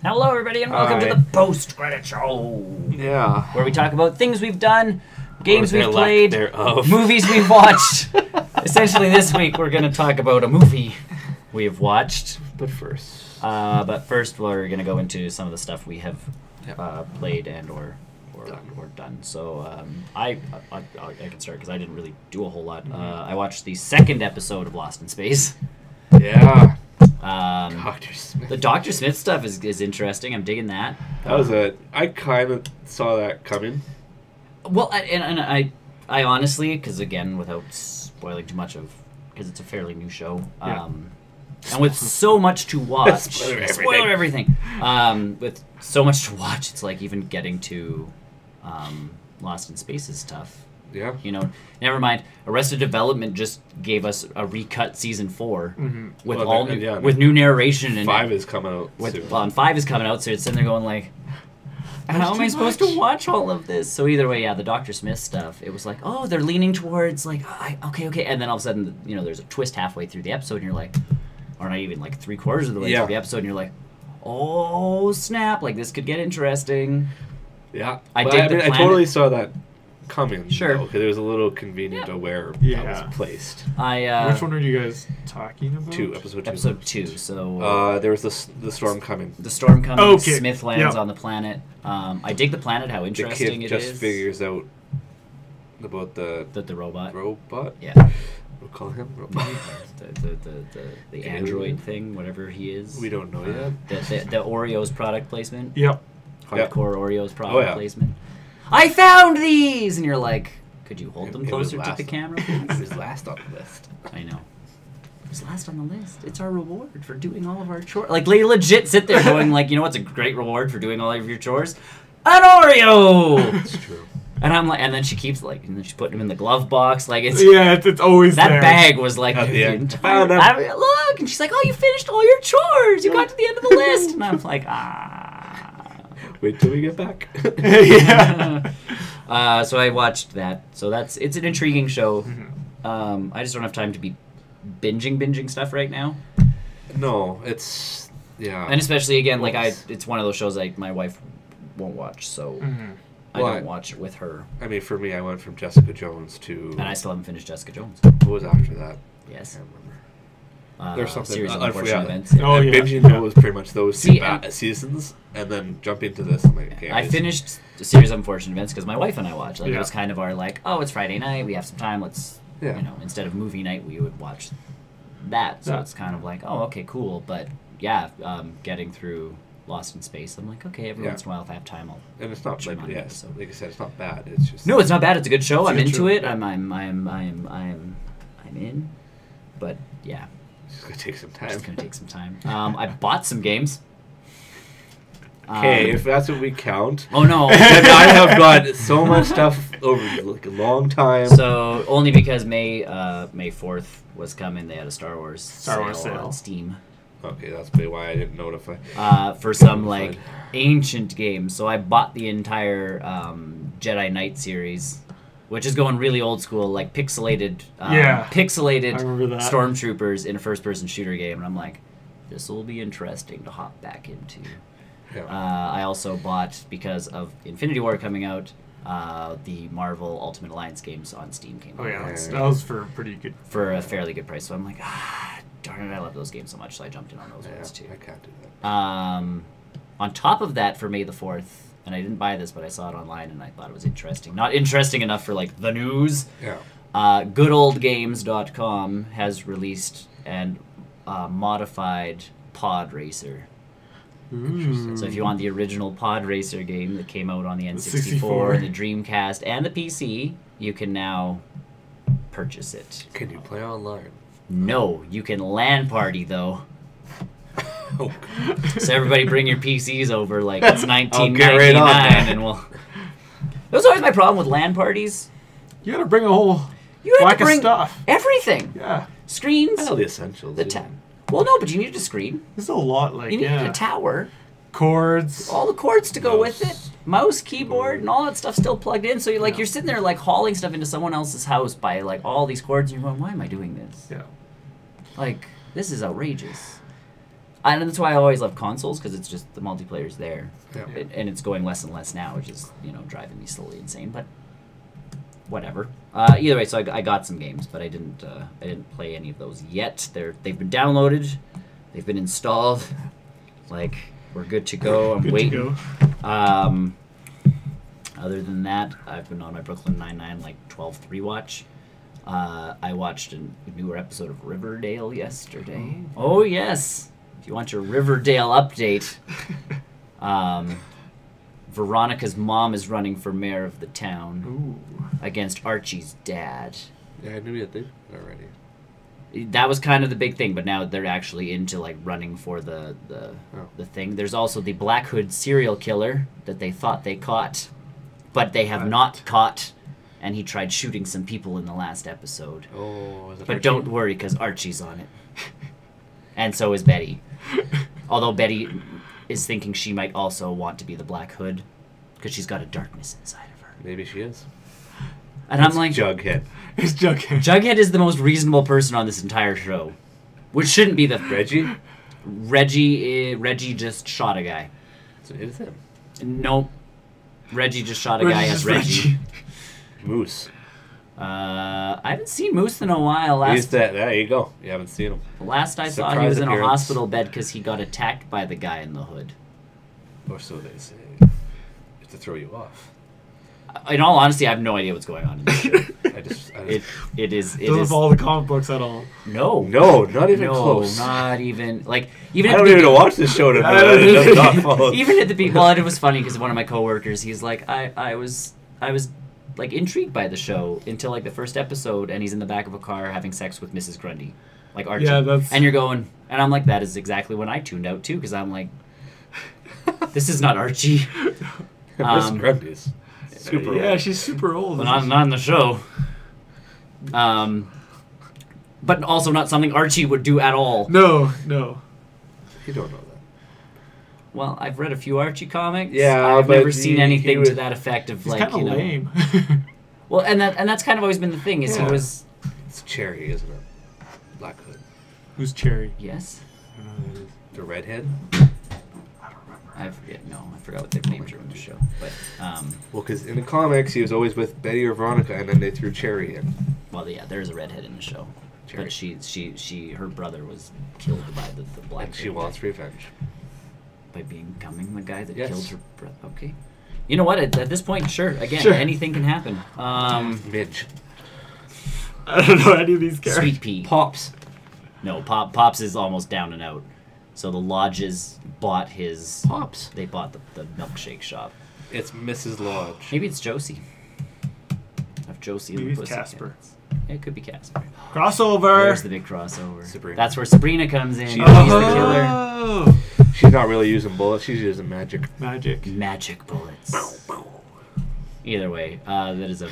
Hello, everybody, and welcome to the post-credit show. Yeah. Where we talk about things we've done, games we've lack played, thereof. movies we've watched. Essentially, this week we're going to talk about a movie we have watched. But first. We're going to go into some of the stuff we have played and or done. So I can start because I didn't really do a whole lot. I watched the second episode of Lost in Space. Yeah. Dr. Smith. The Dr. Smith stuff is interesting. I'm digging that. That was it. I kind of saw that coming. Well, I honestly, because again, without spoiling too much because it's a fairly new show, and with so much to watch, spoiler everything. With so much to watch, it's like even getting to Lost in Space is tough. Yeah. You know, never mind. Arrested Development just gave us a recut season 4 with with new narration and 5 is coming out soon. And 5 is coming out, so it's sitting there going like, how am I supposed to watch all of this? So either way, the Dr. Smith stuff, it was like, oh, they're leaning towards like, okay, and then all of a sudden, there's a twist halfway through the episode, and you're like, or not even like 3/4 of the way through the episode, and you're like, oh snap, like this could get interesting. Yeah, I totally saw that coming. Sure, because it was a little convenient to where that was placed. Which one are you guys talking about? Episode 2. So there was the storm coming. The storm coming. Okay. Smith lands on the planet. I dig the planet. How interesting the it kid is. just figures out about the robot. Robot. Yeah. We'll call him robot. the android thing, whatever he is. We don't know yet. The Oreos product placement. Yep. Hardcore Oreos product placement. I found these! And you're like, could you hold them closer to the camera? It was last on the list. I know. It was last on the list. It's our reward for doing all of our chores. Like, they legit sit there going, like, you know what's a great reward for doing all of your chores? An Oreo! That's true. And I'm like, and then she keeps, like, and then she's putting them in the glove box. Like, it's always that there. bag was like, at the end. Look! And she's like, oh, you finished all your chores! You got to the end of the list! And I'm like, Wait till we get back. So I watched that. So it's an intriguing show. I just don't have time to be binging stuff right now. No, it's and especially again, it's one of those shows like my wife won't watch, so I don't watch it with her. I mean, for me, I went from Jessica Jones to, and I still haven't finished Jessica Jones. What was after that? Yes. I can't remember. There's something. Series of unfortunate events. Binging those pretty much those seasons, and then jumping to this. I'm like, okay. I finished the series of unfortunate events because my wife and I watched. Like it was kind of our like, oh, it's Friday night, we have some time. Let's instead of movie night, we would watch that. So it's kind of like, oh, okay, cool. But getting through Lost in Space, I'm like, okay, every once in a while, if I have time, I'll. And it's not like like I said, it's not bad. It's just no, it's not bad. It's a good show. I'm into it. I'm in. But yeah. It's gonna take some time. It's gonna take some time. I bought some games. Okay, if that's what we count. Oh no! Then I have got so much stuff over like a long time. So only because May 4th was coming, they had a Star Wars sale on Steam. Okay, that's maybe why I didn't notify. For some like ancient games, so I bought the entire Jedi Knight series. Which is going really old school, like pixelated stormtroopers in a first-person shooter game, and I'm like, this will be interesting to hop back into. Yeah. I also bought, because of Infinity War coming out, the Marvel Ultimate Alliance games on Steam came out. Oh yeah, that was for a fairly good price. So I'm like, darn it, I love those games so much, so I jumped in on those ones too. I can't do that. On top of that, for May the 4th. And I didn't buy this, but I saw it online, and I thought it was interesting. Not interesting enough for, like, the news. Yeah. GoodOldGames.com has released and modified Pod Racer. Interesting. So if you want the original Pod Racer game that came out on the N64, the Dreamcast, and the PC, you can now purchase it. Can you play online? No, you can LAN party, though. Oh, so everybody bring your PCs over like it's 1999 and we'll... That was always my problem with LAN parties. You gotta bring a whole whack of stuff. Everything. Yeah. Screens. All the essentials. Well, no, but you needed a screen. There's a lot you needed a tower. Cords. All the cords to go with it. Mouse, keyboard, and all that stuff still plugged in. So you're sitting there like hauling stuff into someone else's house by like all these cords and you're going, why am I doing this? Yeah. Like, this is outrageous. And that's why I always love consoles, because it's just the multiplayer's there. Yeah. And it's going less and less now, which is, driving me slowly insane, but whatever. Either way, so I got some games, but I didn't play any of those yet. They've been downloaded, they've been installed, like, we're good to go. I'm waiting. Other than that, I've been on my Brooklyn Nine-Nine, like, 12th rewatch. I watched a newer episode of Riverdale yesterday. Oh, yes. If you want your Riverdale update, Veronica's mom is running for mayor of the town against Archie's dad. Yeah, I knew you did already. That was kind of the big thing, but now they're actually into like running for the thing. There's also the Black Hood serial killer that they thought they caught, but they have not caught, and he tried shooting some people in the last episode. Oh, is it but Archie? don't worry, because Archie's on it, and so is Betty. Although Betty is thinking she might also want to be the Black Hood, because she's got a darkness inside of her. Maybe she is. And I'm like, Jughead. It's Jughead. Jughead is the most reasonable person on this entire show, which shouldn't be the Reggie? Reggie just shot a guy. So it is him. Nope. Reggie just shot a guy as Reggie. Moose. I haven't seen Moose in a while. There you go. You haven't seen him. Last I saw, he Surprise was in a appearance. hospital bed because he got attacked by the guy in the hood. Or so they say. If to throw you off. In all honesty, I have no idea what's going on in this show. I just It is. Doesn't follow the comic books at all. No, not even close. not even like I even. don't even watch this show to know that it does not follow. Even at the beginning, well, it was funny because one of my coworkers, he's like, I was like intrigued by the show until like the first episode, and he's in the back of a car having sex with Mrs. Grundy, like Archie. Yeah, that's... And you're going, and I'm like, that is exactly when I tuned out too, because I'm like, this is not Archie. Mrs. Grundy's super old. Yeah, she's super old. Well, not in the show. But also not something Archie would do at all. No. You don't know that. Well, I've read a few Archie comics. Yeah, I've but never seen he anything was- to that effect of He's like, kind of lame. Well, and that's kind of always been the thing is Yeah. he was. It's Cherry, isn't it? Black Hood. Who's Cherry? Yes. I don't know who that is. The redhead? I don't remember. I forgot what they've named her in the show. But Well, because in the comics, he was always with Betty or Veronica, and then they threw Cherry in. well, yeah, there is a redhead in the show. Cherry. But her brother was killed by the black. And she Hood wants guy. revenge. By becoming the guy that Yes. killed her brother. Okay. You know what? At this point, sure. Again, Sure. anything can happen. Midge. I don't know any of these characters. Sweet Pea. Pops. No, Pops is almost down and out. So the lodges bought his. Pops. They bought the milkshake shop. It's Mrs. Lodge. Maybe it's Josie. Of Josie and Maybe the it's Pussycats. Casper. It could be Casper. Crossover. There's the big crossover. Sabrina. That's where Sabrina comes in. She's She's the killer. Oh. She's not really using bullets, she's using magic. Magic. Magic bullets. Either way, that is a.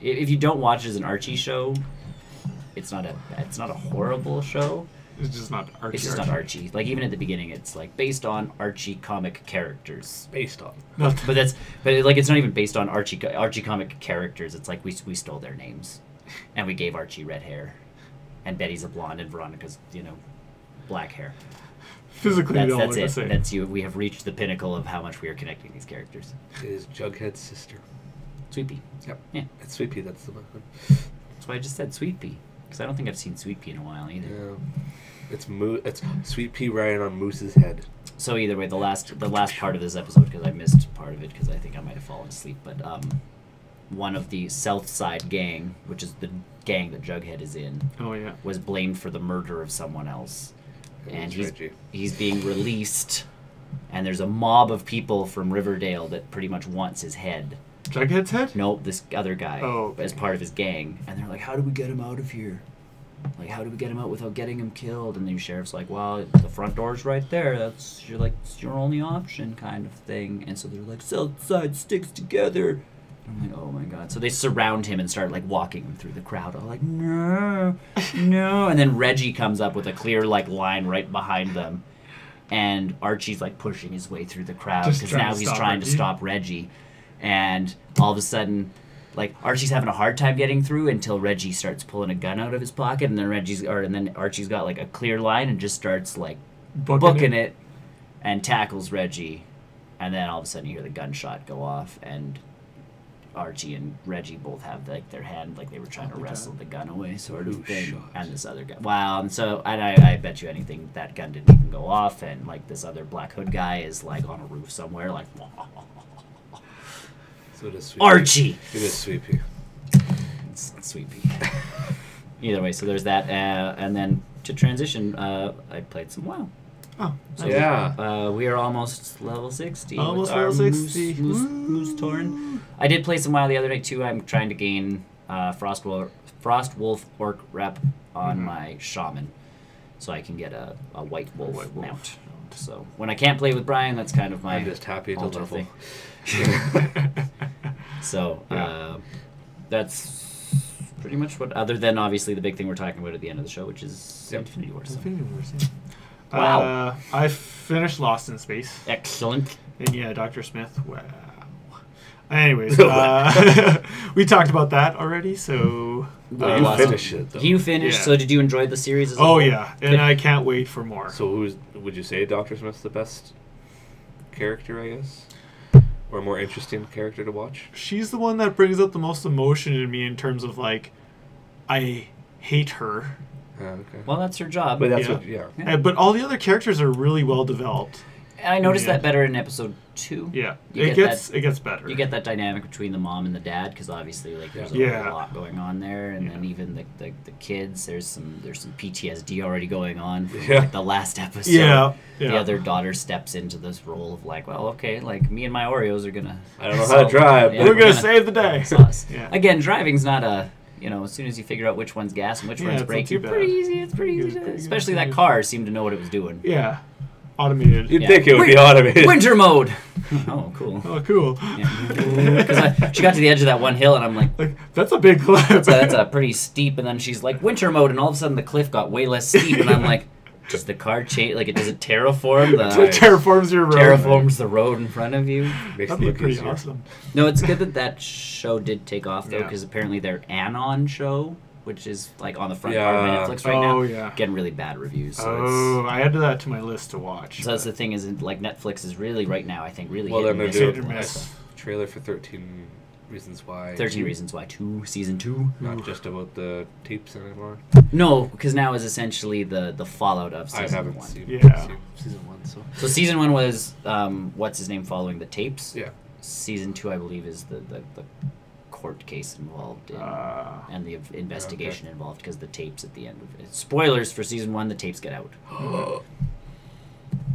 If you don't watch it as an Archie show, it's not a horrible show. It's just not Archie. It's just not Archie. Like even at the beginning, it's like based on Archie comic characters. Based on. But it's not even based on Archie comic characters. It's like we stole their names, and we gave Archie red hair, and Betty's a blonde, and Veronica's black hair. Physically, they all That's look the it. same. That's you. We have reached the pinnacle of how much we are connecting these characters. It is Jughead's sister. Sweet Pea. Yep. Yeah. It's Sweet Pea, that's the one. That's why I just said Sweet Pea, because I don't think I've seen Sweet Pea in a while either. Yeah. It's Sweet Pea riding on Moose's head. So either way, the last part of this episode, because I missed part of it because I think I might have fallen asleep, but one of the South Side gang, which is the gang that Jughead is in, Oh yeah. was blamed for the murder of someone else. And It's Reggie. he's being released, and there's a mob of people from Riverdale that pretty much wants his head. Jughead's head? Nope, this other guy Oh, okay. as part of his gang, and they're like, "How do we get him out of here? Like, how do we get him out without getting him killed?" And the sheriff's like, "Well, the front door's right there. It's your only option, kind of thing." And so they're like, "South Side sticks together." I'm like, oh my god. So they surround him and start like walking him through the crowd. I'm like, no, no. And then Reggie comes up with a clear like line right behind them. And Archie's like pushing his way through the crowd Just because trying now to he's stop trying to Reggie. stop Reggie. And all of a sudden, like Archie's having a hard time getting through until Reggie starts pulling a gun out of his pocket, and then Archie's got like a clear line and just starts like booking it, and tackles Reggie, and then all of a sudden you hear the gunshot go off, and Archie and Reggie both have like their hand, like they were trying to wrestle the gun away, sort of thing. Shot. And this other guy, wow! And so, and I bet you anything that gun didn't even go off, and like this other Black Hood guy is like on a roof somewhere, like. So it is sweepy. Archie. It is sweepy. It's sweepy. Either way, so there's that, and then to transition, I played some WoW. Oh, So Yeah. we are almost level 60. Almost with our level 60. Moose Torn. I did play some WoW the other night too. I'm trying to gain Frostwolf Orc rep on my Shaman, so I can get a White Wolf mount. So when I can't play with Brian, that's kind of my I'm just happy to alter level. thing. So that's pretty much what, other than obviously the big thing we're talking about at the end of the show, which is Infinity War. So. Infinity Wars, yeah. Wow. I finished Lost in Space. Excellent. And yeah, Dr. Smith, wow. Anyways, we talked about that already, so... You finished it, though. You finished, Yeah. so did you enjoy the series as a Oh, whole? yeah, and I can't wait for more. So would you say Dr. Smith's the best character, I guess? Or more interesting character to watch? She's the one that brings up the most emotion in me in terms of, like, I hate her. Okay. Well, that's her job. But that's Yeah. what, But all the other characters are really well developed. I noticed Yeah. that better in episode 2. Yeah, You it get gets better. You get that dynamic between the mom and the dad, because obviously, like, there's Yeah. a lot going on there, and then even the kids, there's some PTSD already going on from Yeah. like the last episode. Yeah. The other daughter steps into this role of like, well, okay, like me and my Oreos are gonna. I don't know how to drive, Yeah, We're gonna save the day. sauce. Yeah. Again, driving's not a. As soon as you figure out which one's gas and which Yeah, one's it's not brake, too you're bad. pretty easy. It's pretty easy. Pretty good, Especially pretty that good. car seemed to know what it was doing. Yeah, automated. You'd Yeah. think it would be automated. Winter mode. Oh, cool. Oh, cool. Because she got to the edge of that one hill, and I'm like, Like, that's a big clip. that's a pretty steep. And then she's like, winter mode, and all of a sudden the cliff got way less steep, and I'm like, does the car change? Like, does it terraform It terraforms your road. terraforms the road in front of you? Makes That'd it be look pretty easier. awesome. No, it's good that show did take off though, Yeah. because apparently their Anon show, which is like on the front part of Yeah. Netflix right now, Oh, yeah. getting really bad reviews. So Oh, I added that to my list to watch. so that's the thing is, like, Netflix is really right now, I think, really Well, hit then and they're miss doing with Hit or a lot of miss. stuff. trailer for 13 Reasons Why. 13 Reasons Why 2, season 2. Not just about the tapes anymore. No, because now is essentially the fallout of I season haven't 1. seen Yeah. season 1, so. So season 1 was what's his name following the tapes. Yeah. Season 2, I believe, is the court case involved in, and the investigation involved, because the tapes at the end of it. Spoilers for season 1: the tapes get out.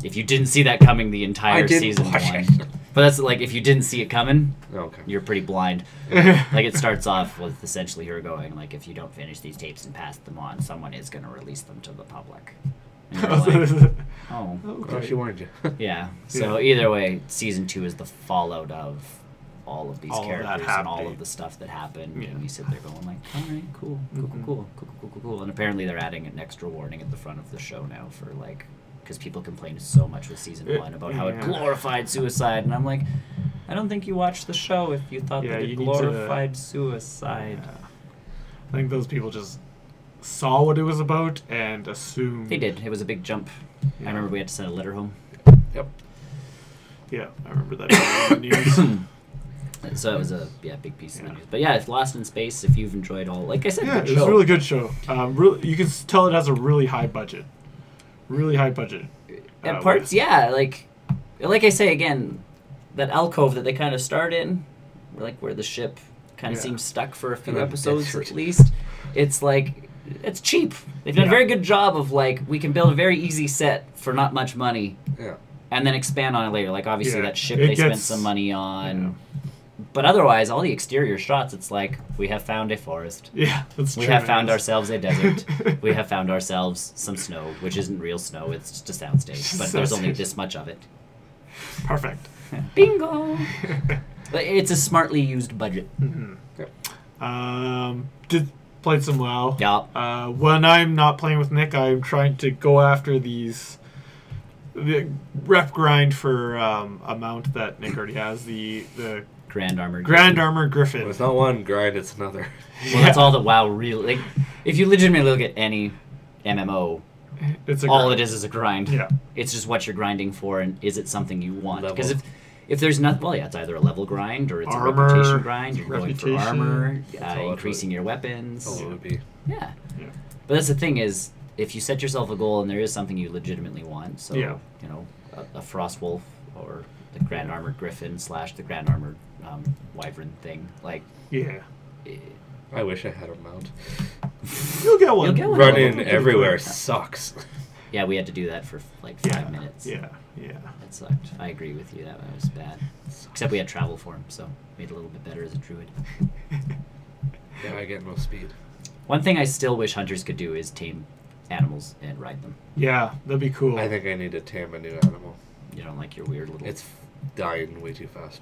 If you didn't see that coming, the entire I didn't season watch 1. it. But that's like, if you didn't see it coming, Okay. you're pretty blind. Like, it starts off with essentially her going like, if you don't finish these tapes and pass them on, someone is going to release them to the public. And you're like, oh, Oh, she warned you. yeah. So either way, season 2 is the fallout of all of these All of that characters and all happening. of the stuff that happened. Yeah. And you sit there going like, all right, cool. And apparently they're adding an extra warning at the front of the show now for like, because people complained so much with season 1 about how it Yeah. glorified suicide, and I'm like, I don't think you watched the show if you thought Yeah, that it you need to- glorified suicide. I think those people just saw what it was about and assumed. They did. It was a big jump. Yeah. I remember we had to send a letter home. Yep. Yeah, I remember that in the news. So it was a big piece of the Yeah. news. But yeah, it's Lost in Space. If you've enjoyed all, like I said, Yeah, good it's show. a really good show. Really, you can tell it has a really high budget. Really high budget. At parts, yeah, like I say again, that alcove that they kind of start in, like where the ship kind of Yeah. seems stuck for a few And then episodes it's- at least. It's like, it's cheap. They've done a Yeah. very good job of like, we can build a very easy set for not much money, Yeah. and then expand on it later. Like obviously Yeah, that ship it they spent gets- some money on. But otherwise, all the exterior shots, it's like, we have found a forest. Yeah, that's true. We have found man. ourselves a desert. We have found ourselves some snow, which isn't real snow, it's just a soundstage. But there's only this much of it. Perfect. Bingo! But it's a smartly used budget. Played some WoW. Yeah. When I'm not playing with Nick, I'm trying to go after the rep grind for a mount that Nick already has, the Grand Armor. Grand Armor Griffin. Well, it's not one grind, it's another. Well, that's all that WoW really... Like, if you legitimately look at any MMO, It's a all grind. it is a grind. Yeah. It's just what you're grinding for, and is it something you want? Level. Because if there's not, well, yeah, it's either a level grind or it's Armor, a reputation grind. You're going for reputation. armor, That's all it increasing your weapons. That's all it would be. Yeah. Yeah. But that's the thing is, if you set yourself a goal and there is something you legitimately want, so Yeah. you know, a frost wolf or the grand armored griffin / the grand armored wyvern thing, like. Yeah. I wish I had a mount. You'll get one. You'll get one. Running Pretty everywhere quick. sucks. Yeah, we had to do that for like 5 minutes. Yeah. Yeah. That sucked. I agree with you. That was bad. Except we had travel form, so made it a little bit better as a druid. Yeah, I get no speed. One thing I still wish hunters could do is tame animals and ride them. Yeah, that'd be cool. I think I need to tame a new animal. You don't like your weird little. It's dying way too fast.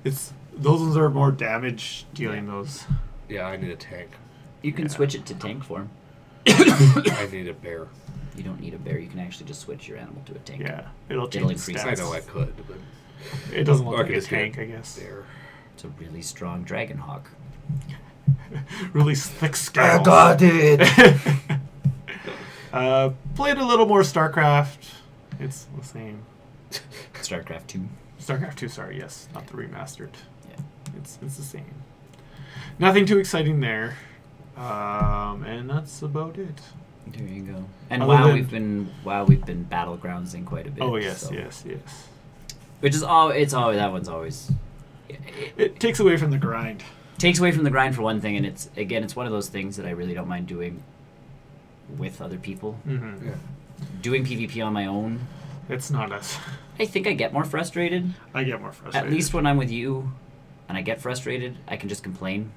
It's those ones are more damage dealing. Those. Yeah, I need a tank. You can Yeah. switch it to tank form. I need a bear. You don't need a bear. You can actually just switch your animal to a tank. Yeah, it'll It'll change increase stats. I know I could, but It doesn't look Or I like could a just get tank, I guess. bear. It's a really strong dragon hawk. Really thick scales. it. Played a little more StarCraft. It's the same. StarCraft 2. StarCraft 2, sorry, yes, not the remastered. Yeah. It's the same. Nothing too exciting there. And that's about it. There you go. And Other than- we've been battlegroundsing quite a bit. Oh yes, so- yes. Which is that one's always. It takes away from the grind. Takes away from the grind for one thing, and it's one of those things that I really don't mind doing with other people. Mm-hmm. Yeah. Doing PvP on my own, It's not us. I think I get more frustrated. I get more frustrated. At least when I'm with you, and I get frustrated, I can just complain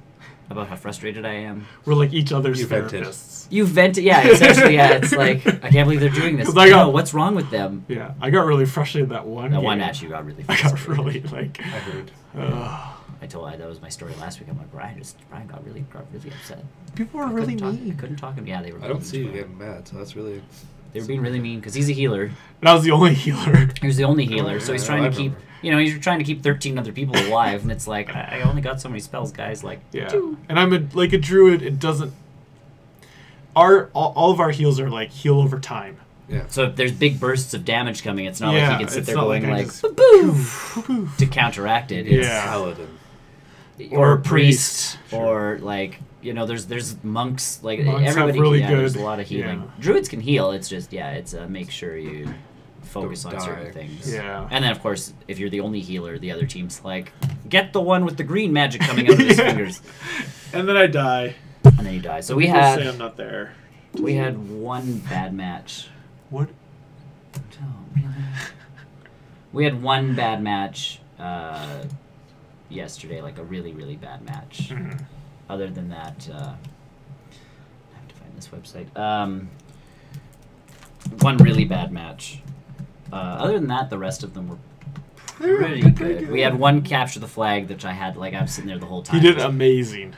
about how frustrated I am. we're like each other's You vented. therapists. You vent, yeah, essentially, yeah. It's like I can't believe they're doing this. 'Cause I got- What's wrong with them? Yeah, I got really frustrated that one. That game. one match you got really I got frustrated. really like. I heard. That was my story last week. I'm like, Brian got really upset. People are I really couldn't talk- mean. couldn't talk him. Yeah, they were. I don't mean see you to him. getting mad, so that's really. They were being really mean because he's a healer. And I was the only healer. He was the only healer, so he's yeah, trying I to keep. remember. He's trying to keep 13 other people alive, and it's like I only got so many spells, guys. Like, Yeah, two. and I'm a druid. It doesn't. All of our heals are like heal over time. Yeah. So if there's big bursts of damage coming, it's not Yeah, like he can sit it's there not going like I like, just- boom to counteract it. It's- Yeah. Paladin. or Or a priest, priest. or like there's monks. Like Monks have everybody, really there's a good- lot of healing. yeah. Druids can heal. It's just it's make sure you focus Don't on certain die. things. Yeah. And then of course, if you're the only healer, the other team's like, get the one with the green magic coming out of his Yeah. fingers, And then I die. and then you die. So we People say had I'm not there. one bad match. What? Oh, really? We had one bad match yesterday, like a really, really bad match. Mhm. Other than that, I have to find this website. One really bad match. Other than that, the rest of them were pretty good. We had one capture the flag, which I had, like, I was sitting there the whole time. He did amazing.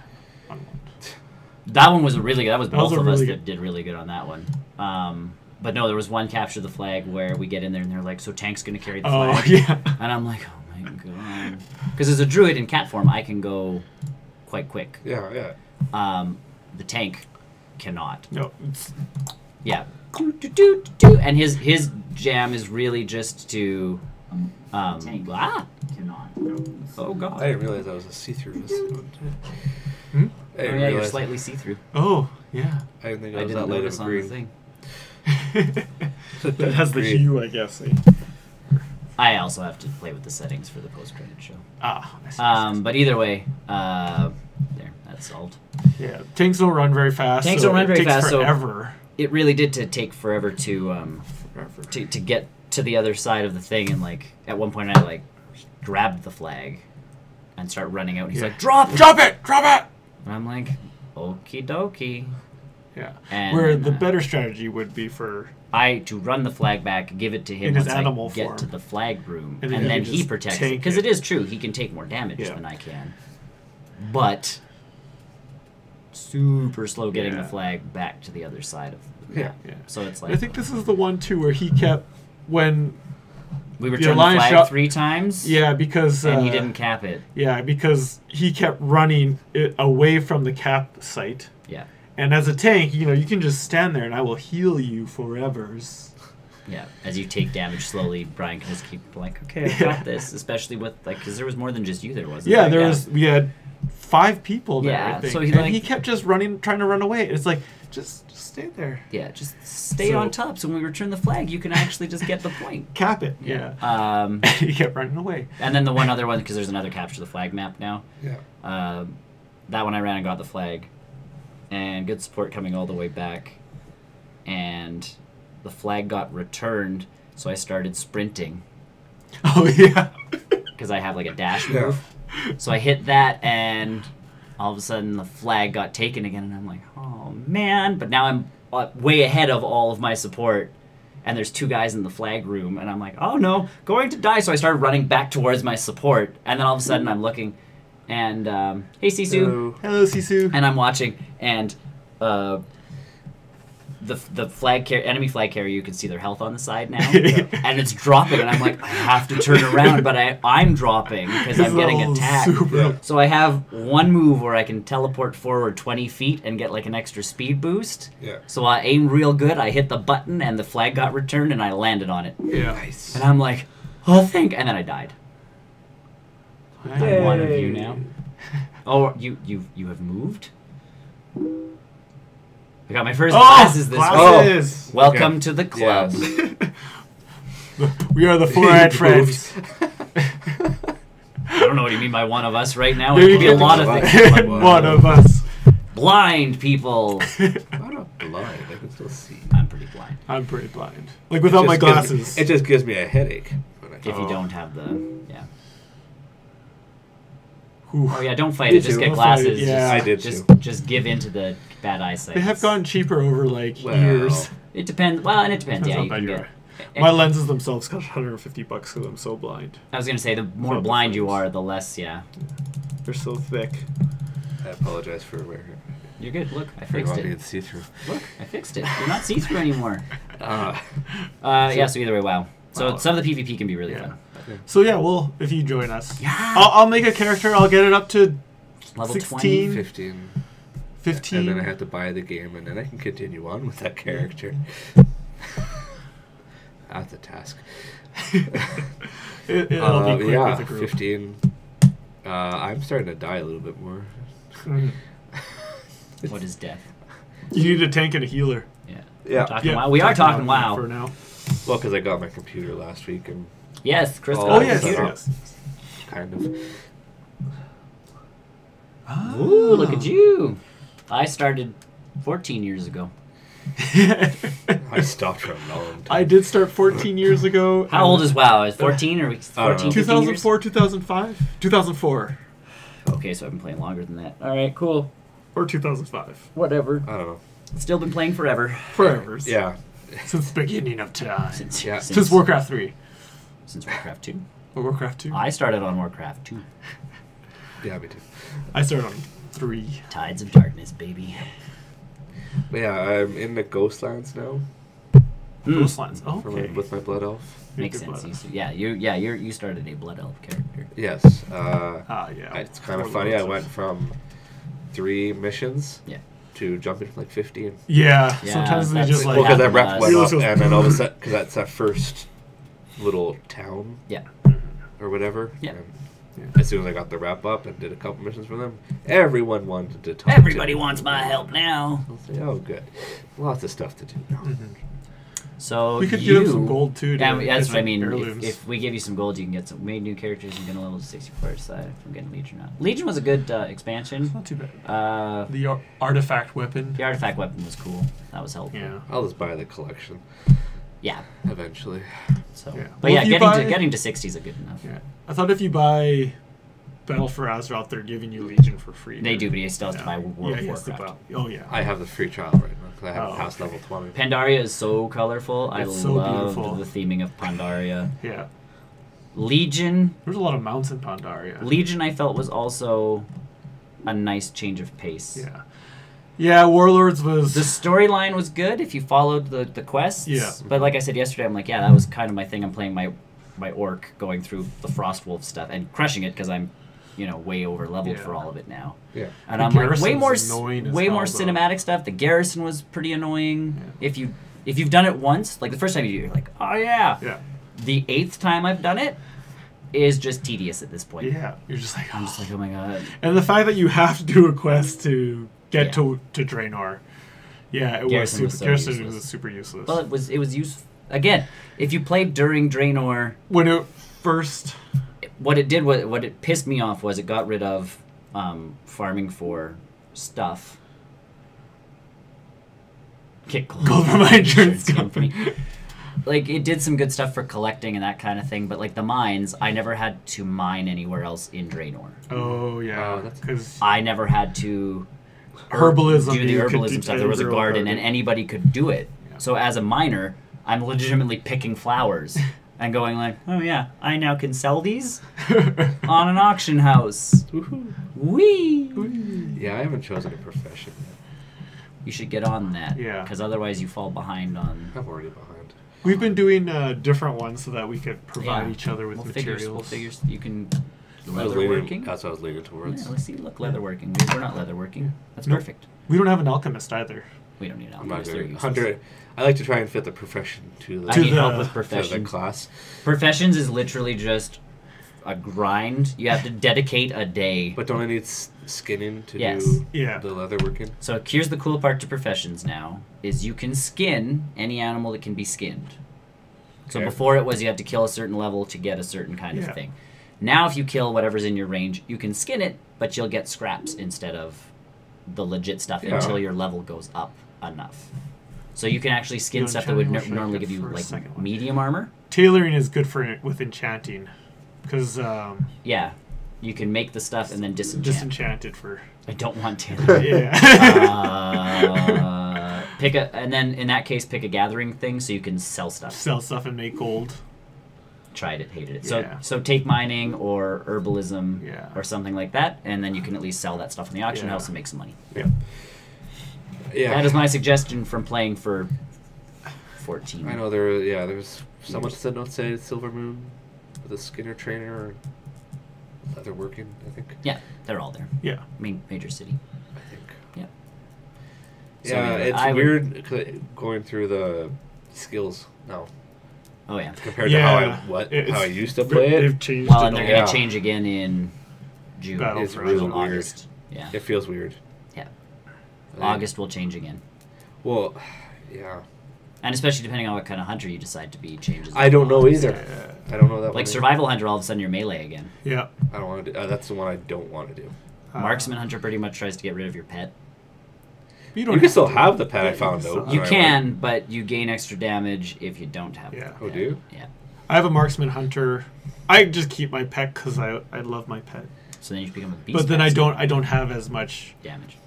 That one was that was That was both a of us really that did really good on that one. But no, there was one capture the flag where we get in there and they're like, so Tank's gonna carry the Oh flag. yeah. And I'm like, oh my god. Because as a druid in cat form, I can go quite quick. Yeah. The tank cannot. No. It's, Yeah. And his jam is really just to Tank. Cannot. Oh god. I didn't realize that was a see-through. Hmm? I Oh didn't yeah, you're realize. slightly see-through. Oh yeah. I didn't think it I was didn't that light notice of on the green. thing. That has the Green. hue, I guess. I also have to play with the settings for the post-credit show. Ah. I see. But either way, there, that's solved. Yeah. Tanks don't run very fast. Tanks so don't run it very takes fast, so- Forever. It really did take forever to get to the other side of the thing, and like at one point I like grabbed the flag and start running out. And he's Yeah. like, "Drop it!" Drop it! Drop it! And I'm like, "Okie dokie." Yeah. And Where then, the better strategy would be for to run the flag back, give it to him In his once animal I get form. to the flag room, And and, then then he he just protects it tank because it. it is true he can take more damage Yeah. than I can, but super slow getting Yeah. the flag back to the other side of the Yeah. map. Yeah. So it's like I think this is the one too where he kept when we the returned the Alliance flag shot- 3 times. because And he didn't cap it. Yeah, because he kept running it away from the cap site, Yeah. And as a tank, you can just stand there and I will heal you forevers. Yeah, as you take damage slowly, Brian can just keep like, okay, I got this. Especially with because there was more than just you there, wasn't Yeah, there? we had 5 people there, Yeah, I think. so he kept just trying to run away. It's like, just stay there. Yeah, just stay on top. So when we return the flag, you can actually just get the point. Cap it. Yeah. He kept running away. And then the one other one, because there's another capture the flag map now. Yeah. That one I ran and got the flag, and good support coming all the way back, and the flag got returned, so I started sprinting. Oh yeah. Because I have like a dash move. So I hit that, and all of a sudden the flag got taken again, and I'm like, oh man. But now I'm way ahead of all of my support, and there's 2 guys in the flag room, and I'm like, oh no, going to die. So I started running back towards my support, and then all of a sudden I'm looking, and hey Sisu. Hello Sisu. And I'm watching, and the enemy flag carrier, you can see their health on the side now, and it's dropping, and I'm like, I have to turn around, but I'm dropping because I'm getting attacked. So I have one move where I can teleport forward 20 feet and get like an extra speed boost. Yeah. So I aim real good, I hit the button, and the flag got returned, and I landed on it. Yeah. Nice. And I'm like, oh, and then I died. I'm one of you now. Oh, you have moved? I got my first glasses this glasses. week. Welcome to the club. Yes. We are the 4-eyed friends. I don't know what you mean by one of us right now. It could be a lot of things. One of us. Blind people. I'm not blind. I can still see. I'm pretty blind. I'm pretty blind. Like without my glasses. It just gives me a headache. If you don't have the... Yeah. Ooh. Oh yeah, don't fight it. Just get glasses. Yeah. I did just give in to the bad eyesight. They have gotten cheaper over years. It depends. Well, and it depends. Yeah, how you bad can you get... are. My lenses themselves cost $150 because I'm so blind. I was going to say, the more blind you are, the less, They're so thick. I apologize for wearing it. You're good. Look, I I fixed want me it. to see through. Look, I fixed it. You're not see-through anymore. Uh, Yeah, so either way, wow. So Wow. some of the PvP can be really fun. So yeah, well, if you join us, Yeah. I'll make a character. I'll get it up to Level 16. 20. 15. 15. And then I have to buy the game, and then I can continue on with that character. That's a task. It'll be quick with a group. 15. I'm starting to die a little bit more. Mm. What is death? You need a tank and a healer. Yeah. Yeah. Talking WoW. We are talking WoW. for now. Well, because I got my computer last week, and Yes, Chris. Oh, got yes, it. yes. kind of. Ooh, look at you. I started 14 years ago. I stopped for a long time. I did start 14 years ago. How old is WoW? Is 14 or 14, 15 years? 2004, 2005? 2004. Okay, so I've been playing longer than that. All right, cool. Or 2005. Whatever. I don't know. Still been playing forever. Forever. Yeah. Since the beginning of time. Yeah. Since Warcraft 3. Since Warcraft 2. Or Warcraft 2. I started on Warcraft 2. Yeah, me too. I started on 3. Tides of Darkness, baby. But yeah, I'm in the Ghostlands now Ghostlands. Oh, for okay. with my Blood Elf. Makes Good sense. blood. You started a Blood Elf character. Yes. Yeah. It's kind of funny. I went from 3 missions Yeah. to jumping to like 15. Yeah. Yeah, Sometimes they that's just what like. Well, because that happened rep to went us. up, and then all of a sudden, because that's that first little town Yeah. or whatever. Yeah. and Yeah. As soon as I got the wrap up and did a couple missions for them, everyone wanted to talk. Everybody to me. wants my help now. I'll say, oh, good. Lots of stuff to do now. So We could you, give them some gold too. Yeah, to that's get what I some mean. heirlooms. If we give you some gold, you can get some made new characters and get a level to 64 side from getting Legion out. Legion was a good expansion. It's not too bad. The The artifact weapon. artifact weapon was cool. That was helpful. Yeah. I'll just buy the collection Yeah. eventually. So, Yeah. but Well, yeah, if you getting to 60s is good enough. Yeah. I thought if you buy Battle for Azeroth, they're giving you Legion for free. They do, but you still have to buy World of he has to Warcraft. buy- Oh yeah. I have the free trial right now because I haven't Oh, passed okay. level 20. Pandaria is so colorful. I It's so love beautiful. the theming of Pandaria. Yeah. Legion, There's a lot of mounts in Pandaria. Legion, I felt was also a nice change of pace. Yeah. Yeah, Warlords was. The storyline was good if you followed the quests. Yeah. But like I said yesterday, I'm like, yeah, that was kind of my thing. I'm playing my orc going through the Frostwolf stuff and crushing it because I'm way over leveled Yeah. for all of it now. Yeah. And The I'm like, way garrison's more, annoying as way more hell, though. cinematic stuff. The garrison was pretty annoying. Yeah. If you've done it once, like the first time you do, you're like, oh yeah. Yeah. The 8th time I've done it is just tedious at this point. Yeah. You're just like, I'm just like, oh my god. And the fact that you have to do a quest to get Yeah. to Draenor. Yeah, it Garrison was was super. so Garrison useless. was super useless. Well, it was useful. Again, if you played during Draenor, When it first, what it pissed me off was it got rid of farming for stuff. Get Gold from my insurance company. Like, it did some good stuff for collecting and that kind of thing, but like the mines, I never had to mine anywhere else in Draenor. oh yeah, Oh, that's- because I never had to herbalism. do the you could herbalism stuff. There was a grow garden, and anybody could do it. Yeah. So as a miner, I'm legitimately picking flowers and going like, oh yeah, I now can sell these on an auction house. Woohoo. Whee! Yeah, I haven't chosen a profession yet. You should get on that. Yeah. Because otherwise you fall behind on... I'm already behind. We've been doing different ones so that we could provide Yeah. each other with materials. We'll figures. You can... I was leaning, Leatherworking? that's what I was leaning towards. Yeah, let's see. Look, leatherworking. We're not leatherworking. That's Nope. perfect. We don't have an alchemist either. We don't need I'm not alchemists. They're good. useless. Hunter, I like to try and fit the profession to the, I To need the- help with to the professions. class. Professions is literally just a grind. You have to dedicate a day. But don't I need skinning to Yes. do Yeah. the leatherworking? So here's the cool part to professions now, is you can skin any animal that can be skinned. So Okay. before it was you had to kill a certain level to get a certain kind Yeah. of thing. Now if you kill whatever's in your range, you can skin it, but you'll get scraps instead of the legit stuff Yeah. until your level goes up enough. So you can actually skin You know, stuff that would enchanting will normally strike give you the like first, second one. medium armor. Tailoring is good for with enchanting, because Yeah. You can make the stuff and then disenchant. disenchanted for I don't want to. yeah. And then in that case, pick a gathering thing so you can sell stuff. Sell stuff and make gold. Tried it, hated it. Yeah. So take mining or herbalism Yeah. or something like that, and then you can at least sell that stuff in the auction Yeah. house and make some money. Yeah. Yeah. That is my suggestion from playing for 14. I know there's someone said don't say Silver Moon with a Skinner trainer or leatherworking, I think. Yeah, they're all there. Yeah. Major city. I think. Yeah. So Yeah, anyway, it's I would- weird going through the skills now Oh yeah. compared Yeah, to how I it's- used to play They've it. changed Well, it and they're all. gonna Yeah. change again in June. Battlefront. It's really Or weird. August. Yeah. It feels weird. Yeah. I think- August will change again. Well, yeah. And especially depending on what kind of hunter you decide to be, changes. I don't know a lot. either. Yeah. I don't know that one. Like survival hunter, all of a sudden you're melee again. Yeah. I don't want to do. That's the one I don't want to do. Marksman hunter pretty much tries to get rid of your pet. You You can still to. have the pet Yeah, I you found can though. still You have Sorry, can, but you gain extra damage if you don't have Yeah. the Oh, pet. do you? Yeah. I have a marksman hunter. I just keep my pet because I love my pet. So then you become a beast. But then I master. don't have as much damage.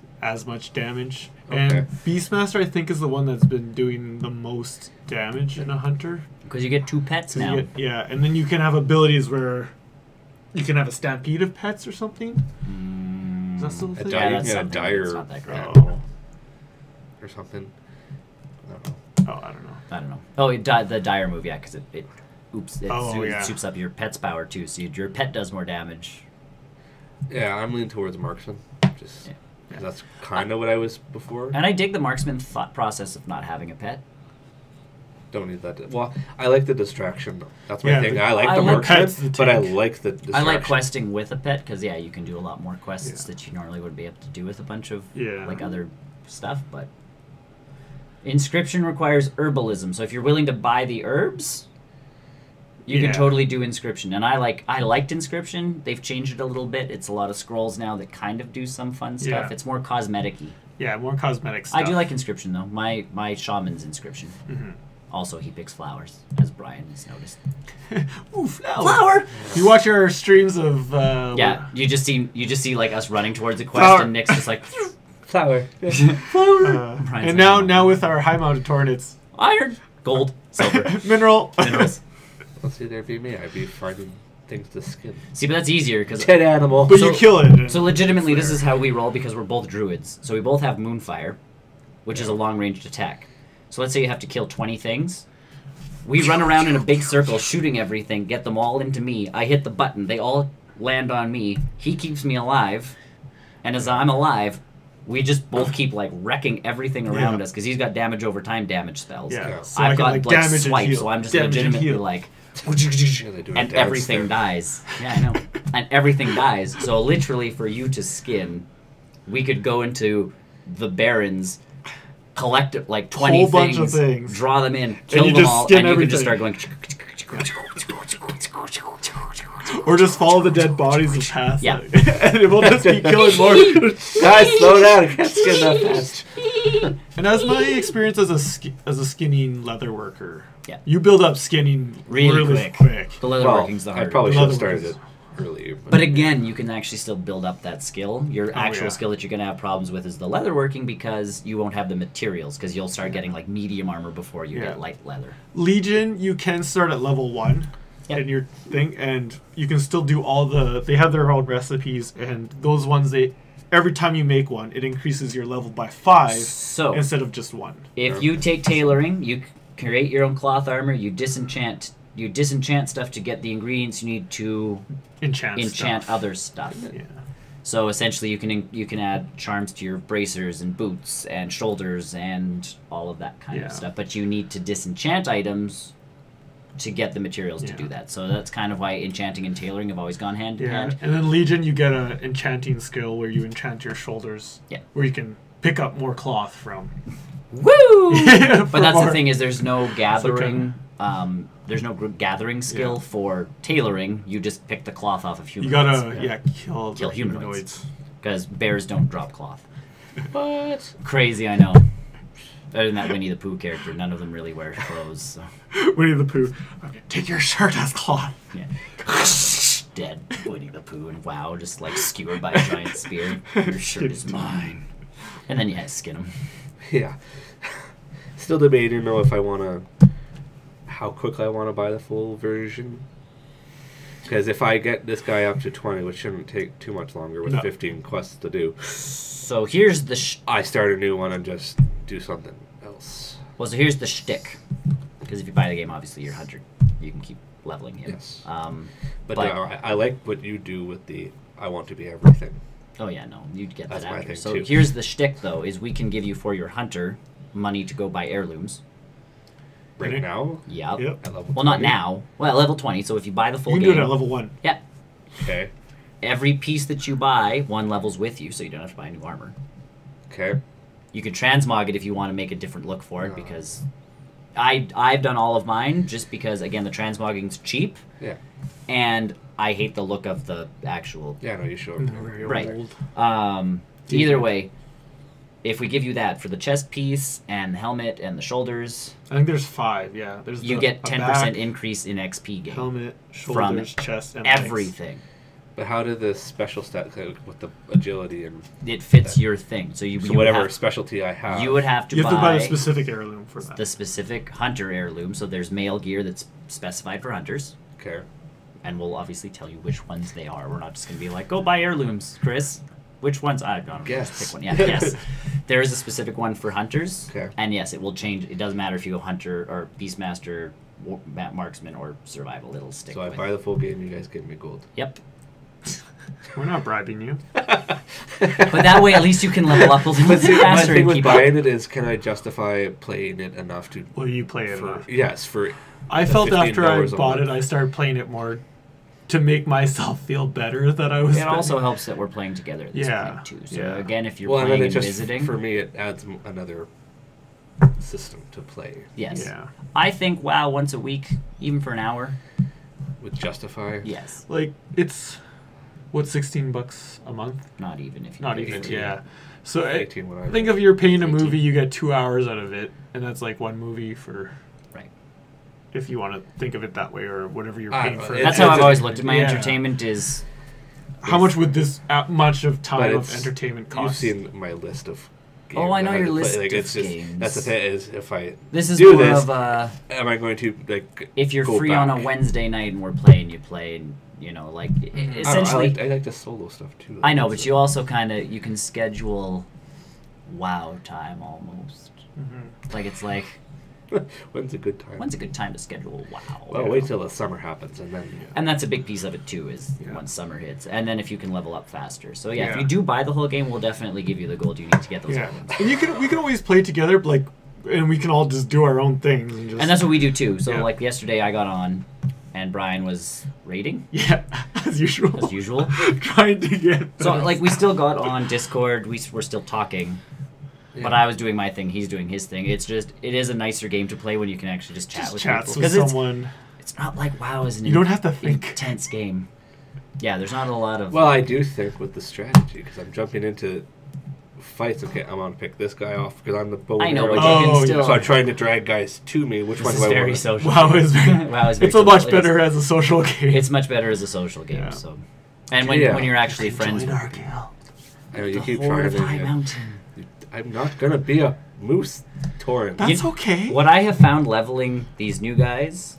damage. Okay. And Beastmaster I think is the one that's been doing the most damage in a hunter. Because you get 2 pets 'Cause you now. get- and then you can have abilities where you can have a stampede of pets or something. Is that still a A thing? dire, that's yeah, something, but dire it's not that great. animal or something. I don't know. Oh, I don't know. I don't know. Oh, the dire move, yeah, because it soups up your pet's power too. So your pet does more damage. Yeah, I'm leaning towards marksman. Just Yeah. 'cause that's kind of what I was before. And I dig the marksman thought process of not having a pet. Don't need that. Well, I like the distraction. That's my Yeah, thing. the- I like I the like marksman, pets, the but I tank. like the distraction. I like questing with a pet because yeah, you can do a lot more quests Yeah. that you normally would be able to do with a bunch of Yeah. like other stuff. But inscription requires herbalism, so if you're willing to buy the herbs, you Yeah. can totally do inscription. And I liked inscription. They've changed it a little bit. It's a lot of scrolls now that kind of do some fun stuff. Yeah. It's more cosmetic-y. Yeah, more cosmetic stuff. I do like inscription though. My shaman's inscription. Mhm. Also, he picks flowers, as Brian has noticed. Ooh, flower. Flower. You watch our streams of Yeah, you just see like us running towards a quest, Flower. and Nick's just like flower. Brian's and like, now "Oh." now with our high mounted torrent, it's iron, gold, silver, mineral. minerals. Let's see, there'd be me. I'd be finding things to skin. See, but that's easier because Dead animal. But So- you kill it. and so legitimately, it's this there. is how we roll because we're both druids. So we both have moonfire, which is a long ranged attack. So let's say you have to kill 20 things. We run around in a big circle shooting everything, get them all into me. I hit the button. They all land on me. He keeps me alive, and as I'm alive, we just both keep like wrecking everything around us because he's got damage over time damage spells. Yeah. So I I've can, got like, like damage and swipe, heal. so I'm just Damage and legitimately heal. like, Yeah, they do a and dance everything there. dies. Yeah, I know. And everything dies. So literally, for you to skin, we could go into the barrens, collect like 20 Whole bunch of things. draw them in, kill you them just all, skin and you can just everything. start going. Or just follow the dead bodies and pass. Yeah. And it will just be killing more. Guys, slow down! I can't skin that fast. And as my experience as a skinning leather worker, Yeah. you build up skinning Really quick. The leather Well, working's the I hard. probably should Leather have started workers. it earlier. But again, you can actually still build up that skill. Your actual yeah. skill that you're going to have problems with is the leather working because you won't have the materials because you'll start getting like medium armor before you Yeah. get light leather. Legion, you can start at level 1 Yep. in your thing, and you can still do all the. They have their own recipes, and those ones every time you make one, it increases your level by 5 So, instead of just 1. if you take tailoring, you create your own cloth armor, you disenchant stuff to get the ingredients you need to Enchant stuff. other stuff. Yeah. So essentially, you can add charms to your bracers and boots and shoulders and all of that kind Yeah. of stuff. But you need to disenchant items to get the materials to Yeah. do that. So that's kind of why enchanting and tailoring have always gone hand in Yeah, hand. and then Legion, you get an enchanting skill where you enchant your shoulders. Yeah. Where you can pick up more cloth from. Woo! Yeah, But that's the more- thing is there's no gathering. okay. There's no gathering skill Yeah. for tailoring. You just pick the cloth off of You humanoids. gotta kill Kill the humanoids. Because bears don't drop cloth. What? Crazy, I know. Other than that Winnie the Pooh character, none of them really wear clothes. So. Winnie the Pooh. Okay, take your shirt as cloth. Yeah. Dead Winnie the Pooh and wow, just like skewered by a giant spear. Your shirt is mine. And then you had to skin him. Yeah. Still debating though if I want to, how quickly I want to buy the full version. Because if I get this guy up to 20, which shouldn't take too much longer with No. 15 quests to do, So here's the I start a new one and just do something else. so here's the shtick. Because if you buy the game, obviously you're 100. You can keep leveling him. Yes. But I like what you do with the I want to be everything. oh yeah, no, you'd get That's that my after. thing, So too. here's the shtick though: is we can give you for your hunter money to go buy heirlooms. Right Really? now, Yep. Yep. at level Well, not 20. now. Well, at level 20. So if you buy the full You can game, do it at level 1. yeah, Okay. every piece that you buy, one levels with you, so you don't have to buy new armor. Okay. You could transmog it if you want to make a different look for it, because I've done all of mine just because again the transmogging's cheap, Yeah. and I hate the look of the actual. Yeah, no, you show Very Right. old. Either way, if we give you that for the chest piece and the helmet and the shoulders, I think there's 5, yeah. There's you the- get a 10% back, increase in XP gain. helmet, shoulders, chest, and Everything. But how did the special stat with the agility and It fits your thing. So you so would whatever have, specialty I have? you would have to You have to buy buy a specific heirloom for that. the specific hunter heirloom. So there's male gear that's specified for hunters. Okay. And we'll obviously tell you which ones they are. We're not just going to be like, go buy heirlooms, Chris. Which ones? I don't know. Guess. Just pick one. Yeah, yes. There is a specific one for hunters. Okay. And yes, it will change. It doesn't matter if you go hunter or beastmaster, marksman, or survival. It'll stick So I with. buy the full game, you guys give me gold. Yep. We're not bribing you. But that way, at least you can level up a little bit But see, my faster thing and with keep buying up. it is, can I justify playing it enough to? Well, you play it. For, yes, for. I the felt after I $15 a bought it, month. I started playing it more to make myself feel better that I was. It also spending- helps that we're playing together at this Yeah, point too. So yeah. again, if you're Well, and playing then and it just visiting, for me it adds another system to play yes, Yeah. I think WoW once a week, even for an hour, with Justify. yes, Like it's what $16 a month? not even if you Not pay even. 18. Yeah. So 18 when I think if you're paying a 18. movie, you get 2 hours out of it, and that's like one movie for. Right. If you want to think of it that way, or whatever you're I paying don't for. know. it. That's It's- how I've it's- always looked at my yeah. entertainment is How much would this much of time But of it's- entertainment You've cost? seen my list of. Games Oh, I know have your to play. list Like, of it's just, games. That's the thing is if I this is do more this, of a am I going to like? if you're go free on a back? Wednesday night and we're playing, you play, and you know, like I don't know, essentially. I like the solo stuff too. I know, but you also kind of you can schedule WoW time almost. Mhm. Like it's like When's a good time? When's a good time to schedule WoW? Well, wait till the summer happens, and then... And that's a big piece of it too, is Yeah. once summer hits, and then if you can level up faster. So yeah, if Yeah. you do buy the whole game, we'll definitely give you the gold you need to get those Yeah, items. and we can always play together, like, and we can all just do our own things and just. And that's what we do too. So Yeah. like yesterday, I got on, and Brian was raiding yeah, as usual. as usual. Trying to get. So like we still got on Discord. We're still talking. But I was doing my thing, he's doing his thing. It's just, it is a nicer game to play when you can actually just chat with chats people. with Because someone. it's not like WoW is an You don't have to think. intense game. Yeah, there's not a lot of... Well, I do think with the strategy, because I'm jumping into fights. Okay, I'm going to pick this guy off because I'm the bow and I know, arrow but guy. you can still... So I'm trying to drag guys to me. Which This one is do I very want? social. WoW is very. WoW is very It's a social. much It is- better as a social game. It's much better as a social game, Yeah. so... And when you're actually friends Join with our guild. I know you the keep Horde trying of High to. Mountain. I'm not going to be a moose torrent. That's okay. What I have found leveling these new guys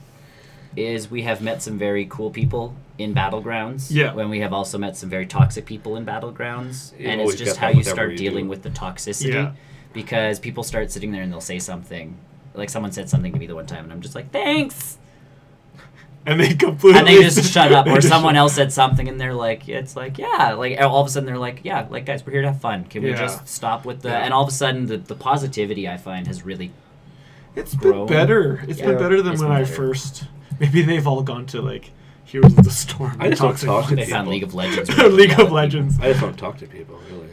is we have met some very cool people in Battlegrounds. Yeah. When we have also met some very toxic people in Battlegrounds. You And it's always just get how that you with start whatever you dealing do. with the toxicity. Yeah. Because people start sitting there and they'll say something. Like someone said something to me the one time and I'm just like, thanks! And they completely. And they just shut up. they Or just someone shut- else said something and they're like, it's like, yeah. Like all of a sudden they're like, yeah, like guys, we're here to have fun. Can we Yeah. just stop with the... Yeah. And all of a sudden the positivity I find has really... It's been grown. better. It's been Yeah. better than It's when been I better. first. Maybe they've all gone to like Heroes of the Storm. I just don't Toxic talk to They ones. found people. League of Legends. League Yeah. of Legends. I just don't talk to people, really.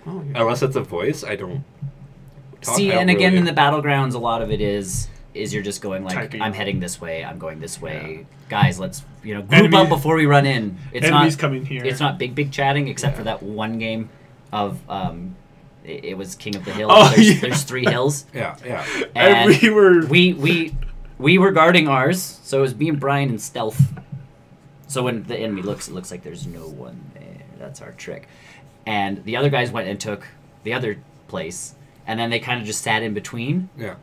Oh, yeah. Unless it's a voice, I don't talk. See, I don't and again, really- in the battlegrounds, a lot of it is you're just going like, Typing. I'm heading this way, I'm going this way, guys. Let's group Enemy- up before we run in. It's Enemies not coming here. it's not big chatting except for Yeah. that one game of it was King of the Hill. Oh, there's, yeah. there's 3 hills, Yeah, yeah. and we were. we were guarding ours, so it was me and Brian in stealth. So when the enemy looks, it looks like there's no one there. That's our trick. And the other guys went and took the other place, and then they kind of just sat in between. Yeah.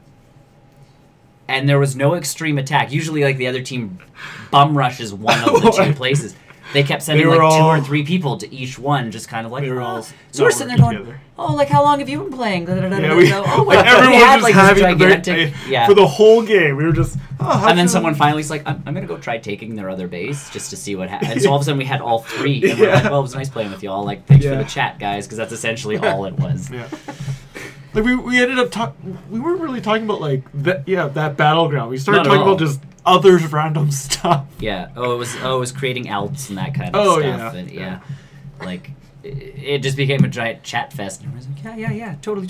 And there was no extreme attack. Usually, like, the other team bum rushes one of the 2 places. They kept sending, They like, were 2 all- or 3 people to each one, just kind of like, They were all So we're sitting there going, together. oh, like, how long have you been playing? Da, da, da, Yeah, da, we, da. Oh, like, my everyone we had, was like, just this having gigantic... Yeah. for the whole game. We were just. Oh, how And then should someone I-" finally's like, I'm going to go try taking their other base just to see what happens. And so all of a sudden we had all 3. And we're like, Yeah. well, it was nice playing with y'all. Like, thanks for Yeah. the chat, guys, because that's essentially all it was. Yeah. Like we ended up we weren't really talking about like that battleground. We started Not at talking all. about just other random stuff. Yeah. Oh, it was creating alts and that kind of Oh, stuff. yeah. And yeah. Like it just became a giant chat fest. And everyone's like, yeah, totally,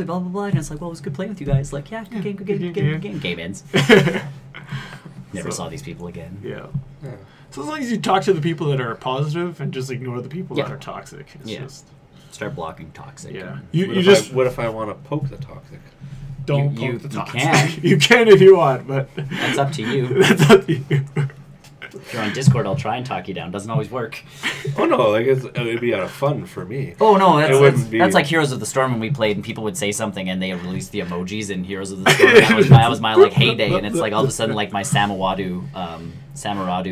blah blah blah. And it's like, well, it was good playing with you guys. Like, yeah, good game, good game. Game ends. Never So- saw these people again. Yeah. Yeah. So as long as you talk to the people that are positive and just ignore the people that Yeah. are toxic, it's Yeah. just Start blocking toxic. yeah. and- You What you if just what if I want to poke the toxic? don't you- poke the you toxic. can. You can if you want, but That's up to you. that's up to you. If you're on Discord, I'll try and talk you down. Doesn't always work. Oh no, like it would be out of fun for me. Oh no, It wouldn't that's, be- that's like Heroes of the Storm when we played and people would say something and they released the emojis in Heroes of the Storm. That was my like heyday, and it's like all of a sudden like my Samuradu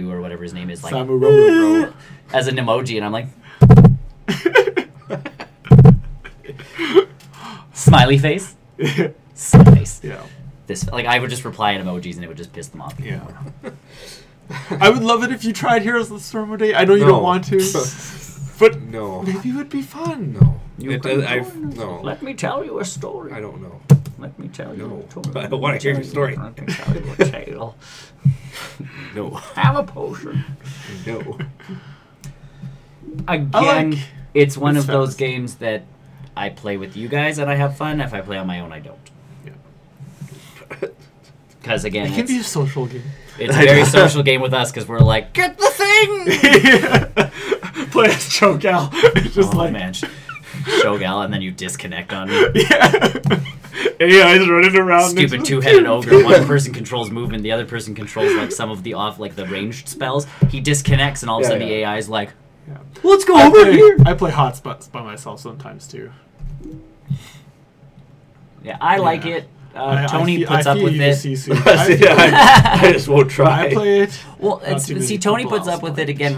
or whatever his name is, like Samurai. as an emoji, and I'm like smiley face, smiley face. Yeah. This like I would just reply in emojis and it would just piss them off. Yeah. I would love it if you tried Heroes of the Storm one day. I know you No. don't want to, but No. maybe it would be fun. No. You It can does- I've- join us. no. Let me tell you a story. I don't know. Let me tell you No. a story. I don't wanna hear your story. I can tell you a tale. No. Have a potion. No. Again, like- it's one it's of those fast. games that I play with you guys and I have fun. If I play on my own, I don't. Because again, It can be a social game. it's a very social game with us because we're like, get the thing! Play as Cho'Gall. It's just Oh like man, Shogal, and then you disconnect on me. yeah. Yeah, he's running around. Stupid It's- two-headed ogre. One person controls movement, the other person controls like some of the the ranged spells. He disconnects, and all of a Yeah, sudden the yeah. AI is like, Yeah. "Let's go over here." I play hotspots by myself sometimes too. Yeah, I like Yeah. it. Tony puts I up feel with you, it. Sisu. See, I just won't try. I play it. Well, Not too many see, Tony people puts up else with play it again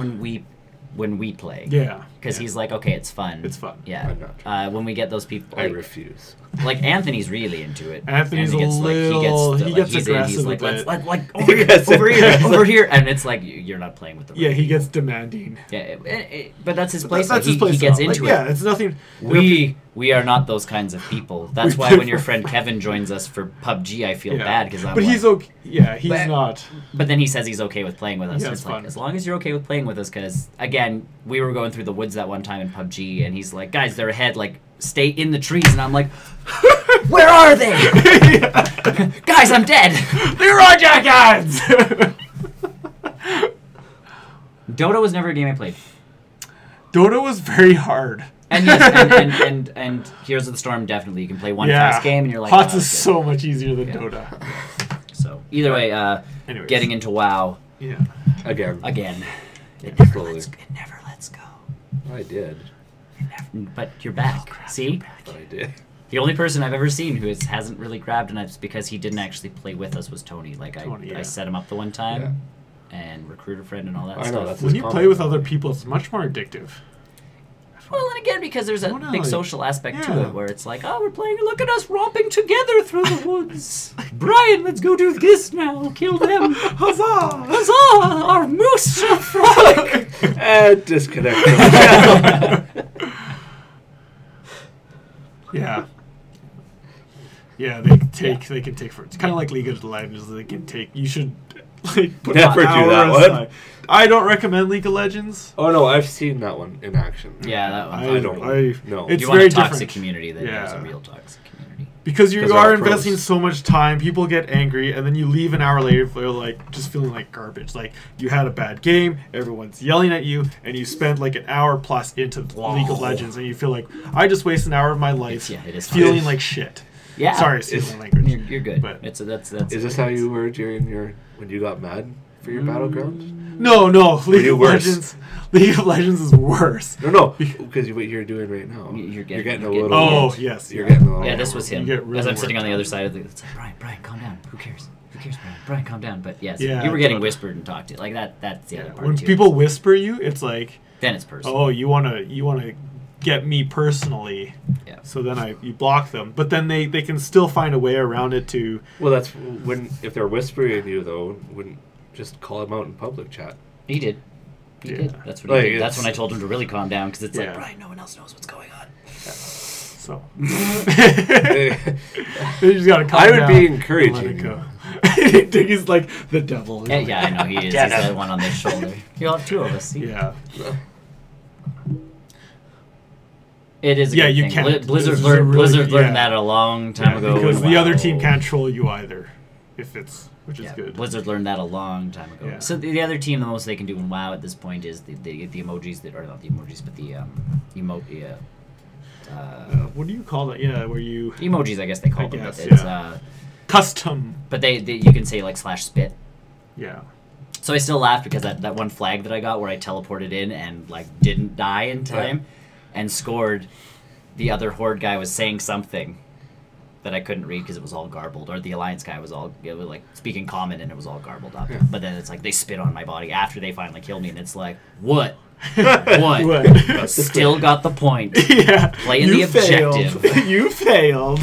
when we play. Yeah. because he's like, okay, it's fun. It's fun. Yeah. I'm not. When we get those people, I like, refuse. like Anthony's really into it. Anthony's Anthony a little. He gets he's aggressive he's like, a bit. let's like over here, over here, over here, and it's like you're not playing with the. Yeah, he gets demanding. Yeah, but that's his place. That's Like, his place. He gets though. into like, it. Yeah, it's nothing. We are not those kinds of people. That's why when your friend Kevin joins us for PUBG, I feel bad because I'm. But like, he's okay. Yeah, he's But- not. But then he says he's okay with playing with us. Yeah, and it's it's like, fun. as long as you're okay with playing with us, because again, we were going through the woods that one time in PUBG, and he's like, guys, they're ahead. Like, stay in the trees, and I'm like, where are they? Guys, I'm dead. They're on jackets. Dota was never a game I played. Dota was very hard. And yes, and Heroes of the Storm, definitely. You can play one fast game, and you're like, HOTS oh, is that's so much easier than Yeah. Dota. So either way, Anyways. getting into WoW Yeah. Again. again. It never Slowly. lets. It never lets go. I did. But you're back. See, But I did. the only person I've ever seen who hasn't really grabbed, and it's because he didn't actually play with us, was Tony. Like Tony, yeah. I set him up the one time, and recruiter friend and all that I know, stuff. that's- When you common. play with other people, it's much more addictive. Well, and again, because there's a Oh, no, big like- social aspect to yeah. it, where it's like, oh, we're playing. Look at us romping together through the woods. Brian, let's go do this now. Kill them. Huzzah! Huzzah! Our moose shall frolic. And disconnect from the channel. Yeah. Yeah, they can take for it's kind of like League of Legends. They can take. You should like put Never an do hour that one. aside. I don't recommend League of Legends. Oh no, I've seen that one in action. Yeah, that one. I don't. No. It's you want very a toxic different. community that Yeah. is a real toxic community. Because you 'Cause are they're pros. investing so much time, people get angry, and then you leave an hour later, feel like just feeling like garbage. Like you had a bad game, everyone's yelling at you, and you spent like an hour plus into League of Legends, and you feel like I just wasted an hour of my life It is feeling fun. like shit. Yeah. Sorry, excuse my language. You're good. But- That's Is this how you were during when you got mad for your battlegrounds? No, League you of worse? Legends. League of Legends is worse. No, because what you're doing right now, You're you're getting a getting- little. Oh yes, You're yeah. getting a little. Yeah, this was him. You get really As I'm sitting worked on the up. other side of the, it's like, Brian, calm down. Who cares? Who cares, Brian? Brian, calm down. But yes, Yeah, you were getting Dota. whispered and talked to. Like that's the other part When too. people whisper you, it's like, then it's personal. oh, you wanna get me personally. Yeah. So then you block them, but then they can still find a way around it to. Well, that's if they're whispering at you though, wouldn't just call them out in public chat. He did. He Yeah. did. That's what Like, he did. That's it's- when I told him to really calm down because it's Yeah. like, Brian, no one else knows what's going on. So I you just gotta calm I would down be and encouraging let it you. go. He's like the devil. He's Yeah, like, yeah, I know he is. He's Get him. the one on this shoulder. You'll have two of us. See? Yeah. It is. A Yeah, good you thing. can't. Blizzard This is learned. a really Blizzard good- learned yeah. that a long time ago. Because in the other WoW. team can't troll you either, which is Yeah, good. Blizzard learned that a long time ago. Yeah. So the other team, the most they can do in WoW at this point is the emojis that are not the emojis, but the emote. What do you call that? Yeah, where you Emojis, I guess they call I them. guess, But it's yeah. Custom. but they you can say like /spit. Yeah. So I still laughed because that one flag that I got where I teleported in and like didn't die in time, and scored. The other Horde guy was saying something that I couldn't read because it was all garbled, or the Alliance guy was like speaking common and it was all garbled up. Yeah. But then it's like they spit on my body after they finally killed me, and it's like what? What? What? Still got the point. Yeah. Playing the objective. Failed. You failed.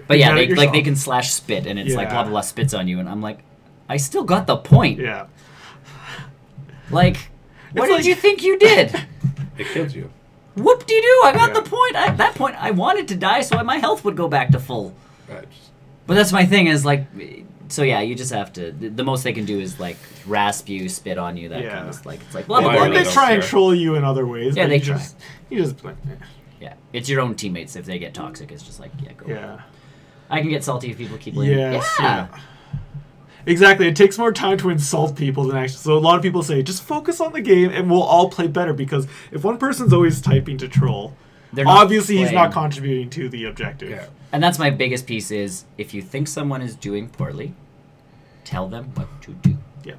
But yeah, You got they it like they yourself. can /spit, and it's like Yeah. blah blah blah spits on you, and I'm like, I still got the point. Yeah. Like, what It's did like- you think you did? It kills you. Whoop-de-doo, I got Yeah. the point. At that point, I wanted to die so my health would go back to full. Right. But that's my thing is, like, so yeah, you just have to, the most they can do is, like, rasp you, spit on you, that Yeah. kind of, like, it's like, blah, Yeah, blah, I blah. Or really they don't try and care. troll you in other ways. Yeah, but they you try. just like, Yeah, it's your own teammates. If they get toxic, it's just like, yeah, go. yeah. I can get salty if people keep blaming. Yes, Yeah. yeah. Exactly. It takes more time to insult people than actually. So a lot of people say, just focus on the game and we'll all play better. Because if one person's always typing to troll, They're not obviously he's not playing. contributing to the objective. Yeah. And that's my biggest piece is, if you think someone is doing poorly, tell them what to do. Yeah.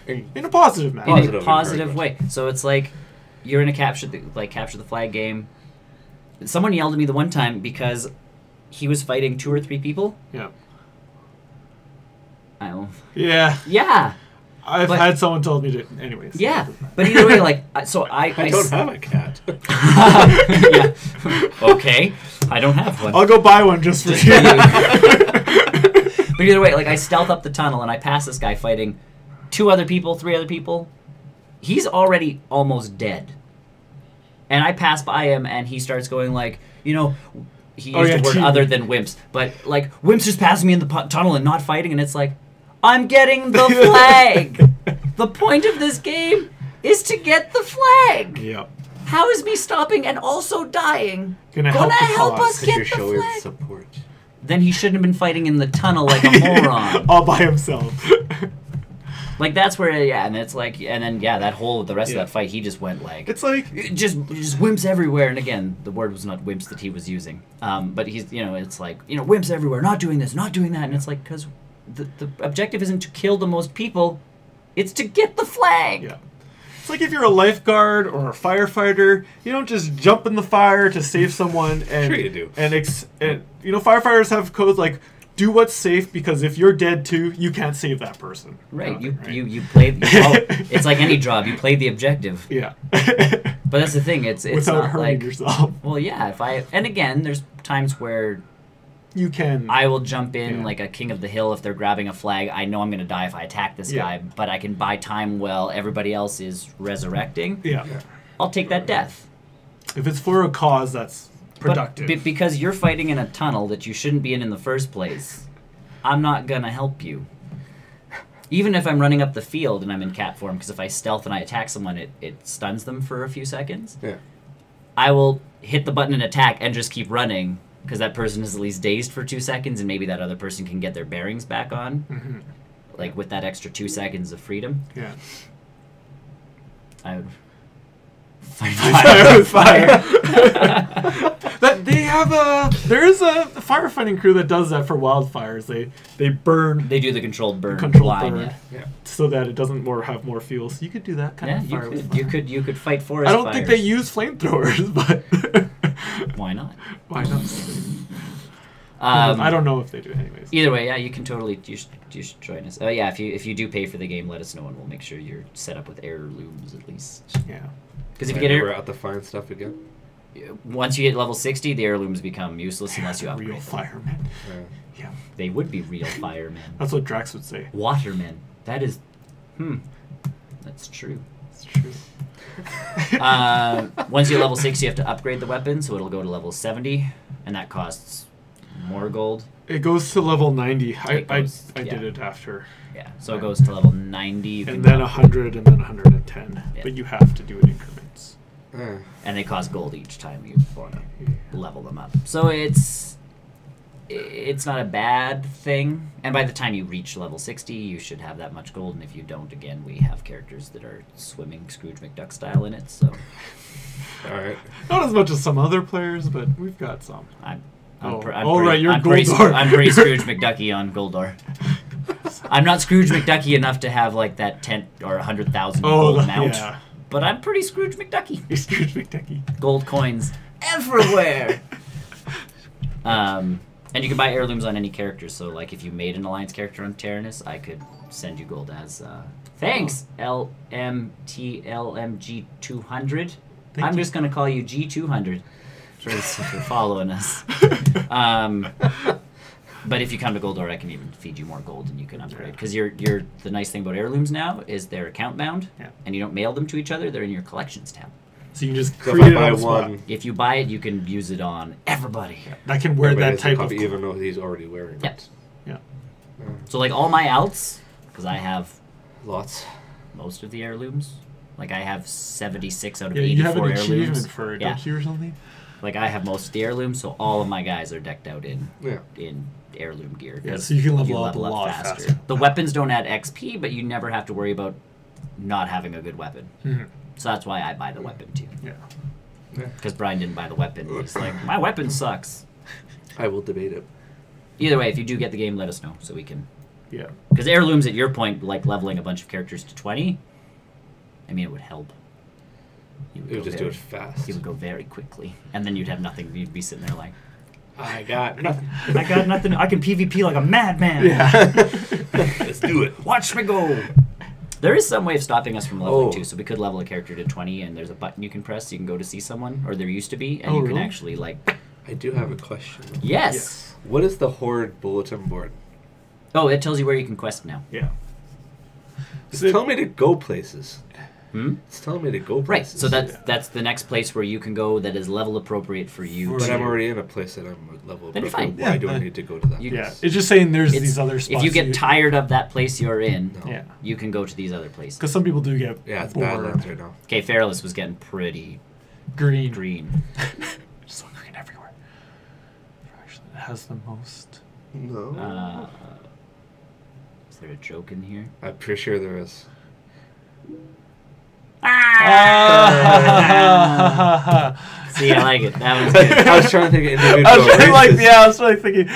And In a positive manner. In Positive a positive encouragement. way. So it's like, you're in a capture the flag game. Someone yelled at me the one time because he was fighting 2 or 3 people. Yeah. I don't. Yeah. Yeah. I've But- had someone tell me to. Anyways. Yeah, but either way, like, so I don't have a cat. yeah. Okay, I don't have one. I'll go buy one just for Just you. But either way, like I stealth up the tunnel and I pass this guy fighting 2 other people, 3 other people. He's already almost dead. And I pass by him and he starts going like, you know, he used a word team. other than wimps, but like wimps just passing me in the tunnel and not fighting, and it's like, I'm getting the flag. The point of this game is to get the flag. Yeah. How is me stopping and also dying Gonna gonna help the help cause? us You're get the showing flag? support. Then he shouldn't have been fighting in the tunnel like a moron. All by himself. Like that's where, yeah, and it's like, and then yeah, the rest Yeah. of that fight, he just went like, It's like just wimps everywhere. And again, the word was not wimps that he was using, but he's, you know, it's like, you know, wimps everywhere, not doing this, not doing that, and it's like, because the objective isn't to kill the most people, it's to get the flag. yeah. It's like if you're a lifeguard or a firefighter, you don't just jump in the fire to save someone. And Sure you do. And you know, firefighters have codes like do what's safe, because if you're dead too, you can't save that person. Right, Kind of thing, you play. It's like any job, you play the objective. Yeah. But that's the thing. It's Without not hurting like. yourself. Well, yeah. And again, there's times where You can. I will jump in Yeah. like a king of the hill if they're grabbing a flag. I know I'm going to die if I attack this Yeah. guy, but I can buy time while everybody else is resurrecting. Yeah. I'll take that death. If it's for a cause that's productive. But because you're fighting in a tunnel that you shouldn't be in the first place, I'm not going to help you. Even if I'm running up the field and I'm in cat form, because if I stealth and I attack someone, it stuns them for a few seconds. Yeah. I will hit the button and attack and just keep running, because that person is at least dazed for 2 seconds, and maybe that other person can get their bearings back on, Mhm. like with that extra 2 seconds of freedom. Yeah. I would fight Fire with fire. That they have there is a firefighting crew that does that for wildfires. They burn They do the controlled burn controlled line, burn yeah. so that it doesn't have more fuel. So you could do that kind Yeah, of fire. with fire. you could fight forest I don't think they fires. use flamethrowers, but Why not? why not? I don't know if they do, anyways. Either way, yeah, you can totally. You should join us. Yeah, if you do pay for the game, let us know, and we'll make sure you're set up with heirlooms at least. Yeah. Because if I you get never out to find stuff again. once you get level 60, the heirlooms become useless unless you upgrade Real them. firemen. Yeah. They would be real firemen. That's what Drax would say. Watermen. That is, that's true. It's true. Once you level 60, you have to upgrade the weapon, so it'll go to level 70, and that costs more gold. It goes to level 90. I Yeah. did it after. Yeah, so it goes to level 90. You can And then upgrade, 100 and then 110. Yeah. But you have to do it in increments. and they cost gold each time you want to level them up. So it's not a bad thing. And by the time you reach level 60, you should have that much gold. And if you don't, again, we have characters that are swimming Scrooge McDuck style in it. So Alright. Not as much as some other players, but we've got some. I'm right, you're I'm pretty Goldor. I'm pretty Scrooge McDucky on Goldor. I'm not Scrooge McDucky enough to have like that 10 or 100,000 gold mount, yeah. but I'm pretty Scrooge McDucky. You're Scrooge McDucky. Gold coins everywhere. And you can buy heirlooms on any character. So like if you made an alliance character on Tyrannus, I could send you gold as thanks LMTLMG 200. Thank I'm you. just gonna call you G200 for following us. But if you come to Goldor, I can even feed you more gold and you can upgrade. Because the nice thing about heirlooms now is they're account bound, Yeah. and you don't mail them to each other. They're in your collections tab. So you can just So if create I it buy on the spot. one, If you buy it, you can use it on everybody. That can wear everybody that has a type of copy, even though he's already wearing Yep. it. Yeah. So like all my outs, because I have Lots. most of the heirlooms. Like I have 76 out of Yeah, you have 84 an heirlooms. achievement for it, Yeah. don't you, or something? Like I have most of the heirlooms, so all of my guys are decked out in Yeah. heirloom gear. Yeah, 'cause so you can level up a lot faster. The weapons don't add XP, but you never have to worry about not having a good weapon. Mhm. So that's why I buy the weapon too. Yeah. Because Brian didn't buy the weapon. He's like, my weapon sucks. I will debate it. Either way, if you do get the game, let us know so we can. Yeah. Because heirlooms, at your point, like leveling a bunch of characters to 20, I mean, it would help. You It would go just do it fast. You would go very quickly, and then you'd have nothing. You'd be sitting there like, I got nothing. I got nothing. I can PvP like a madman. Yeah. Let's do it. Watch me go. There is some way of stopping us from leveling Oh. too, so we could level a character to 20, and there's a button you can press. You can go to see someone, or there used to be, and Oh, you can really? actually like. I do have a question. Yes. What is the Horde bulletin board? Oh, it tells you where you can quest now. Yeah. It's So- telling me to go places. Hmm? It's telling me to go Right. places. So that's the next place where you can go that is level appropriate for you. For But to- I'm already in a place that I'm level. Then you're appropriate. fine. Why Yeah. do I need to go to that? You- Yeah, place? it's just saying there's It's- these other spots. If you get tired of that place you're in, No. Yeah. you can go to these other places. Because some people do get Yeah, it's bored. Badlands right now. Okay, Fairless was getting pretty Green. green. Just so green everywhere. Actually, it has the most. No. Is there a joke in here? I'm pretty sure there is. See, I like it. That one's good. I was trying to think of individual I was really like, races. yeah, I was really thinking,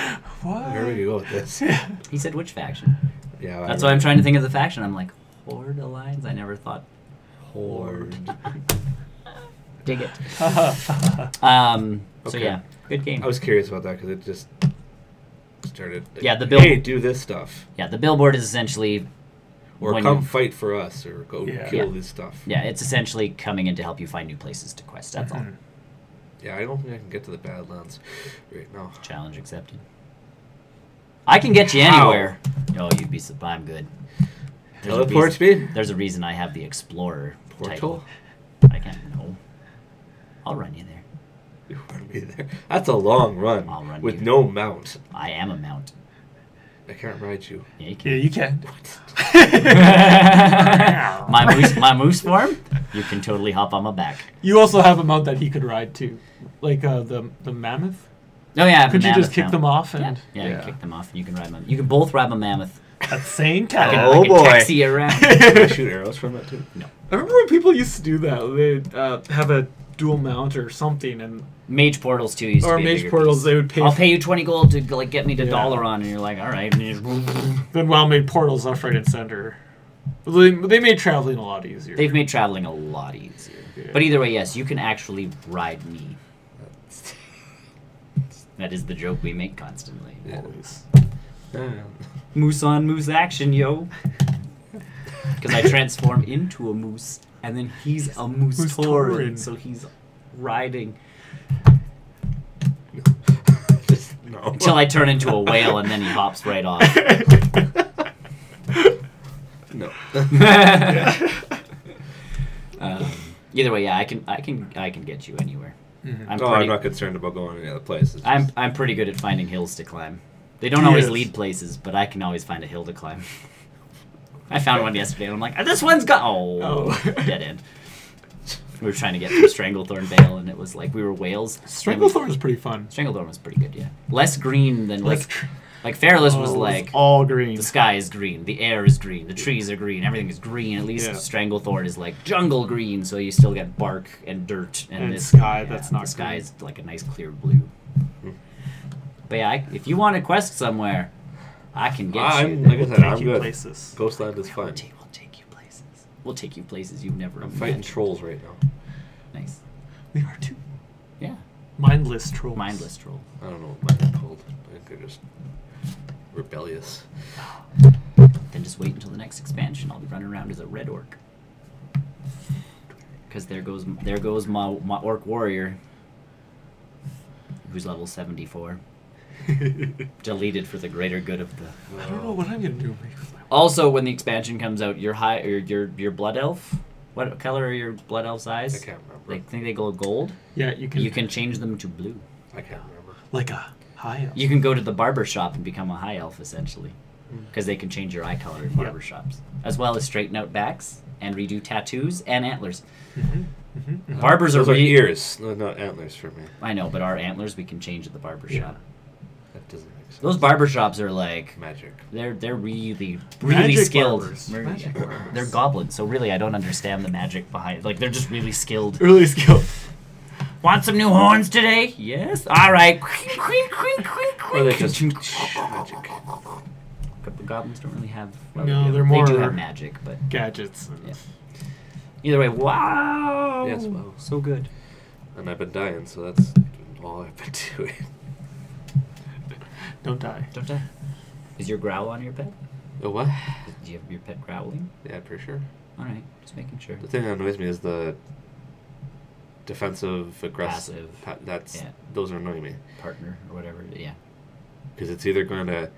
what? Where would you go with this? He said which faction? Yeah, That's why I'm trying to think of the faction. I'm like, Horde Alliance? I never thought. Horde. Dig it. So Okay. yeah, good game. I was curious about that because it just started. Like, Yeah, the bill- Hey, do this stuff, Yeah, the billboard is essentially. or when come you- fight for us, or go Yeah. kill Yeah. this stuff. Yeah, it's essentially coming in to help you find new places to quest. That's all. Mhm. Yeah, I don't think I can get to the Badlands right now. Challenge accepted. I can get you How? anywhere. Oh, you'd be. I'm good. There's a Teleport reason- speed? There's a reason I have the Explorer Portal? title. I can't know. I'll run you there. You run me there. That's a long run I'll run with you. no mount. I am a mount. I can't ride you. Yeah, you Yeah, you can. can. my moose form, you can totally hop on my back. You also have a mount that he could ride too, like the mammoth. Oh yeah, I have Could a you just mammoth kick now. them off Yeah, and yeah, you can kick them off, and you can ride them. You can both ride a mammoth. at the same I time? can, Oh, I can boy. taxi you around. Can I shoot arrows from it too? I remember when people used to do that. They'd have a dual mount or something, and Mage portals too used to or be a mage bigger portals. piece. They would pay. I'll pay you 20 gold to like get me to Yeah. dollar on, and you're like, all right. And you just- Then WoW made portals left, right, and center. They made traveling a lot easier. They've made traveling a lot easier. Yeah. But either way, yes, you can actually ride me. That is the joke we make constantly. Yeah. Always. Moose on moose action, yo. Because I transform into a moose, and then he's a moose Moose tauren, tauren. so he's riding Just, no. until I turn into a whale, and then he hops right off. No. Either way, yeah, I can get you anywhere. Mhm. I'm No, pretty, I'm not concerned about going to any other places. I'm pretty good at finding hills to climb. They don't always Yes. lead places, but I can always find a hill to climb. I found one yesterday, and I'm like, this one's got Oh. dead end. We were trying to get through Stranglethorn Vale, and it was like we were whales. Stranglethorn is pretty fun. Stranglethorn was pretty good, yeah. Less green than Less like Fairless was Oh, like it's all green. the sky is green, the air is green, the trees are green, everything is green. At least Yeah. Stranglethorn is like jungle green, so you still get bark and dirt And this sky, that's not the sky green. is like a nice clear blue. But yeah, if you want to quest somewhere, I can get you. I'm there. like I We'll said, take I'm you good. places. Ghostland is We'll fine. take you places. We'll take you places you've never. I'm fighting imagined. trolls right now. Nice. We are too. Yeah. Mindless trolls. Mindless troll. I don't know what mine are called. I think they're just rebellious. Then just wait until the next expansion. I'll be running around as a red orc. Because there goes my orc warrior, who's level 74. Deleted for the greater good of the. I don't know what I'm gonna do with my. Also, when the expansion comes out, your blood elf. What color are your blood elf's eyes? I can't remember. They think they go gold. Yeah, you can. You can change them to blue. I can't remember. like a high elf. You can go to the barber shop and become a high elf essentially, Hmm. because they can change your eye color in Yep. barber shops, as well as straighten out backs and redo tattoos and antlers. Mhm, mhm, mhm. Barbers are Those are really. ears, no, not antlers for me. I know, but our antlers we can change at the barber Yeah. shop. That doesn't make sense. Those barber shops are like Magic. they're really Magic skilled. barbers. Really- Magic barbers. They're goblins, so really I don't understand the magic behind. Like they're just really skilled. Really skilled. Want some new horns today? Yes. All right. Or they just magic. The goblins don't really have. No, they're They more do have magic, but gadgets. And yeah. Either way, wow. Yes, wow. So good. And I've been dying, so that's all I've been doing. Don't die. Don't die. Is your growl on your pet? A what? Do you have your pet growling? Yeah, for sure. All right, just making sure. The thing that annoys me is the defensive, aggressive. Passive. Yeah. Those are annoying me. Partner or whatever. Yeah. Because it's either going to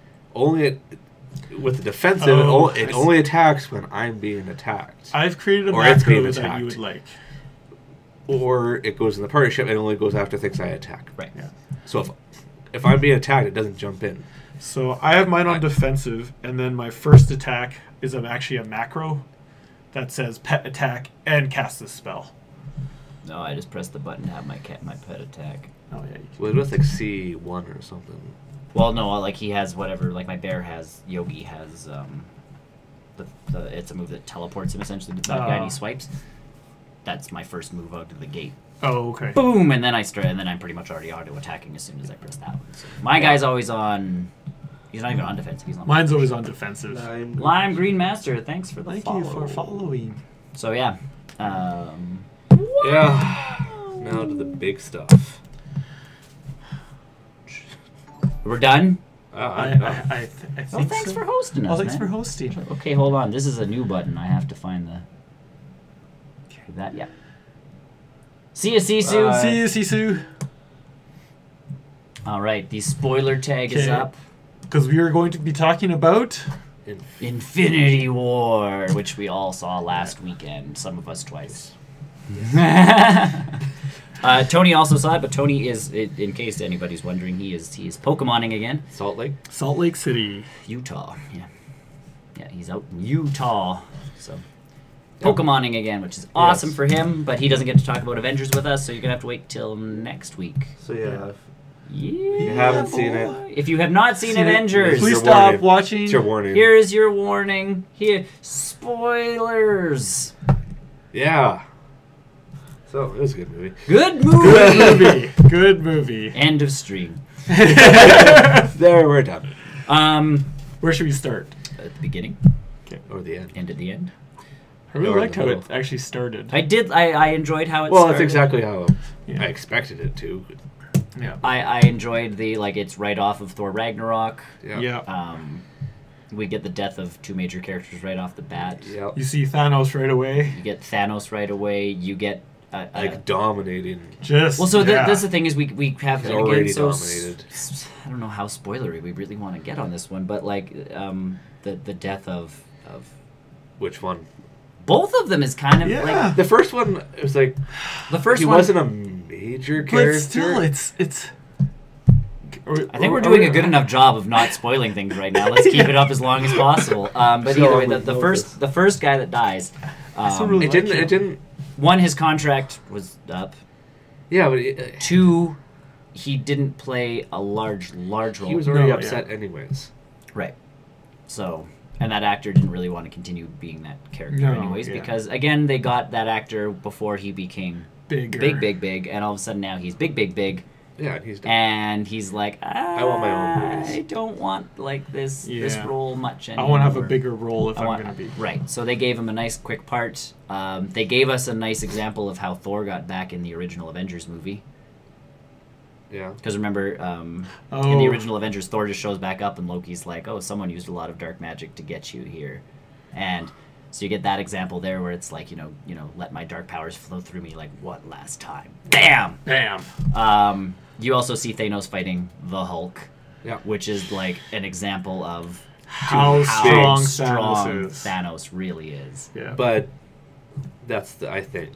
with the defensive, it only attacks when I'm being attacked. I've created a Or it's being macro that attacked. you would like. Or it goes in the partnership and only goes after things I attack. Right. Yeah. So if I'm being attacked, it doesn't jump in. So I have mine on defensive, and then my first attack is actually a macro that says pet attack and cast this spell. No, I just pressed the button to have my pet attack. Oh yeah. Well, it was like C1 or something. Well, no, like he has whatever. Like my bear has, Yogi has. It's a move that teleports him essentially to the bad guy, and he swipes. That's my first move out of the gate. Oh, okay. Boom, and then and then I'm pretty much already auto attacking as soon as I press that one. So my guy's always on. He's not even on defensive. He's on. Mine's always on defensive. Lime Green Master. Thanks for the Thank follow. you for following. So yeah. Yeah. Now to the big stuff. We're done. I think Oh, thanks so. for hosting us. Oh, thanks man. for hosting. Okay, hold on. This is a new button. I have to find the. That, yeah. See ya, Sisu. See you, Sisu. All right, the spoiler tag is Okay. up. Because we are going to be talking about. Infinity War, which we all saw last weekend. Some of us twice. Tony also saw it, but Tony is, in case anybody's wondering, he is Pokemoning again. Salt Lake? Salt Lake City. Utah, yeah. Yeah, he's out in Utah. So, Pokemoning again, which is awesome Yes. for him, but he doesn't get to talk about Avengers with us, so you're going to have to wait till next week. So yeah. Yeah, you haven't seen boy. it- If you have not seen Avengers, Please your stop warning. watching. It's your warning. here is your warning. Here, spoilers. Yeah. So, it was a good movie. Good movie. Good movie. Good movie. End of stream. There, we're done. Where should we start? At the beginning, Or the end. end at the end. I really Or liked the how it middle. actually started. I enjoyed how it Well, started. that's exactly how Yeah. I expected it to. Yeah. I enjoyed it's right off of Thor Ragnarok. Yeah. We get the death of two major characters right off the bat. Yep. You see Thanos right away. You get Thanos right away. You get Like dominating. Just. well, so yeah. that's the thing is we have He's and already again, so dominated. I don't know how spoilery we really want to get on this one, but like the death of Which one? both of them is kind of Yeah. like The first one, it was like, the first he one. wasn't a major character. But still, it's. I think we're doing a good enough job of not spoiling things right now. Let's keep it up as long as possible. But So either way, long the with first guy that dies, still really It didn't. like It didn't. one, his contract was up. Yeah, but Two, he didn't play a large role. he was already No, upset anyways. Right. So, and that actor didn't really want to continue being that character No, anyways, yeah. because again, they got that actor before he became bigger. big, and all of a sudden now he's big, Yeah, and he's done. and he's like, I want my own movies." I don't want like this Yeah. role much I anymore. want to have a bigger role if I I'm want- going to be. Right. So they gave him a nice quick part. They gave us a nice example of how Thor got back in the original Avengers movie. Yeah. Because remember, in Oh. the original Avengers, Thor just shows back up and Loki's like, oh, someone used a lot of dark magic to get you here. And so you get that example there where it's like, you know, let my dark powers flow through me like one last time. Bam! Bam. You also see Thanos fighting the Hulk, Yeah. which is like an example of How how strong Thanos is. Thanos really is. Yeah. But I think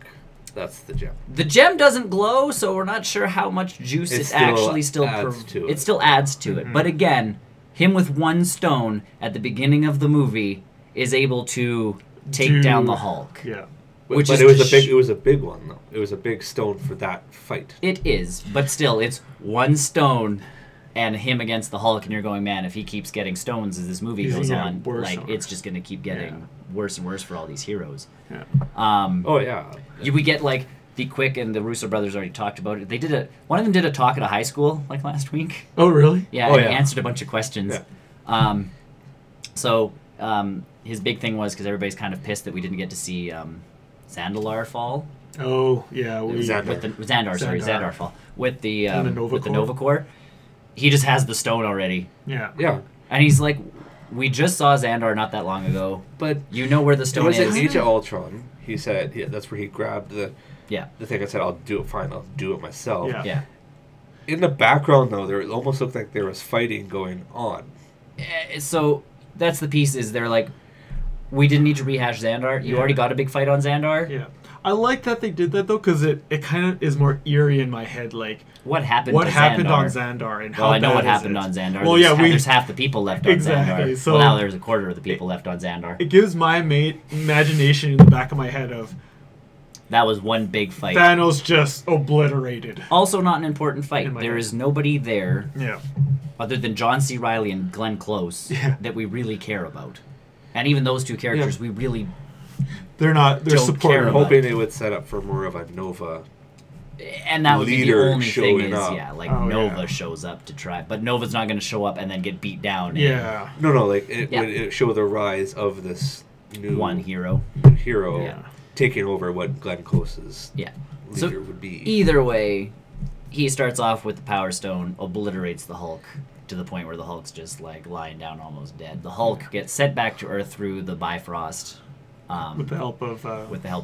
that's the gem. The gem doesn't glow, so we're not sure how much juice It it still actually still adds to it it. still adds to it. Mhm. But again, him with one stone at the beginning of the movie is able to take down the Hulk. Yeah. Which But is it was to a big. It was a big one though. It was a big stone for that fight. It is, but still, it's one stone and him against the Hulk, and you're going, man, if he keeps getting stones as this movie He's goes gonna on, get worse like and it's worse. just going to keep getting worse and worse for all these heroes. Yeah. Oh yeah. We get like the Quick and the Russo brothers already talked about it. They did one of them did a talk at a high school like last week. Oh, really? Yeah, Oh, and yeah. he answered a bunch of questions. Yeah. So his big thing was because everybody's kind of pissed that we didn't get to see Zandalar fall. Oh, yeah. Xandar. With the Xandar fall with the And the Nova with the Corps. Nova Corps. He just has the stone already, Yeah. Yeah. and he's like, We just saw Xandar not that long ago. But You know where the it stone was in is. Age of Ultron. He said that's where he grabbed the Yeah. thing. I said, I'll do it. Fine, I'll do it myself. Yeah. Yeah. In the background, though, there it almost looked like there was fighting going on. So that's the piece. Is they're like, we didn't need to rehash Xandar. You Yeah. already got a big fight on Xandar. Yeah. I like that they did that though, because it kind of is more eerie in my head. Like, What happened? what to happened Xandar? on Xandar and how Well, I know bad what is happened it? on Xandar. Well, there's, yeah, there's half the people left on Exactly, Xandar. so- well, now there's a quarter of the people left on Xandar. It gives my imagination in the back of my head of That was one big fight. Thanos just obliterated. Also, not an important fight. In my There head. is nobody there Yeah. other than John C. Reilly and Glenn Close Yeah. that we really care about. And even those two characters, we really They're Don't care I'm supportive. about- hoping they would set up for more of a Nova. and that would be the Leader only thing showing is up. like Oh, Nova yeah. shows up to try, but Nova's not going to show up and then get beat down. Yeah. No, like it Yeah. would it show the rise of this new One hero. hero Yeah. taking over what Glenn Close's Yeah. leader So would be. either way, he starts off with the Power Stone, obliterates the Hulk to the point where the Hulk's just like lying down almost dead. The Hulk gets sent back to Earth through the Bifrost. With the help of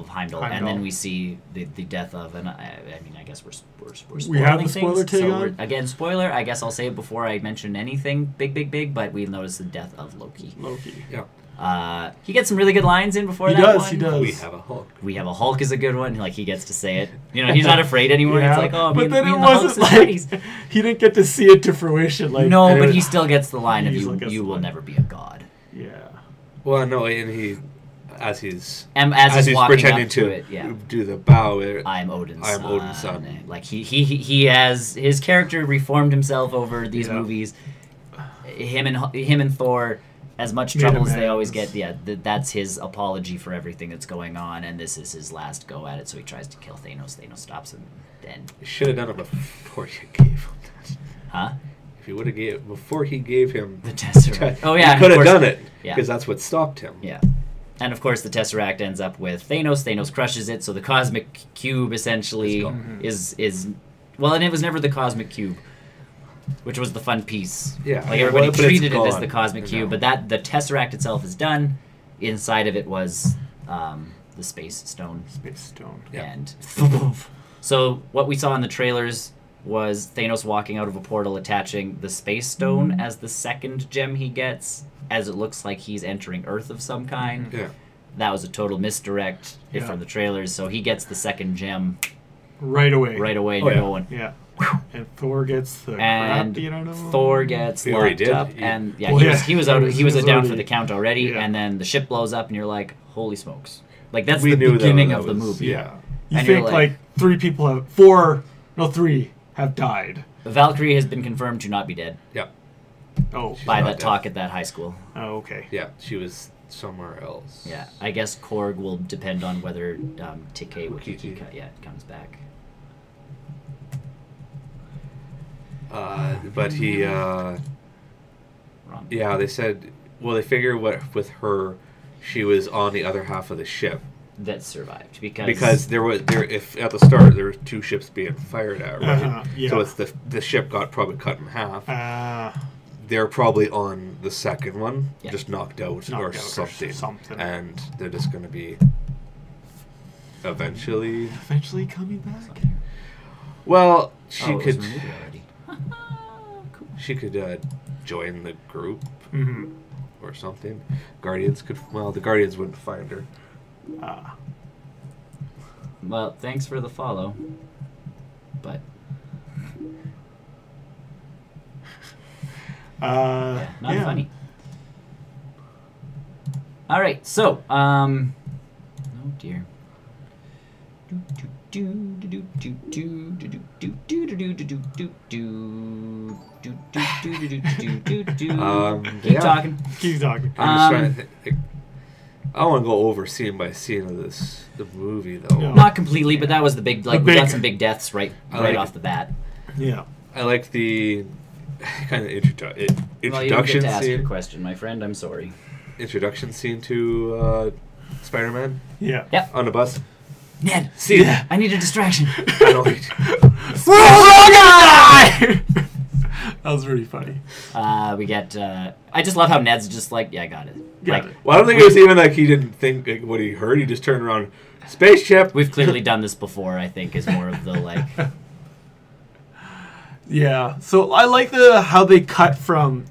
Heimdall, and then we see the death of, and I mean, I guess we're spoiling We have the things, spoiler tag so on? again, spoiler. I guess I'll say it before I mention anything big, but we notice the death of Loki. Loki. Yeah, He gets some really good lines in before He that does, one. he does. we have a Hulk. We have a Hulk is a good one. Like he gets to say it. You know, he's not afraid anymore. Yeah, It's like, oh, but then me it and the Hulk's wasn't are like buddies. he didn't get to see it to fruition. Like No, and it but was- he still gets the line of He you. still gets You the will line. never be a god. Yeah. Well, no, and he as he's And as he's walking pretending up to it, do the bow. I'm Odin's I'm son. Odin's son. Like he has his character reformed himself over these Yeah. movies. Him and Thor, as much Made trouble as they always amends. get. Yeah, that's his apology for everything that's going on, and this is his last go at it. So he tries to kill Thanos. Thanos stops him. Then, You should have done it before you gave him that. huh? If you would have gave before he gave him The Tesseract. Oh yeah, he and could of have course- done it Yeah. because that's what stopped him. Yeah. And of course, the Tesseract ends up with Thanos. Thanos crushes it, so the Cosmic Cube essentially It's gone. is well, and it was never the Cosmic Cube, which was the fun piece. Yeah, like yeah, everybody well, but it's treated it as gone the Cosmic now. Cube, but that the Tesseract itself is done. Inside of it was the Space Stone, Space Stone. Yeah. and so what we saw in the trailers was Thanos walking out of a portal, attaching the Space Stone as the second gem he gets, as it looks like he's entering Earth of some kind. Yeah. That was a total misdirect Yeah. from the trailers. So he gets the second gem Right away. right away. Oh, yeah. Going. Yeah. And Thor gets the And crap beat out of him. Thor gets He already locked did. up, He- and yeah, Well, he yeah, was he was out. He was down already- for the count already, yeah. and then the ship blows up, and you're like, holy smokes! Like that's We the knew that beginning that of the was- movie. Yeah. You and you're think like- like 3 have died. Valkyrie has been confirmed to not be dead Yeah. Oh. by not that dead. talk at that high school. Oh, okay. Yeah. She was somewhere else. Yeah, I guess Korg will depend on whether TK Wakiki. comes back. But he. Wrong. Yeah. They said. Well, they figure what with her, she was on the other half of the ship That survived because there if at the start there were 2 ships being fired at, right? Yeah. So it's the ship got probably cut in half. Ah. They're probably on the second one, Yeah. just knocked out or something. And they're just going to be eventually. Eventually coming back. Well, she she could. already. Cool. She could join the group Mm-hmm. or something. Guardians could. Well, the Guardians wouldn't find her. Ah. Well, thanks for the follow, but yeah, not funny. All right, so oh dear. Keep Yeah. talking. Keep talking. I'm just trying to think. I don't want to go over scene by scene of the movie though. No. Not completely, but that was the big. Like we got big- some big deaths right I like off the bat. Yeah. I like the kind of Well, you don't get introduction to ask your scene. question, my friend. I'm sorry. Introduction scene to Spider-Man Yeah. Yep. on the bus. Ned, See, I need a distraction. I don't. We're all gonna die! That was really funny. We get. I just love how Ned's just like, yeah, I got it. Got Like, it. Well, I don't think it was even like he didn't think like, what he heard. He just turned around, spaceship. we've clearly done this before. I think is more of the like. Yeah. So I like how they cut from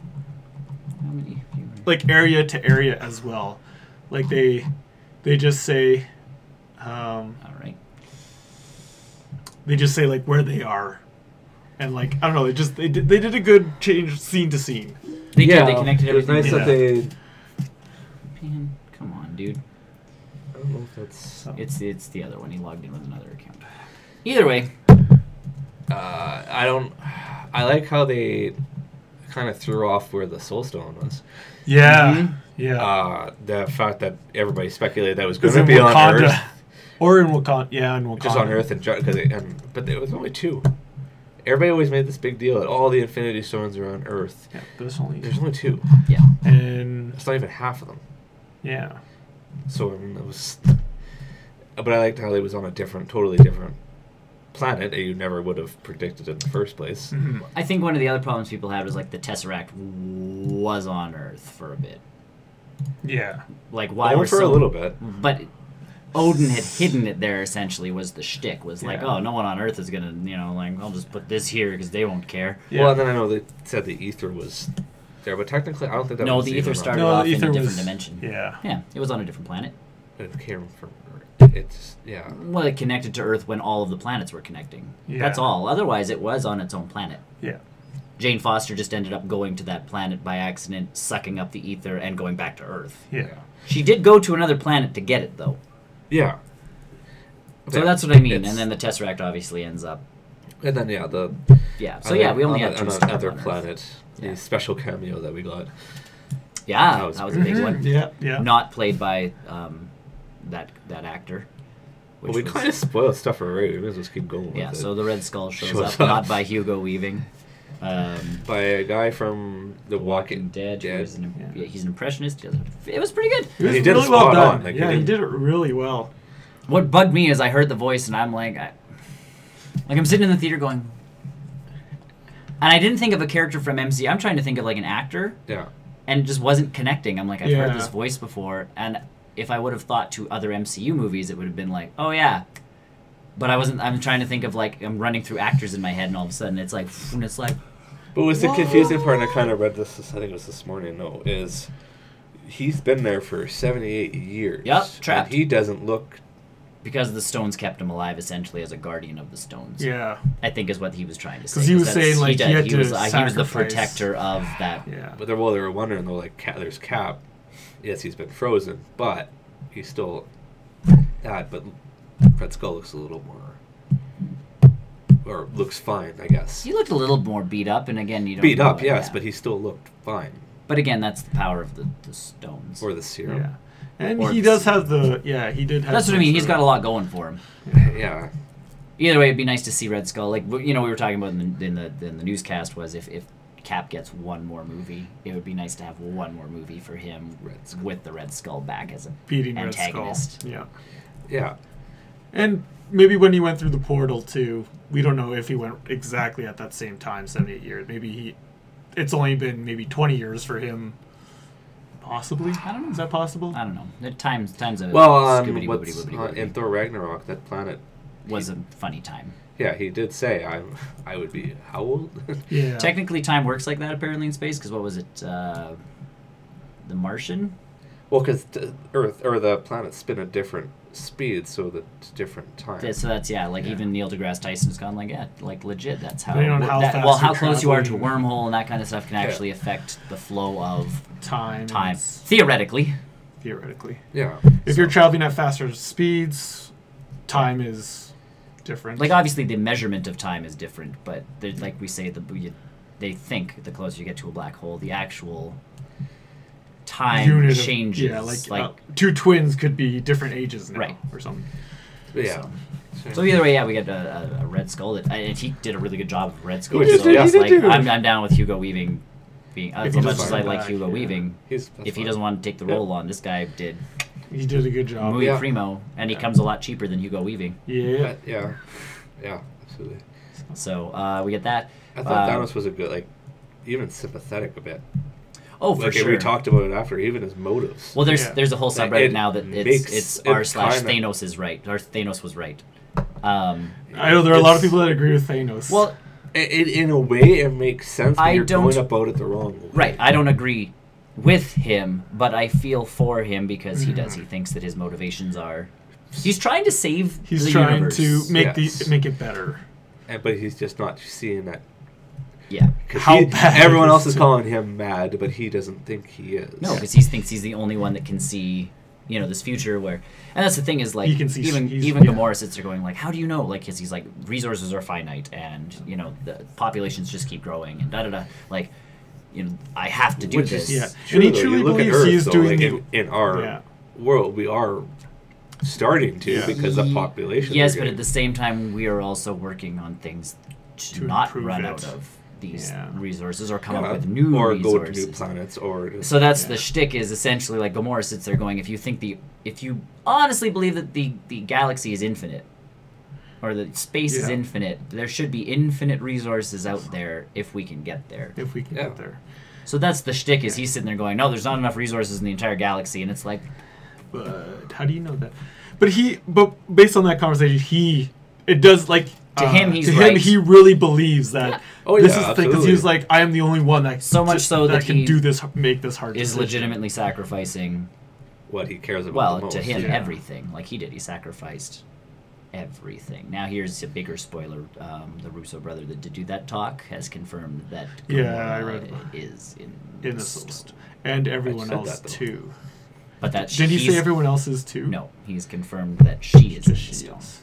How many? like area to area as well. Like they just say All right. they just say like where they are. And like I don't know, they did a good change scene to scene. They did. They connected It was everything. nice that they. Man, come on, dude. I don't know if that's. So. It's the other one. He logged in with another account. Either way, I don't. I like how they kind of threw off where the Soul Stone was. Yeah. Mhm. Yeah. The fact that everybody speculated that was It's going to in be on Wakanda. Earth, Or in Wakanda. Yeah, in Wakanda. just on Earth, but there was only 2. Everybody always made this big deal that all the Infinity Stones are on Earth. Yeah, there's only There's only 2. yeah. And It's not even half of them. yeah. So I mean, it was. But I liked how it was on a totally different planet that you never would have predicted in the first place. Mhm. I think one of the other problems people had was like the Tesseract was on Earth for a bit. Yeah. Like why Only were for a little bit. But Odin had hidden it there. Essentially, was the shtick. Was like, Yeah. oh, no one on Earth is gonna, like, I'll just put this here because they won't care. Yeah. Well, and then I know they said the ether was there, but technically, I don't think that No, was the even ether on- started No, off the in a ether different was- dimension. Yeah. Yeah, it was on a different planet. It came from. It's yeah. Well, it connected to Earth when all of the planets were connecting. Yeah. That's all. Otherwise, it was on its own planet. Yeah. Jane Foster just ended up going to that planet by accident, sucking up the ether, and going back to Earth. Yeah. She did go to another planet to get it, though. Yeah. So Yeah, that's what I mean. it's- And then the Tesseract obviously ends up. And then yeah, the Yeah. So yeah, we only had on 2 stars another on Earth. planet. Yeah. The special cameo that we got. Yeah, That was that was a big Mhm. one. Yeah. Yeah. Not played by that actor. Well, which we was- kind of spoiled stuff already. We may as well just keep going. Yeah, with so it. the Red Skull shows Shows up, up. not by Hugo Weaving. By a guy from The Walking Dead. Dead. Yeah, he's an impressionist. It was pretty good. It was he did it really well spot done. on, like, yeah, he he did- did it really well. What bugged me is I heard the voice and I'm like, I'm sitting in the theater going, and I didn't think of a character from MC. I'm trying to think of like an actor, Yeah. and it just wasn't connecting. I'm like, I've heard Yeah. this voice before, and if I would have thought to other MCU movies, it would have been like, oh yeah. But I wasn't. I'm trying to think of like I'm running through actors in my head, and all of a sudden it's like, and it's like, But was the Whoa. confusing part, and I kind of read this, I think it was this morning, no, is he's been there for 78 years. Yep, and trapped. he doesn't look. because the stones kept him alive essentially as a guardian of the stones. Yeah. I think is what he was trying to say. 'Cause he was that's- saying, like, he had to was he was the sacrifice. protector of that. Yeah. But they were wondering, though, like, there's Cap. Yes, he's been frozen, but he's still that. But Red Skull looks a little more. Or looks fine, I guess. He looked a little more beat up, and again, you don't Beat know up, it, yes, yeah. but he still looked fine. But again, that's the power of the stones. Or the serum. Yeah. And Or he the- does have he did have That's what I some mean. He's sort got a lot going for him. Yeah. Either way, it'd be nice to see Red Skull. Like we were talking about in the newscast was if Cap gets one more movie, it would be nice to have one more movie for him with the Red Skull back as a beating antagonist. Red Skull. Yeah. Yeah. And maybe when he went through the portal too, we don't know if he went exactly at that same time, 78 years. Maybe it's only been maybe 20 years for him. Possibly. I don't know. Is that possible? I don't know. The times a Well, skibbity-boobity-boobity in Thor Ragnarok, that planet. was a funny time. Yeah, he did say I would be how old? Yeah. Technically, time works like that apparently in space. Because what was it? The Martian. Well, because Earth or the planets spin at different speeds, so that's different time. So that's like Yeah. even Neil deGrasse Tyson's gone like like legit. That's how. Depending on how fast how you're close you are to a traveling. wormhole and that kind of stuff can actually affect the flow of time. time is- theoretically. Theoretically. Yeah. If you're traveling at faster speeds, time is different. Like obviously the measurement of time is different, but like we say they think the closer you get to a black hole, the actual time Unit of- changes. yeah, like two twins could be different ages now, Right. or something. Yeah. So either way, we get a Red Skull, and he did a really good job of Red Skull. He did, So he it's did like do it. I'm down with Hugo Weaving being If as he much doesn't as I come like back, Hugo yeah. Weaving. That's If he fine. doesn't want to take the role on, this guy did He did a good job. muy Yeah. primo, and he Yeah. comes a lot cheaper than Hugo Weaving. Yeah. Yeah. Yeah. Absolutely. So we get that. I thought Uh, Thanos was a good even sympathetic a bit. Oh, for Like sure. we talked about it after, even his motives. Well, Yeah. there's a whole Like, subreddit it now that makes it's it r/Thanos kinda- is right. Or Thanos was right. I know there are a lot of people that agree with Thanos. Well, in a way, it makes sense, but I you're don't- going about it the wrong way. right. I don't agree with him, but I feel for him because he does. He thinks that his motivations are. He's trying to save he's the trying universe. to make Yes. make it better. But he's just not seeing that. Yeah. 'Cause How bad everyone it else is is to- calling him mad, but he doesn't think he is. No, because he thinks he's the only one that can see, this future where, and that's the thing is like, He can see- even he's- even yeah. Gamora sits there going like, how do you know? Like, 'cause he's like, resources are finite, and the populations just keep growing, and da da da. Like, I have to do Which this. is Yeah. true, And he though. truly You look at believes Earth, he is though, doing like, in our Yeah. world, we are starting to Yeah. because of population. Yes, we're but at getting. the same time, we are also working on things to To not improve run it. out of these Yeah. resources or come up Yeah, with new or resources. go to new planets, or So that's Yeah. the shtick is essentially like Gamora sits there going, if you honestly believe that the galaxy is infinite, or that space is Yeah. infinite, there should be infinite resources out there if we can get there. If we can Yeah. get there. So that's the shtick is he's sitting there going, no, there's not enough resources in the entire galaxy, and it's like, But how do you know that? But based on that conversation, it does like To him, he's to right. him, he really believes that. Yeah. Oh, this yeah, is the thing because absolutely. he's like, I am the only one that So much so that can he do this, make this hard. is decision. legitimately sacrificing, what he cares about the well, most. to him, Yeah. everything. Like he did, he sacrificed everything. Now here's a bigger spoiler. The Russo brother that did do that talk has confirmed that Yeah, I Gamora read that. is in in the the stone. Soul, and everyone said else that, though. too. But that Did he he's- say everyone else is too? No, he's confirmed that she is in Just the she stone. is.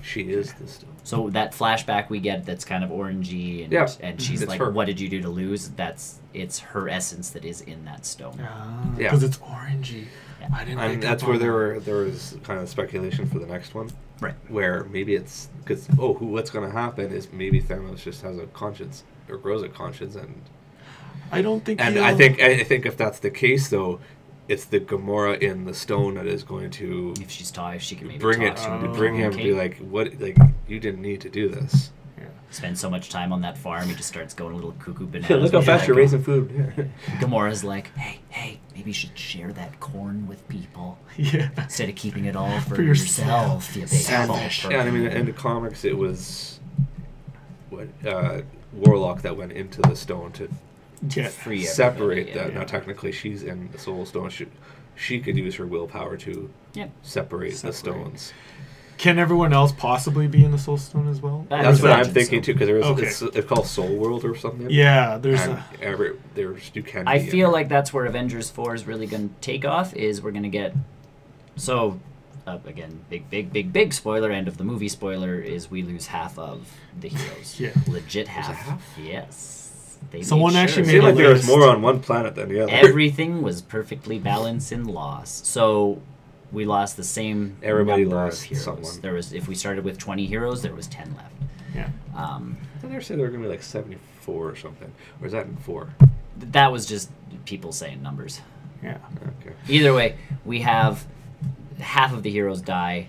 She is the stone. So that flashback we get that's kind of orangey and Yeah. and she's It's like, her. "What did you do to lose?" It's her essence that is in that stone. Yeah. Because it's orangey. Yeah. I didn't. And pick that's up where on there was kind of speculation for the next one, Right. where maybe it's because what's going to happen is maybe Thanos just has a conscience or grows a conscience, and I don't think. and he'll- I think if that's the case though, it's the Gamora in the stone that is going to If she's tall, if she can maybe bring talk it to him, to bring him to okay. be like, what, like, you didn't need to do this. Yeah. Spends so much time on that farm, he just starts going a little cuckoo bananas. Yeah, look how He's fast like, you're raising food. Gamora's like, hey, maybe you should share that corn with people Yeah. instead of keeping it all for, For yourself, you big Selfish. apple. Yeah, and I mean, in the comics, it was Warlock that went into the stone to Yeah. Free separate everybody, that. yeah. Now, technically, she's in the Soul Stone. She could use her willpower to Yep. separate the Separate. stones. Can everyone else possibly be in the Soul Stone as well? I That's would what I'm imagine thinking so. too, because Okay. it's called Soul World or something. Yeah, there's and a. you can. I be in feel it. like that's where Avengers 4 is really going to take off. Is we're going to get again, big spoiler. End of the movie spoiler is we lose half of the heroes. Yeah. Legit There's a half. half? Yes. They Someone made actually It sure. made seemed a like there was list. more on one planet than the other. Everything was perfectly balanced in loss. So we lost the same Everybody number lost of heroes. someone. There was, if we started with 20 heroes, there was 10 left. Yeah. I thought they said there were gonna be like 74 or something. Or is that in 4? That was just people saying numbers. Yeah. Okay. Either way, we have half of the heroes die,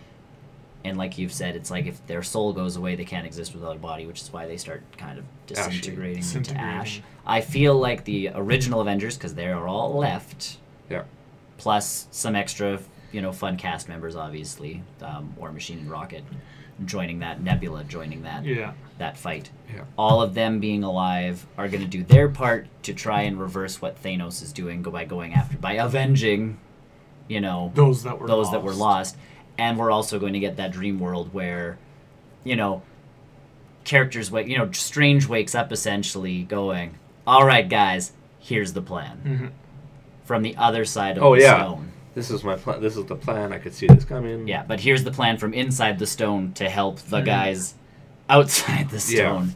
and like you've said, it's like if their soul goes away, they can't exist without a body, which is why they start kind of disintegrating into Disintegrating. ash. I feel like the original Avengers, because they are all left, Yeah. plus some extra, fun cast members, obviously, War Machine and Rocket joining that, Nebula joining that Yeah. that fight. Yeah. All of them being alive are going to do their part to try and reverse what Thanos is doing by avenging, Those that were those that were lost. And we're also going to get that dream world where, characters Strange wakes up essentially going, all right, guys, here's the plan. Mhm. From the other side of Oh, the yeah. stone. This is my plan. This is the plan. I could see this coming. Yeah, but here's the plan from inside the stone to help the Mhm. guys outside the Yeah.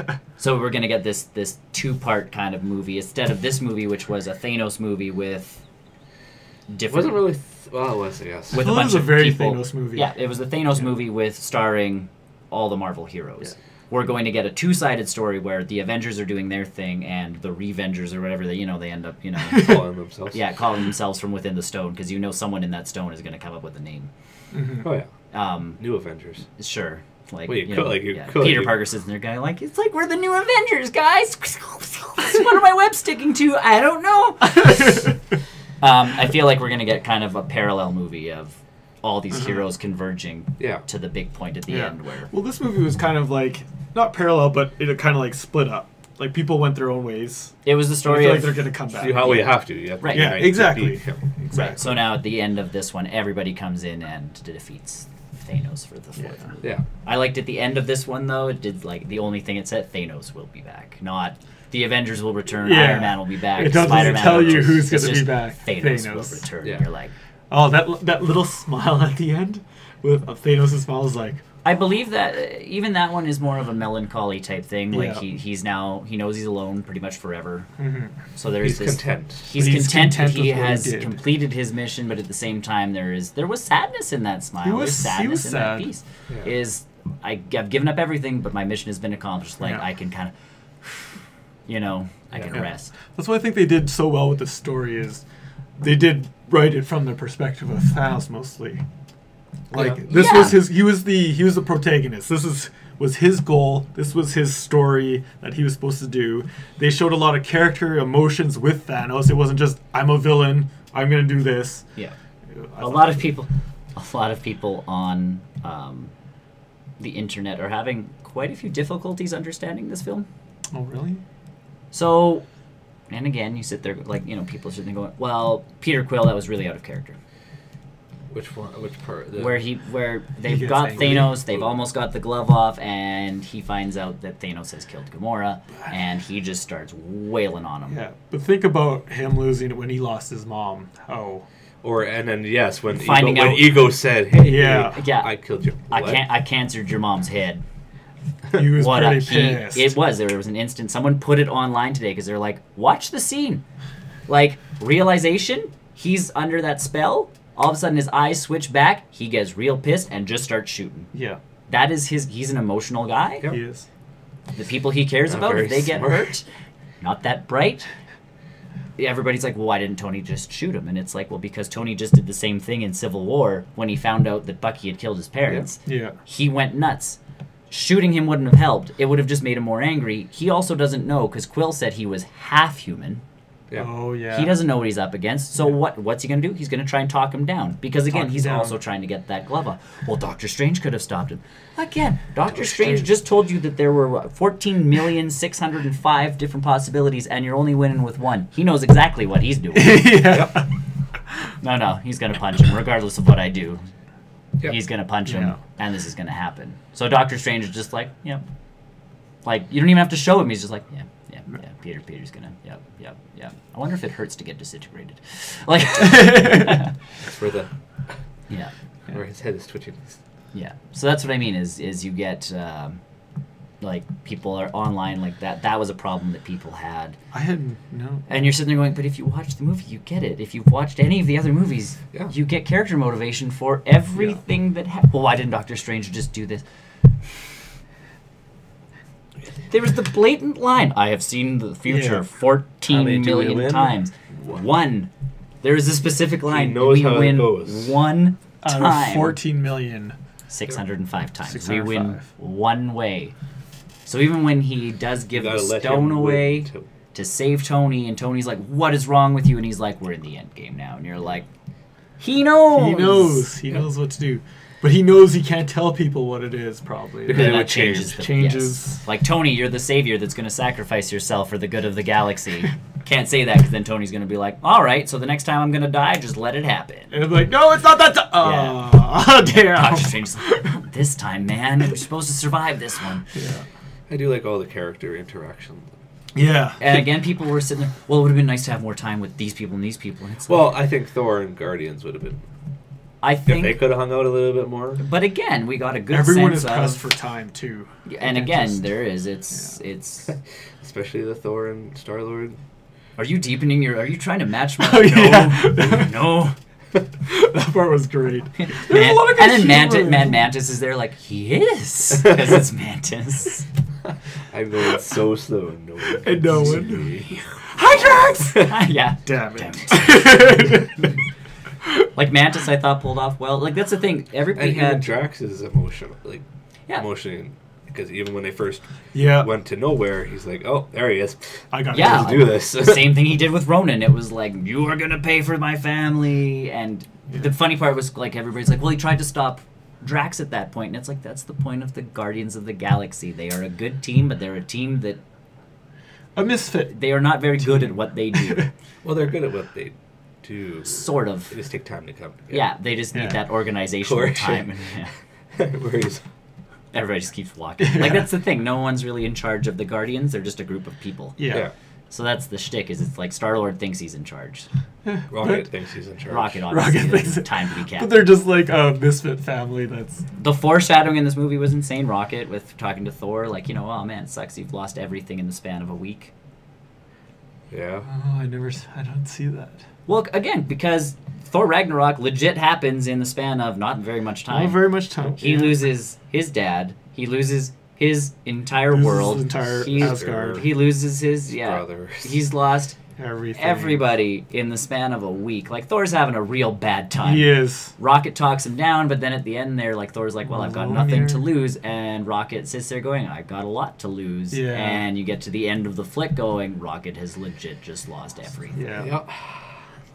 stone. So we're gonna get this two-part kind of movie instead of this movie, which was a Thanos movie with It different. wasn't really. Well, it was, yes. With a Well, it bunch was a of very people. Thanos movie. Yeah, it was a Thanos Yeah. movie with starring all the Marvel heroes. Yeah. We're going to get a two-sided story where the Avengers are doing their thing and the Revengers or whatever they end up Calling themselves. yeah calling themselves from within the stone because someone in that stone is going to come up with a name. Mhm. Oh yeah. Um, New Avengers. Sure. Like, Well, you could- like, you yeah. could, Peter you- Parker sitting there going like, it's like we're the new Avengers, guys. What are my webs sticking to? I don't know. I feel like we're gonna get kind of a parallel movie of all these heroes converging to the big point at the end where. Well, this movie was kind of like not parallel, but it kind of like split up. Like people went their own ways. It was the I story feel of like they're gonna come back. You have to. You have to Right. Yeah, unite to exactly. beat him. Right. So now at the end of this one, everybody comes in and defeats Thanos for the fourth movie. Yeah. I liked at the end of this one though, it did like the only thing it said, Thanos will be back, not the Avengers will return, Yeah. Iron Man will be back, It doesn't Spider-Man tell will you return. who's It's gonna be just back. Thanos will Thanos. return. Yeah. You're like, Oh, that little smile at the end with Thanos' smile is like. I believe that even that one is more of a melancholy type thing. Like Yeah. he knows he's alone pretty much forever. Mm-hmm. So there's He's this. content. He's He's content that content he with what he has did. completed his mission, but at the same time there was sadness in that smile. There's sadness in that sad. piece. Yeah. I've given up everything, but my mission has been accomplished. Like Yeah. I can kind of, I can Yeah. rest. That's what I think they did so well with the story is they did write it from the perspective of Thanos mostly. Like Yeah. this Yeah. was he was the protagonist. Was his goal. This was his story that he was supposed to do. They showed a lot of character emotions with Thanos. It wasn't just I'm a villain. I'm gonna do this. Yeah. I A thought lot that- of people on the internet are having quite a few difficulties understanding this film. Oh really? So, and again, you sit there like people are sitting there going, "Well, Peter Quill, that was really out of character." Which one? Which part? Where they've gets got angry. Thanos, they've almost got the glove off, and he finds out that Thanos has killed Gamora, and he just starts wailing on him. Yeah, but think about him losing it when he lost his mom. Oh, And then yes, when Finding Ego, out- when Ego said, "Hey, Yeah. Yeah. I killed you." I cancered your mom's head. he was What pretty pissed. it was. There was an instant. Someone put it online today because they're like, watch the scene. Like, realization, he's under that spell. All of a sudden, his eyes switch back. He gets real pissed and just starts shooting. Yeah, That is he's an emotional guy. Yep. he is. The people he cares Not about, very if they get smart. hurt, not that bright. Everybody's like, well, why didn't Tony just shoot him? And it's like, well, because Tony just did the same thing in Civil War when he found out that Bucky had killed his parents. Yeah. He went nuts. Shooting him wouldn't have helped. It would have just made him more angry. He also doesn't know, because Quill said he was half human. Yeah. Oh yeah. He doesn't know what he's up against. So what's he going to do? He's going to try and talk him down. Because again, Talk him he's down. also trying to get that glove off. Well, Doctor Strange could have stopped him. Again, Doctor Strange just told you that there were 14,605 different possibilities, and you're only winning with one. He knows exactly what he's doing. yeah. No, he's going to punch him, regardless of what I do. Yep. He's going to punch him, Yeah. and this is going to happen. So Doctor Strange is just like, yep. Like, you don't even have to show him. He's just like, yeah. Peter's gonna, yep. I wonder if it hurts to get disintegrated. Like, That's where where his head is twitching. yeah. So that's what I mean is you get, like, people are online like that. That was a problem that people had. I had no. And you're sitting there going, but if you watch the movie, you get it. If you've watched any of the other movies, Yeah. you get character motivation for everything that well, why didn't Doctor Strange just do this? There was the blatant line, I have seen the future Yeah. 14 How many do we million win? times. One. There is a specific line. knows we how it win goes. one Out time. of 14 million. 605 times. 605. We win one way. So even when he does give the gotta let stone him away win, too. to save Tony, and Tony's like, what is wrong with you? And he's like, we're in the end game now. And you're like, he knows. He knows. He knows what to do. But he knows he can't tell people what it is, probably. Because And it that would change. changes. Changes. Yes. Like, Tony, you're the savior that's going to sacrifice yourself for the good of the galaxy. Can't say that because then Tony's going to be like, all right, so the next time I'm going to die, just let it happen. And it's like, no, it's not that time. Oh, damn. Doctor Strange's like, "Not this time, man. We're supposed to survive this one. Yeah. I do like all the character interaction. Yeah. And again, people were sitting there, well, it would have been nice to have more time with these people and these people. And it's like, Well, I think Thor and Guardians would have been. I If they think, could have hung out a little bit more. but again, we got a good Everyone sense is pressed of, for time, too. and You again, can't just- there is, it's, Especially the Thor and Star-Lord. are you deepening your, are you trying to match my, Oh, yeah. no. That part was great. There's a Man, lot of and good then humor. Mad Mantis is there like, he is, because it's Mantis. I'm going so slow and no one. And no can one. see me. Hydrax! Yeah. Damn it. Like Mantis, I thought pulled off well. Like that's the thing. Everybody And even had, Drax is emotional, yeah. emotionally because even when they first Yeah. went to nowhere, he's like, "Oh, there he is. I got Yeah. Let's do this." The same thing he did with Ronan. It was like, you are gonna pay for my family, and the funny part was like everybody's like, well, he tried to stop Drax at that point, and it's like that's the point of the Guardians of the Galaxy. They are a good team, but they're a team that a misfit. they are not very good at what they do. Well, they're good at what they do. Sort of. They just take time to come together. Yeah, they just need Yeah. that organizational Coordination. time. And, yeah. Where he's Everybody just keeps walking. Like that's the thing. No one's really in charge of the Guardians. They're just a group of people. Yeah. So that's the shtick. Is it's like Star-Lord thinks he's in charge. Rocket thinks he's in charge. Rocket obviously Rocket thinks has time to be But captain. they're just like a misfit family that's... The foreshadowing in this movie was insane. Rocket with talking to Thor, like, you know, oh man, it sucks. You've lost everything in the span of a week. Yeah. Oh, I don't see that. Well, again, because Thor Ragnarok legit happens in the span of not very much time. Not very much time. He loses his dad. He loses his entire Loses world. his entire He- Asgard. He loses his Brothers. He's lost Everything. everybody in the span of a week. Like Thor's having a real bad time. He is. Rocket talks him down, but then at the end there, like Thor's like, well, I've got Alone nothing here. to lose, and Rocket sits there going, I've got a lot to lose. Yeah. And you get to the end of the flick going, Rocket has legit just lost everything. Yeah. Yeah.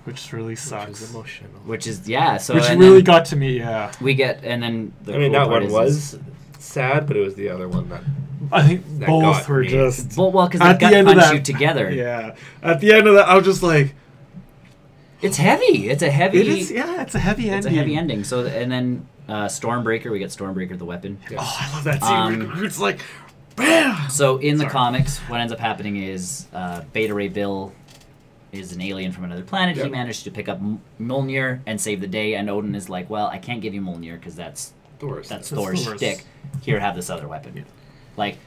Which really Which sucks. is emotional. Which is so Which and really then got to me, yeah. we get and then the I mean, cool that part one is was sad, but it was the other one that. I think That both got were me. just... well because At they the gut end of punch that- you together. Yeah. At the end of that, I was just like... It's heavy. It's a heavy It is, yeah, it's a heavy it's ending. a heavy ending. So and then Stormbreaker, we get Stormbreaker the weapon. Yeah. Oh, I love that scene. where Groot's like, bam! So in the Sorry. comics, what ends up happening is Beta Ray Bill is an alien from another planet. He Yep. managed to pick up Mjolnir and save the day, and Odin is like, well, I can't give you Mjolnir because that's Thor's. Thor's Thor's. shtick. Here, have this other weapon. Yeah. Like,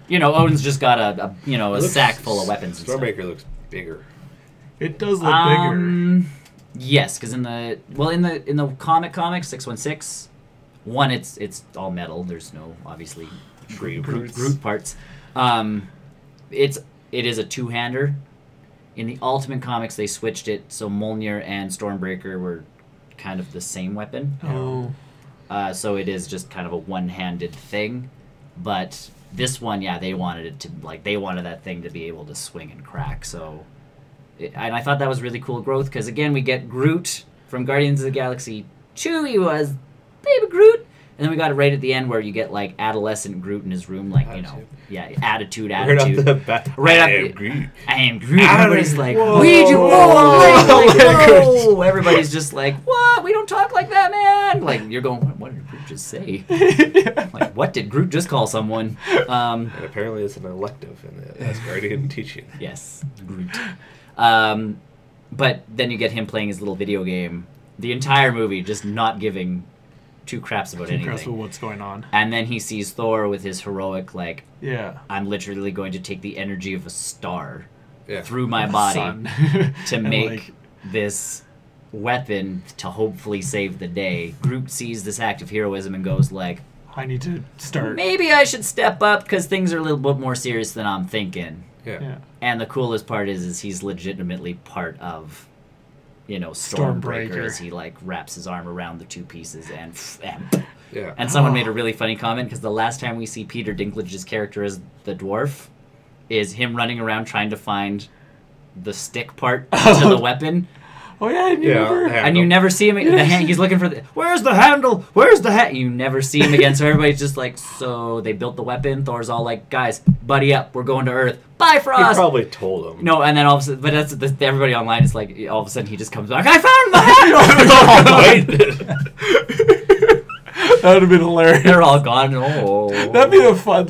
you know, Odin's just got a It a looks- sack full of weapons and stuff. Stormbreaker looks bigger. It does look bigger. Yes, because in the comics 616, one it's all metal. There's no obviously Groot parts. It is a two-hander. In the Ultimate Comics, they switched it so Mjolnir and Stormbreaker were kind of the same weapon. Oh. So it is just kind of a one-handed thing. But this one, yeah, they wanted it to they wanted that thing to be able to swing and crack. So, and I thought that was really cool growth because again, we get Groot from Guardians of the Galaxy 2. He was baby Groot. And then we got it right at the end where you get like adolescent Groot in his room, like attitude. Right off the bat. Right I off am the- Groot. I am Groot. Everybody's like, Whoa. Ouija, whoa, like, Whoa. whoa. Everybody's just like, what? We don't talk like that, man. Like, you're going, what did Groot just say? Like, what did Groot just call someone? And apparently it's an elective in the Asgardian teaching. Yes, Groot. But then you get him playing his little video game. The entire movie just not giving two craps about Impressed with anything. what's going on. And then he sees Thor with his heroic, like, Yeah. I'm literally going to take the energy of a star Yeah. through my body Sun. to And, make like, this weapon to hopefully save the day. Groot sees this act of heroism and goes like, I need to start. maybe I should step up because things are a little bit more serious than I'm thinking. Yeah. Yeah. And the coolest part is he's legitimately part of, Stormbreaker Stormbreaker. as he like wraps his arm around the two pieces and Yeah. and someone Oh. made a really funny comment because the last time we see Peter Dinklage's character as the dwarf is him running around trying to find the stick part to the weapon. Oh yeah, and you Yeah, never. yeah. And you never see him. The hand, he's looking for the. Where's the handle? Where's the hat? You never see him again. So everybody's just like, so they built the weapon. Thor's all like, guys, buddy up. We're going to Earth. Bye, He Frost. probably told him. No, and then all of a sudden, but everybody online is like, all of a sudden he just comes back. I found the handle. That would have been hilarious. They're all gone. Oh, That'd be a fun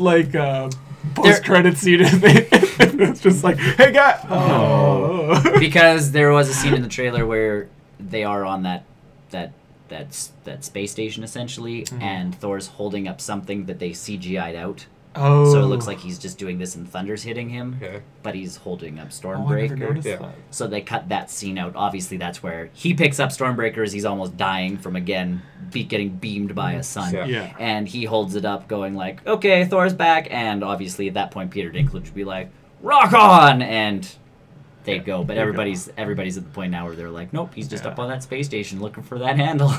post-credit scene. If it's just like, hey guy. Oh. because there was a scene in the trailer where they are on that space station essentially, and Thor's holding up something that they CGI'd out. Oh. So it looks like he's just doing this and thunder's hitting him, Okay. but he's holding up Oh, I never Stormbreaker. noticed Yeah. that. So they cut that scene out. Obviously, that's where he picks up Stormbreaker as he's almost dying from, again, getting beamed by a sun. Yeah. Yeah. And he holds it up going like, okay, Thor's back. And obviously at that point, Peter Dinklage would be like, rock on! And they'd go. But everybody's at the point now where they're like, nope, he's just up on that space station looking for that handle.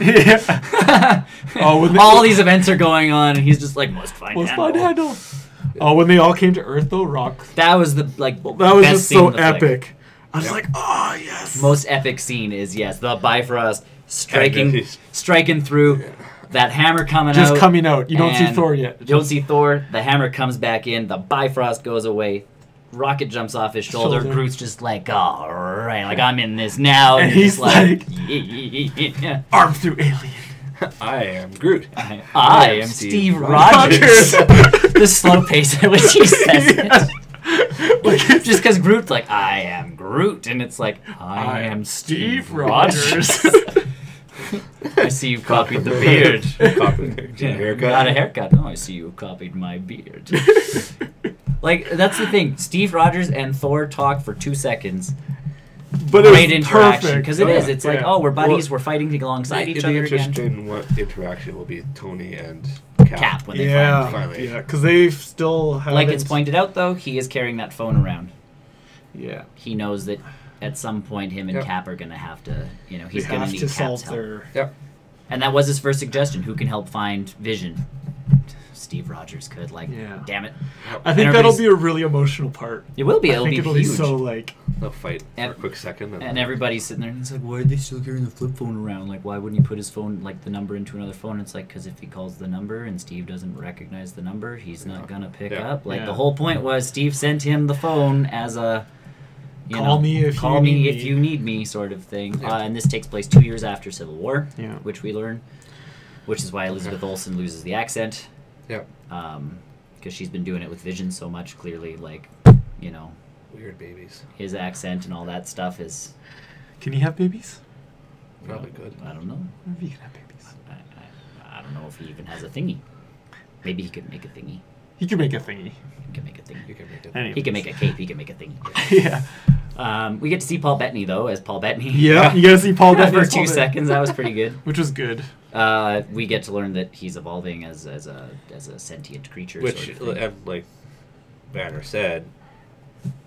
All these events are going on, and he's just like, must find handle. Oh, when they all came to Earth, though, Rock. That was the that was best just scene so of the flick. epic. I was like, oh yes. Most epic scene is the Bifrost striking through. That hammer coming out. Just coming out. You don't see Thor yet. You don't see Thor. The hammer comes back in. The Bifrost goes away. Rocket jumps off his shoulder. Groot's just like, all right, like I'm in this now. And he's like, yeah. arm through alien. I am Groot. I am Steve Rogers. The slow pace at which he says it. Just because Groot's like, I am Groot. And it's like, I am Steve Rogers. I see you copied the beard. Got a haircut. Oh, I see you copied my beard. Like, that's the thing. Steve Rogers and Thor talk for 2 seconds. But great it's interaction. perfect. Because it is. It's like, oh, we're buddies. We're fighting alongside each other again. Interesting what interaction will be Tony and Cap when they finally. Yeah, because they still have. Like it's pointed out, though, he is carrying that phone around. Yeah. He knows that at some point him and Cap are going to have to, he's going to need to Cap's solve help. Yep. And that was his first suggestion. Who can help find Vision? Steve Rogers could. Damn it. I think that'll be a really emotional part. It will be. It'll be huge. Be so like. They'll fight for a quick second. And everybody's sitting there and it's like, why are they still carrying the flip phone around? Like, why wouldn't he put his phone, the number into another phone? It's like, because if he calls the number and Steve doesn't recognize the number, he's not going to pick up. The whole point was Steve sent him the phone as a, call me if you need me sort of thing. Yeah. And this takes place 2 years after Civil War, which we learn, which is why Elizabeth Olsen loses the accent. Yeah. Because she's been doing it with Vision so much, clearly, weird babies. His accent and all that stuff is... Can he have babies? Probably good. I don't know. Maybe he can have babies. I don't know if he even has a thingy. Maybe he could make a thingy. He could make a thingy. He can make a thingy. He can make Anyways. He can make a cape. He can make a thingy. Yeah. We get to see Paul Bettany, though, as Paul Bettany. Yeah, you get to see Paul Bettany for 2 seconds. That was pretty good. Which was good. We get to learn that he's evolving as a sentient creature. Which, sort of thing. and like Banner said,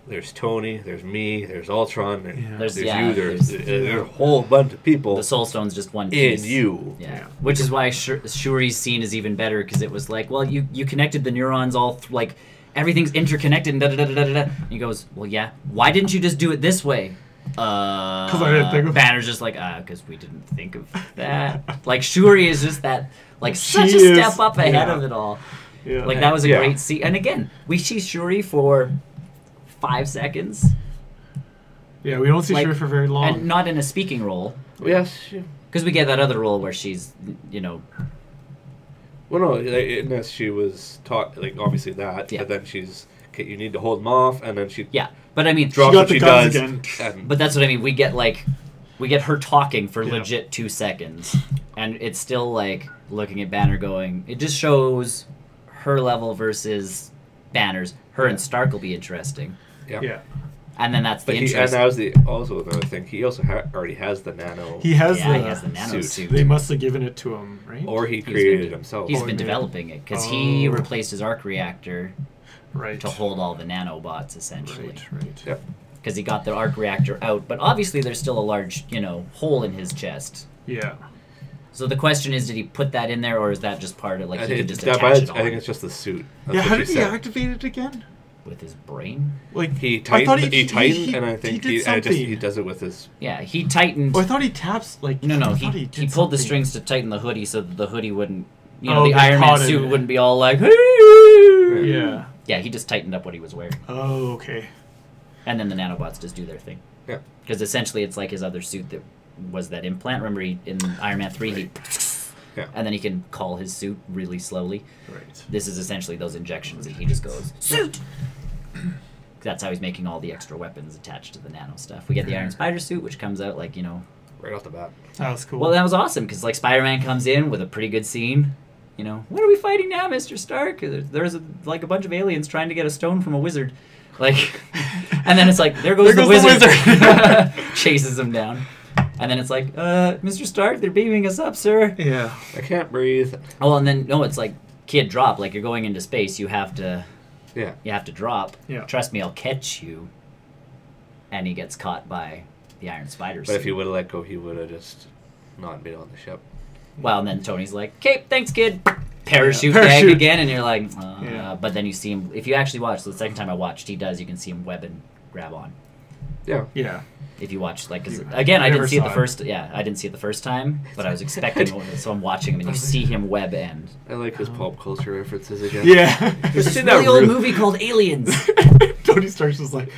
there's Tony, there's me, there's Ultron, there's you, there's a whole bunch of people. The Soul Stone's just one piece. In you. Yeah. Which is why Shuri's scene is even better, because it was like, well, you connected the neurons all, everything's interconnected and da-da-da-da-da-da. And he goes, well, yeah, why didn't you just do it this way? Because I didn't think of Banner's just like, because we didn't think of that. Shuri is just that, such a step up ahead of it all. Yeah. That was a great scene. And again, we see Shuri for 5 seconds. Yeah, we don't see Shuri for very long. And not in a speaking role. Yes. Because we get that other role where she's, Well, no, unless she was taught, obviously that, but then she's, okay, you need to hold them off, and then she... Yeah, but I mean... Drops what she does. But that's what I mean, we get her talking for legit 2 seconds, and it's still, looking at Banner going, it just shows her level versus Banner's. Her and Stark will be interesting. Yeah. And then that's the and that was also another thing. He also already has the nano. He has the nano suit. They must have given it to him, right? Or he created it himself. He's been developing it because he replaced his arc reactor to hold all the nanobots essentially. Right. Yep. Because he got the arc reactor out, but obviously there's still a large, hole in his chest. Yeah. So the question is, did he put that in there, or is that just part of he can just attach it on? I think it's just the suit. That's how did he activate it again? With his brain? He tightened, he and I think he does it with his... Yeah, he tightened... Oh, I thought he taps, No, he pulled the strings to tighten the hoodie so that the hoodie wouldn't... the Iron Man suit wouldn't be all like... Yeah. Yeah, he just tightened up what he was wearing. Oh, okay. And then the nanobots just do their thing. Yeah. Because essentially it's like his other suit that was that implant. Remember, in Iron Man 3, and then he can call his suit really slowly. Right. This is essentially those injections that he just goes, suit! That's how he's making all the extra weapons attached to the nano stuff. We get the Iron Spider suit, which comes out right off the bat. That was cool. Well, that was awesome, because Spider-Man comes in with a pretty good scene. What are we fighting now, Mr. Stark? There's a bunch of aliens trying to get a stone from a wizard. And then it's like, there goes the wizard. Chases him down. And then it's like, Mr. Stark, they're beaming us up, sir. Yeah. I can't breathe. Oh, and then, no, it's like, kid, drop. You're going into space, you have to... Yeah. You have to drop. Yeah. Trust me, I'll catch you. and he gets caught by the Iron Spider. But if he would have let go, he would have just not been on the ship. Well, and then Tony's like, "Okay, thanks, kid." Parachute Yeah. gag Parachute. again, and you're like, Yeah. But then you see him. If you actually watch, the second time I watched, you can see him web and grab on. Yeah. Yeah. If you watch, like, 'cause, I again, I never didn't see it the saw it. first. Yeah, I didn't see it the first time, but I was expecting. So I'm watching him, and you see him web and. I like his pop culture references again. Yeah. There's this seen that really old room. movie called Aliens. Tony Stark's just like,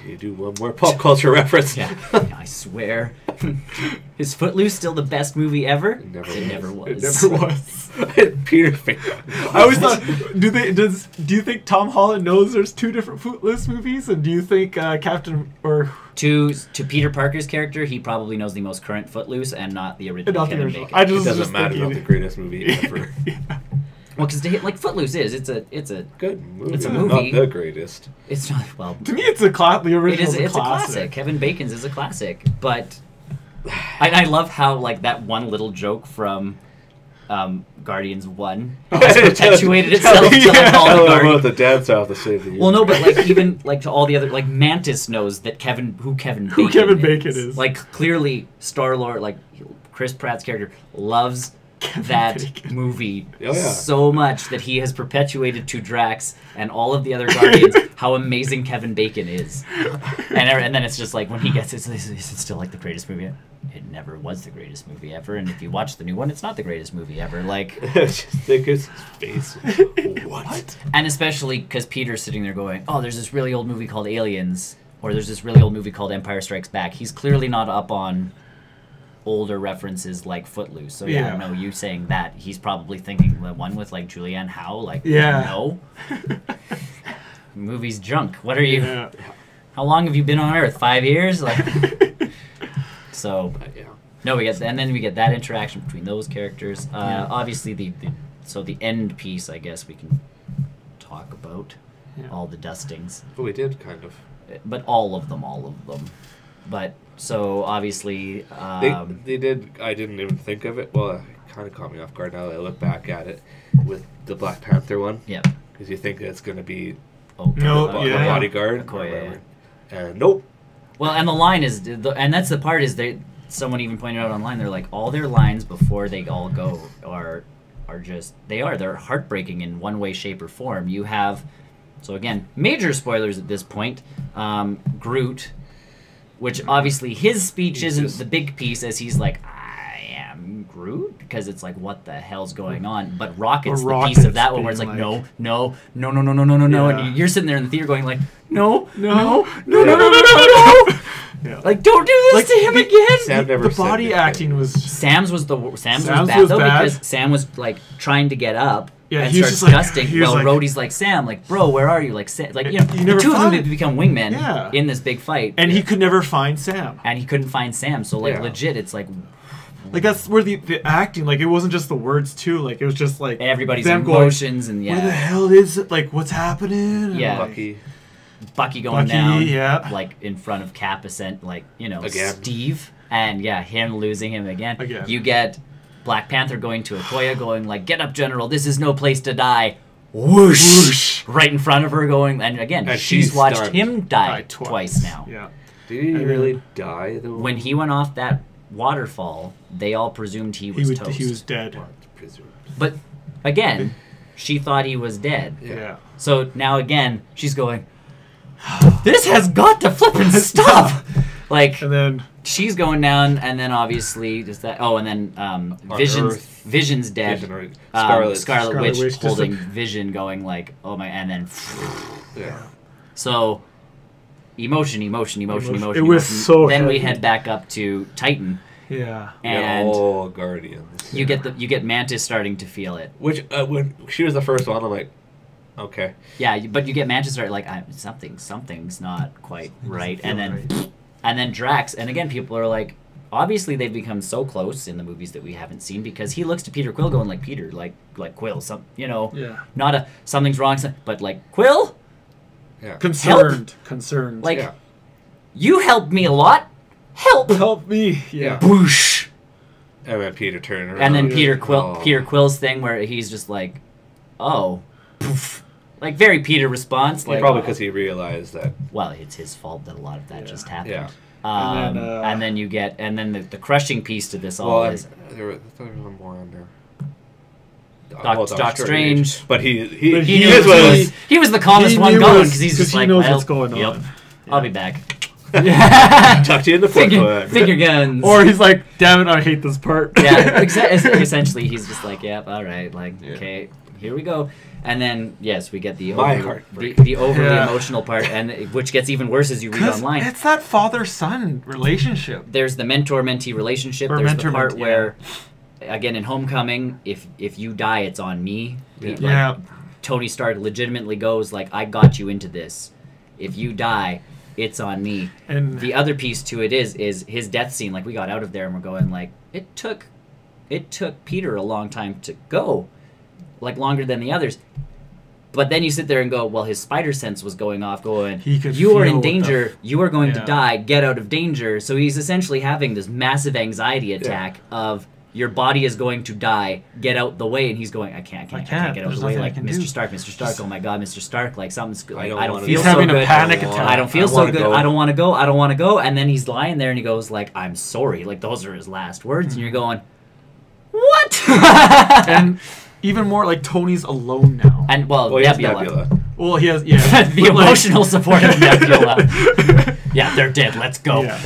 You do one more pop culture reference. Yeah, I swear. Is Footloose still the best movie ever? It never It was. never was. it never was. Peter Pan. I always thought, do you think Tom Holland knows there's two different Footloose movies? And do you think Captain or To Peter Parker's character, he probably knows the most current Footloose and not the original not the Kevin original? Bacon. I It just doesn't matter. Not the thinking- greatest movie ever. Yeah. Well, because like Footloose is, it's a Good movie. It's a Not movie. the greatest. it's not well. To me, it's the It original. is. It's a classic. Kevin Bacon's is a classic, but I love how like that one little joke from Guardians 1 has perpetuated itself to like all I the don't know Guardians. about the dance off the save the Well, no, but like even like to all the other like Mantis knows that who Kevin Bacon is. Like clearly Star-Lord, like Chris Pratt's character loves that Bacon. movie Oh, yeah. so much that he has perpetuated to Drax and all of the other Guardians how amazing Kevin Bacon is. And then it's just like when he gets it, is it still like the greatest movie? It never was the greatest movie ever, and if you watch the new one, it's not the greatest movie ever. Like, Just think his face. What? and especially because Peter's sitting there going, "Oh, there's this really old movie called Aliens, or there's this really old movie called Empire Strikes Back." He's clearly not up on older references like Footloose. So Yeah. no, you saying that he's probably thinking the one with like Julianne Howe. Like, Yeah. no, movie's junk. What are you? Yeah. How long have you been on Earth? 5 years? Like, so. Yeah. No, and then we get that interaction between those characters. Yeah. Obviously, the end piece, I guess we can talk about Yeah. all the dustings, But we did kind of. but all of them. But so obviously, They did. I didn't even think of it. Well, it kind of caught me off guard now that I look back at it with the Black Panther one. yeah. Because you think it's going to be No, the yeah. bodyguard. or Okoye, whatever. And nope. Well, and the line is, and that's the part is someone even pointed out online. They're like all their lines before they all go are just they're heartbreaking in one way, shape, or form. You have, so again, major spoilers at this point. Groot, which obviously his speech He's isn't just- the big piece, as he's like, "I am Groot," because it's like, what the hell's going on? But Rocket's the piece of that one where it's like, being no, like- no, no, no, no, no, no, no, no, Yeah. and you're sitting there in the theater going like, no, No. no, no, no, no, no, no, no. Yeah. Like, don't do this to him again. Sam never The said body anything. acting was. Sam's was Sam's bad was though bad. because Sam was like trying to get up Yeah, and he was starts just like- dusting. he was Well, like- Rhodey's like, "Sam, like, bro, where are you?" Like, like you know, You the never two of them find- had become wingmen Yeah. in this big fight, And he could never find Sam. and he couldn't find Sam. So like, Yeah. legit, it's like Like that's where the acting, like it wasn't just the words too, like it was just like everybody's them going, emotions and where the yeah, hell is it? Like what's happening? And, Yeah. like, Bucky. Going Bucky, down, yeah. like in front of Cap, like you know, Again. Steve, and yeah, him losing him again. Again. You get Black Panther going to Okoye, going like, "Get up, General! This is no place to die." Whoosh! Whoosh. Right in front of her, going, and again, And she's she's watched stunned. him die died twice now. Yeah. Did he And really die though? When he went off that waterfall, they all presumed he was toast. He was dead. Well, presumed. But again, she thought he was dead. Yeah. So now again, she's going, "This has got to flippin' stop!" Like And then she's going down, and then obviously just that. Oh, and then On Vision's Earth. Vision's dead. Vision, right? Scarlet Scarlet Witch Witch just holding like- Vision, going like, "Oh my!" And then Yeah. so emotion. It was emotion. so Then we heavy. head back up to Titan, yeah. and all Guardians. you get Mantis starting to feel it. Which when she was the first one, I'm like, okay. Yeah, but you get Mantis start like something's not quite right, and then Drax, and again people are like, obviously they've become so close in the movies that we haven't seen because he looks to Peter Quill going like, "Peter, like Quill, Yeah. not a something's wrong, but like Quill, Yeah. Concerned. like Yeah. you helped me a lot, Help me. Yeah. Boosh." And then Peter turned around. And then Yeah. Peter Quill's thing where he's just like, "Oh, poof." Like, very Peter response. Like, Probably because he realized that. well, it's his fault that a lot of that just happened. Yeah. And then, And then the crushing piece to this all Well, is there was one more on there. Doc Strange. But But he He is what it is. he was the calmest he one knew going us- because he's just he like, knows well, what's going yep, on. I'll be back. Tucked you in the foot. Finger guns. Or he's like, damn it, I hate this part. yeah, essentially, he's just like, yep, all right, like, Yeah. okay, here we go. And then, yes, we get the My overly, heart the overly Yeah. emotional part, and which gets even worse as you read 'Cause online. it's that father-son relationship. There's the mentor-mentee relationship. Or There's the mentor-mentee, part where, again, in Homecoming, if you die, it's on me. Yeah. Like, Yeah. Tony Stark legitimately goes like, I got you into this. If you die, it's on me. And The other piece to it is his death scene. Like, we got out of there and we're going like, it took Peter a long time to go, like longer than the others. But then you sit there and go, well, his spider sense was going off, going, He could you are feel in what the danger, you are going to Yeah. die, get out of danger. So he's essentially having this massive anxiety attack of, your body is going to die, get out the way. And he's going, I can't get out There's the way. nothing I Like, can Mr. do. Stark, oh my God, Mr. Stark, like something's, like, don't I don't wanna feel He's so having good. a panic I attack. I don't feel I so wanna good. go. I don't want to go. And then he's lying there and he goes like, I'm sorry. Like, those are his last words. And you're going, what? and even more, like, Tony's alone now. And, well, Well, he has Nebula. Nebula. Well, he has, yeah. The but, like- emotional support of Nebula. Yeah, they're dead. Let's go. Yeah.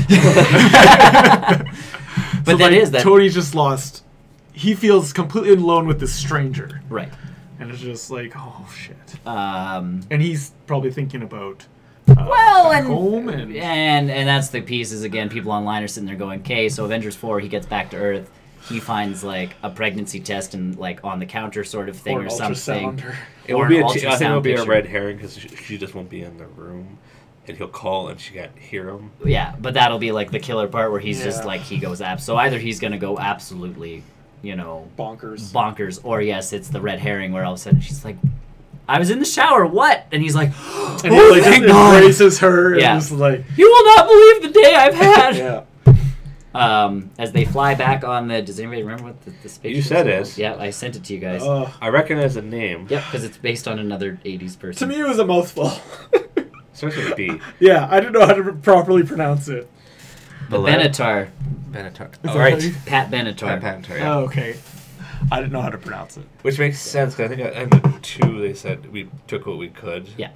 But So, that like, is that. Tony's just lost. He feels completely alone with this stranger. Right. And it's just like, oh, shit. Um, And he's probably thinking about well, back and, home and that's the pieces again. People online are sitting there going, "Okay, so Avengers 4, he gets back to Earth. He finds like a pregnancy test and like on the counter sort of thing or or an something. ultrasound. It Or will be an I think it'll ultrasound be a picture. red herring because she just won't be in the room, and he'll call and she can't hear him. Yeah, but that'll be like the killer part where he's just Yeah. like he goes so either he's gonna go absolutely, Bonkers. bonkers, or yes, it's the red herring where all of a sudden she's like, I was in the shower, what? And he's like, And he oh, like thank God. embraces her and Yeah. just like, You will not believe the day I've had. yeah. As they fly back on the. Does anybody remember what the spaceship? You said was it. called? Yeah, I sent it to you guys. I recognize the name. Yep, because it's based on another '80s To person. me, it was a mouthful. Starts with a B. Yeah, I didn't know how to properly pronounce it. The Benatar, Benatar. Is Oh, that right. how you- Pat Benatar. Benatar, yeah. Oh, okay. I didn't know how to pronounce it. Which makes sense because I think at the 2 they said we took what we could. Yeah.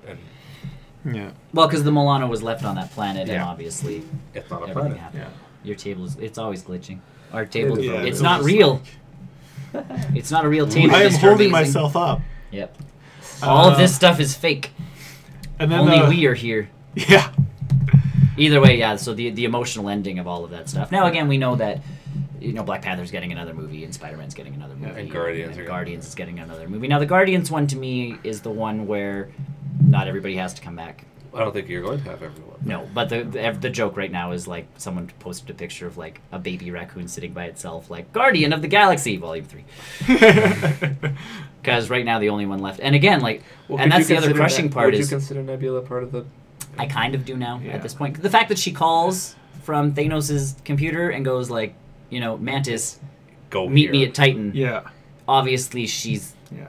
And Yeah. Well, because the Milano was left on that planet, and Yeah. obviously it's not a everything planet. happened. Yeah. Your table is—it's always glitching. Our table, is Yeah, it's it not was real. It's not a real table. I am Mr. holding Amazing. myself up. Yep. All of Uh, this stuff is fake. And then Only we are here. Yeah. Either way, yeah. So the emotional ending of all of that stuff. Now again, we know that Black Panther's getting another movie and Spider-Man's getting another movie. and Guardians and are Guardians is getting another movie. Now the Guardians one to me is the one where not everybody has to come back. I don't think you're going to have everyone. No, but the joke right now is like someone posted a picture of like a baby raccoon sitting by itself, like Guardian of the Galaxy Volume 3. Because right now the only one left, and again like, Well, and could that's you the other consider crushing part would is you consider Nebula part of the? I kind of do now Yeah. at this point. The fact that she calls from Thanos' computer and goes like, Mantis, Go meet here. me at Titan. Yeah. Obviously, she's Yeah.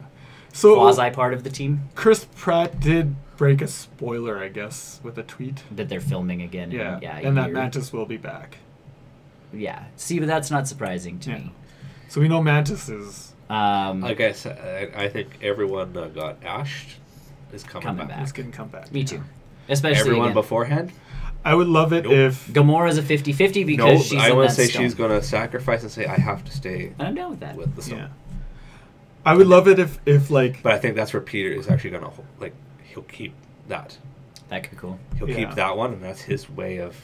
So quasi part of the team. Chris Pratt did break a spoiler, I guess, with a tweet. That they're filming again. Yeah. Yeah. And that you're- Mantis will be back. Yeah. See, but that's not surprising to Yeah. me. So we know Mantis is Like I said, I think everyone got ashed is coming, Coming back. back. is going to come back. Me too. Especially Everyone again, beforehand. I would love it Nope. if Gamora's a 50-50 because No, she's I in want that to say stone. she's going to sacrifice and say I have to stay I'm down with that. with the stone. yeah. I would love it if like But I think that's where Peter is actually going to he'll keep that. That could be cool. He'll Yeah. keep that one, and that's his way of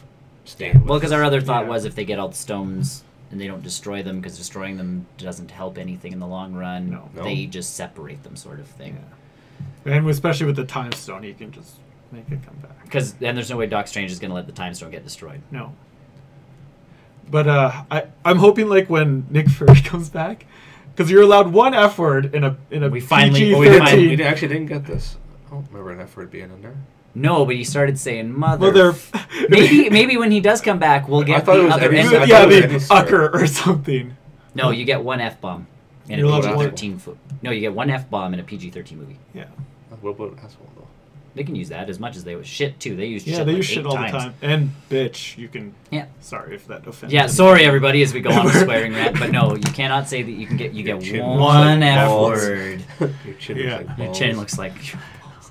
staying. Well, because our other thought Yeah. was if they get all the stones and they don't destroy them, because destroying them doesn't help anything in the long run. No. They just separate them, sort of thing. yeah. And especially with the time stone, he can just make it come back. Because then there's no way Doc Strange is going to let the Time Stone get destroyed. No. But I'm hoping like when Nick Fury comes back, because you're allowed one F word in a We finally- PG-13. oh, we actually didn't get this. I don't remember an F word being in there. No, but he started saying mother. Mother. maybe when he does come back, we'll get thought the it was other any- end. I yeah, thought it was the any sort. ucker or something. No, you get one F bomb in You're a allowed one. PG-13 No, you get one F bomb in a PG-13 movie. Yeah. What about asshole though? They can use that as much as they would. Shit too. They use Yeah, shit they like use shit 8 all times. the time. And bitch, you can. Yeah. Sorry if that offends. Yeah, anybody. sorry everybody as we go on a swearing rant, but no, you cannot say that you get Your chin one looks like F balls. word. Your chin Yeah. looks like Your balls. chin looks like.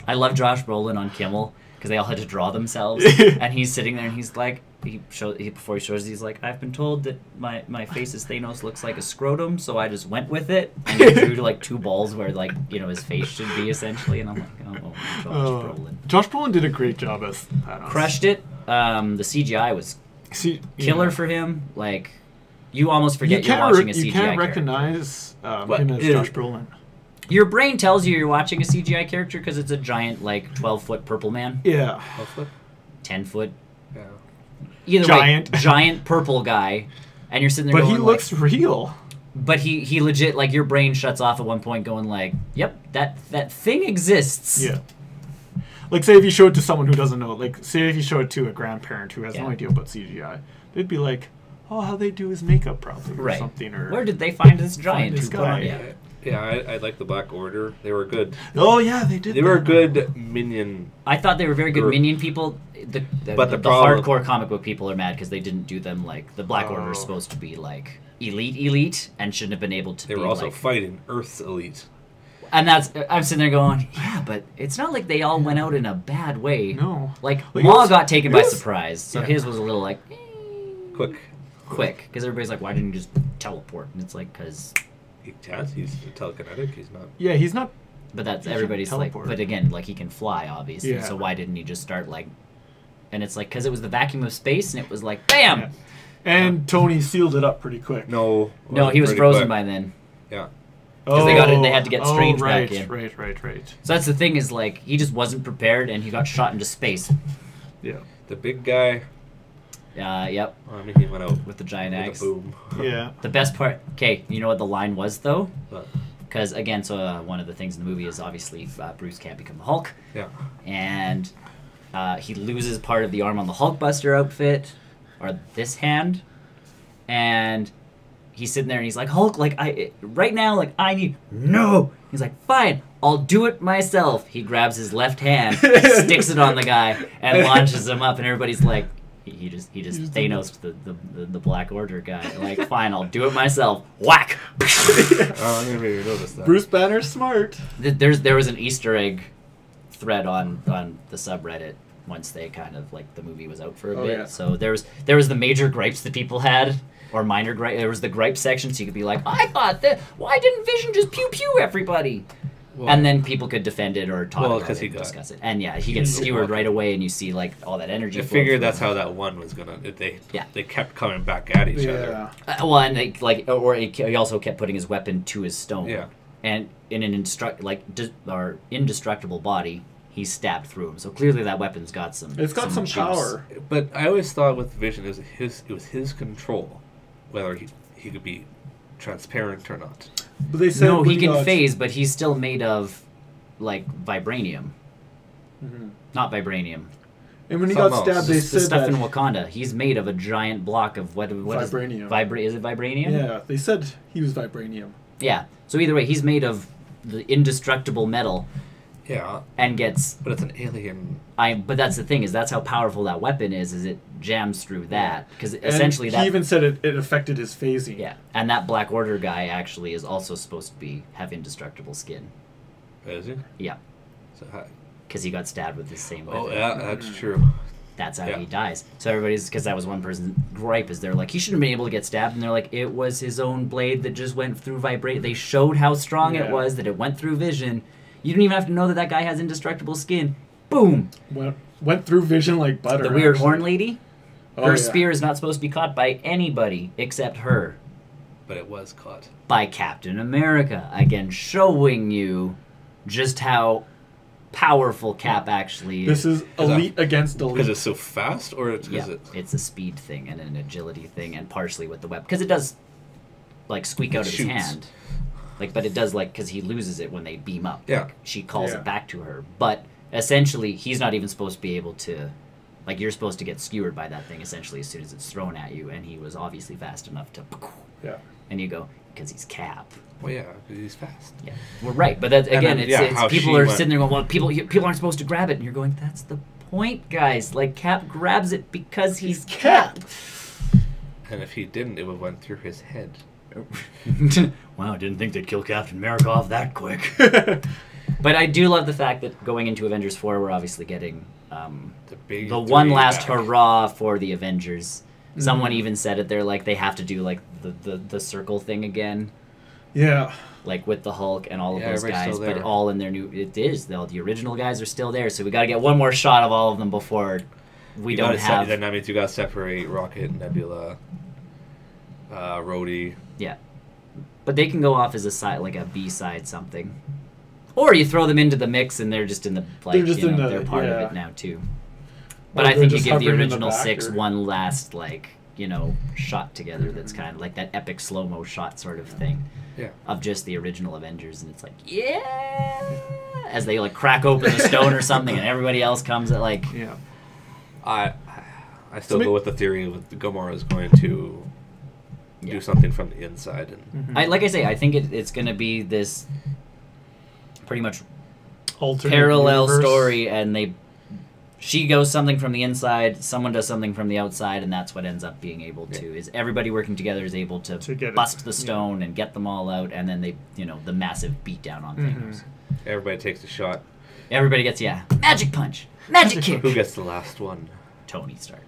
I love Josh Brolin on Kimmel because they all had to draw themselves, and he's sitting there and he's like, before he shows, he's like, I've been told that my face as Thanos looks like a scrotum, so I just went with it, and he drew like 2 balls where like his face should be essentially, and I'm like, oh, Josh Brolin Josh Brolin did a great job as Thanos. crushed it. The CGI was killer for him. Like, you almost forget you're watching a CGI You can't character. recognize What? him as Yeah. Josh Brolin. Your brain tells you you're watching a CGI character because it's a giant, like, 12-foot purple man. Yeah. 10-foot. Yeah. Either Giant. way, giant purple guy. And you're sitting there But going, he looks like, real. But he legit, like, your brain shuts off at one point going, like, yep, that thing exists. Yeah. Like, say if you show it to someone who doesn't know, like, say if you show it to a grandparent who has no Yeah. idea about CGI, they'd be like, oh, how they do his makeup probably, or Right. something, or... Where did they find this giant? this who put on- guy. Yeah. Yeah, I like the Black Order. They were good. Oh, yeah, they did They were that. good minion. I thought they were very good Group. minion people. The But problem- hardcore comic book people are mad because they didn't do them like the Black Order is Oh. supposed to be like elite and shouldn't have been able to They be were also like. fighting Earth's elite. And I'm sitting there going, yeah, but it's not like they all went out in a bad way. No. Like Like, Maw it was- got taken it by was- surprise, so yeah. his was a little like Quick. because everybody's like, why didn't you just teleport? And it's like, because. He's telekinetic. He's not. Yeah, he's not... But that's He everybody's shouldn't like. teleport. But again, like he can fly, obviously. Yeah. So why didn't he just start like? And it's like because it was the vacuum of space, and it was like, bam. Yeah. And Tony sealed it up pretty quick. No. No, he was pretty frozen quick. by then. Yeah. 'Cause they got it- they had to get Strange right, back in. Right. So that's the thing is like he just wasn't prepared, and he got shot into space. Yeah. The big guy. Yep, I mean, he went out with the giant with axe. a boom. Yeah. The best part. Okay, you know what the line was though? But, Because again, so one of the things in the movie is obviously Bruce can't become the Hulk, yeah. and he loses part of the arm on the Hulkbuster outfit, or this hand, and he's sitting there and he's like, Hulk, like right now, like I need no. He's like, fine, I'll do it myself. He grabs his left hand, sticks it on the guy, and launches him up, and everybody's like. He just Thanos the Black Order guy. Like, fine, I'll do it myself. Whack! Oh, I didn't even notice that. Bruce Banner's smart. There was an Easter egg thread on the subreddit once they kind of like the movie was out for a bit. Yeah. So there was the major gripes that people had or minor gripe. There was the gripe section, so you could be like, I thought that why didn't Vision just pew pew everybody? Well, And then people could defend it or talk about 'cause it he and got- discuss it. And yeah, he gets skewered right away, and you see like all that energy. I flow figured through that's him. how that one was gonna. Yeah. They kept coming back at each other. Yeah. Well, and they, like, or he also kept putting his weapon to his stone. Yeah. And in an indestructible body, he stabbed through him. So clearly that weapon's got some. It's got some juice. power. But I always thought with Vision it was his control, whether he could be transparent or not. But they said No, when he can got- phase, but he's still made of, like, vibranium. Mhm. Not vibranium. And when he Something got else. stabbed, The they said stuff that... in Wakanda. He's made of a giant block of what is Vibranium. Is it vibranium? Yeah, they said he was vibranium. Yeah. So either way, he's made of the indestructible metal Yeah, and gets. but it's an alien. But that's the thing is that's how powerful that weapon is it jams through that because And essentially he that. even said it affected his phasing. Yeah, and that Black Order guy actually is also supposed to have indestructible skin. Is he? Yeah, So because he got stabbed with the same weapon. oh yeah, that's true. That's how Yeah. he dies. So everybody's because that was one person's gripe is they're like he shouldn't have been able to get stabbed, and they're like it was his own blade that just went through vibrate. They showed how strong it Yeah. was that it went through Vision. You don't even have to know that guy has indestructible skin. Boom! Went through Vision like butter. The weird actually. horn lady. Oh, Her yeah. spear is not supposed to be caught by anybody except her. But it was caught. By Captain America. Again, showing you just how powerful Cap actually This is. is elite against elite. Because it's so fast, or it's Yeah, because it. it's a speed thing and an agility thing, and partially with the weapon. Because it does, like, squeak out of his Shoots. hand. Like, but it does, like, because he loses it when they beam up. Yeah. Like, she calls Yeah. it back to her. But essentially, he's not even supposed to be able to. Like, you're supposed to get skewered by that thing, essentially, as soon as it's thrown at you, and he was obviously fast enough to. Yeah. And you go, because he's Cap. Well, yeah, 'cause he's fast. Yeah, we're right, but that again, then, it's how people she are went- sitting there going, "Well, people aren't supposed to grab it," and you're going, "That's the point, guys. Like Cap grabs it because he's Cap." And if he didn't, it would have went through his head. Wow, I didn't think they'd kill Captain America off that quick. But I do love the fact that going into Avengers 4, we're obviously getting Big the one three last back. hurrah for the Avengers. Someone even said it. They're like, they have to do like the circle thing again. Yeah. Like with the Hulk and all of Yeah, those everybody's guys, still but there. all in their new. It is the original guys are still there, so we got to get one more shot of all of them before we You don't gotta have. then that means you gotta separate Rocket, Nebula, Rhodey. Yeah, but they can go off as a side, like a B side something, or you throw them into the mix and they're just in the like. They're just in the- they're part of yeah. it now too. But Or I they're think you just give the hovering in the original back, 6 or- one last like shot together. That's kind of like that epic slow mo shot sort of thing. Yeah. Of just the original Avengers, and it's like, yeah, as they like crack open the stone or something, and everybody else comes at like, Yeah. I still So go with the theory with Gamora is going to Yeah. do something from the inside, and like I say, I think it's going to be this pretty much Alternate parallel universe. story, and she goes something from the inside, someone does something from the outside, and that's what ends up being able to is everybody working together is able to get it, bust the yeah. stone and get them all out, and then they the massive beatdown on Thanos. everybody takes a shot. Everybody gets magic punch, magic kick. Who gets the last one? Tony Stark,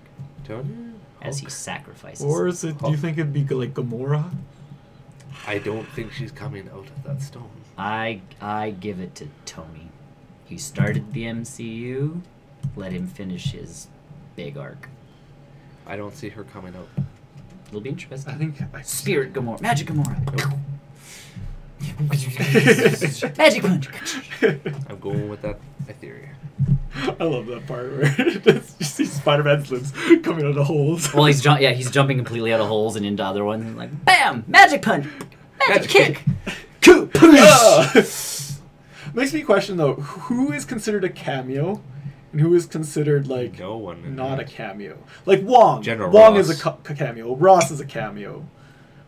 Tony? as he sacrifices. Or is it? Do you think it'd be like Gamora? I don't think she's coming out of that stone. I give it to Tony. He started the MCU. Let him finish his big arc. I don't see her coming out. It'll be interesting. I think. Spirit Gamora, Magic Gamora. Magic punch. I'm going with that theory. I love that part where you see Spider-Man's limbs coming out of holes. Well, he's jumping completely out of holes and into other ones, and like bam, magic punch, magic kick. Makes me question though, who is considered a cameo, and who is considered like No one. in not a that. cameo? Like Wong. General Wong Ross. is a cameo. Ross is a cameo.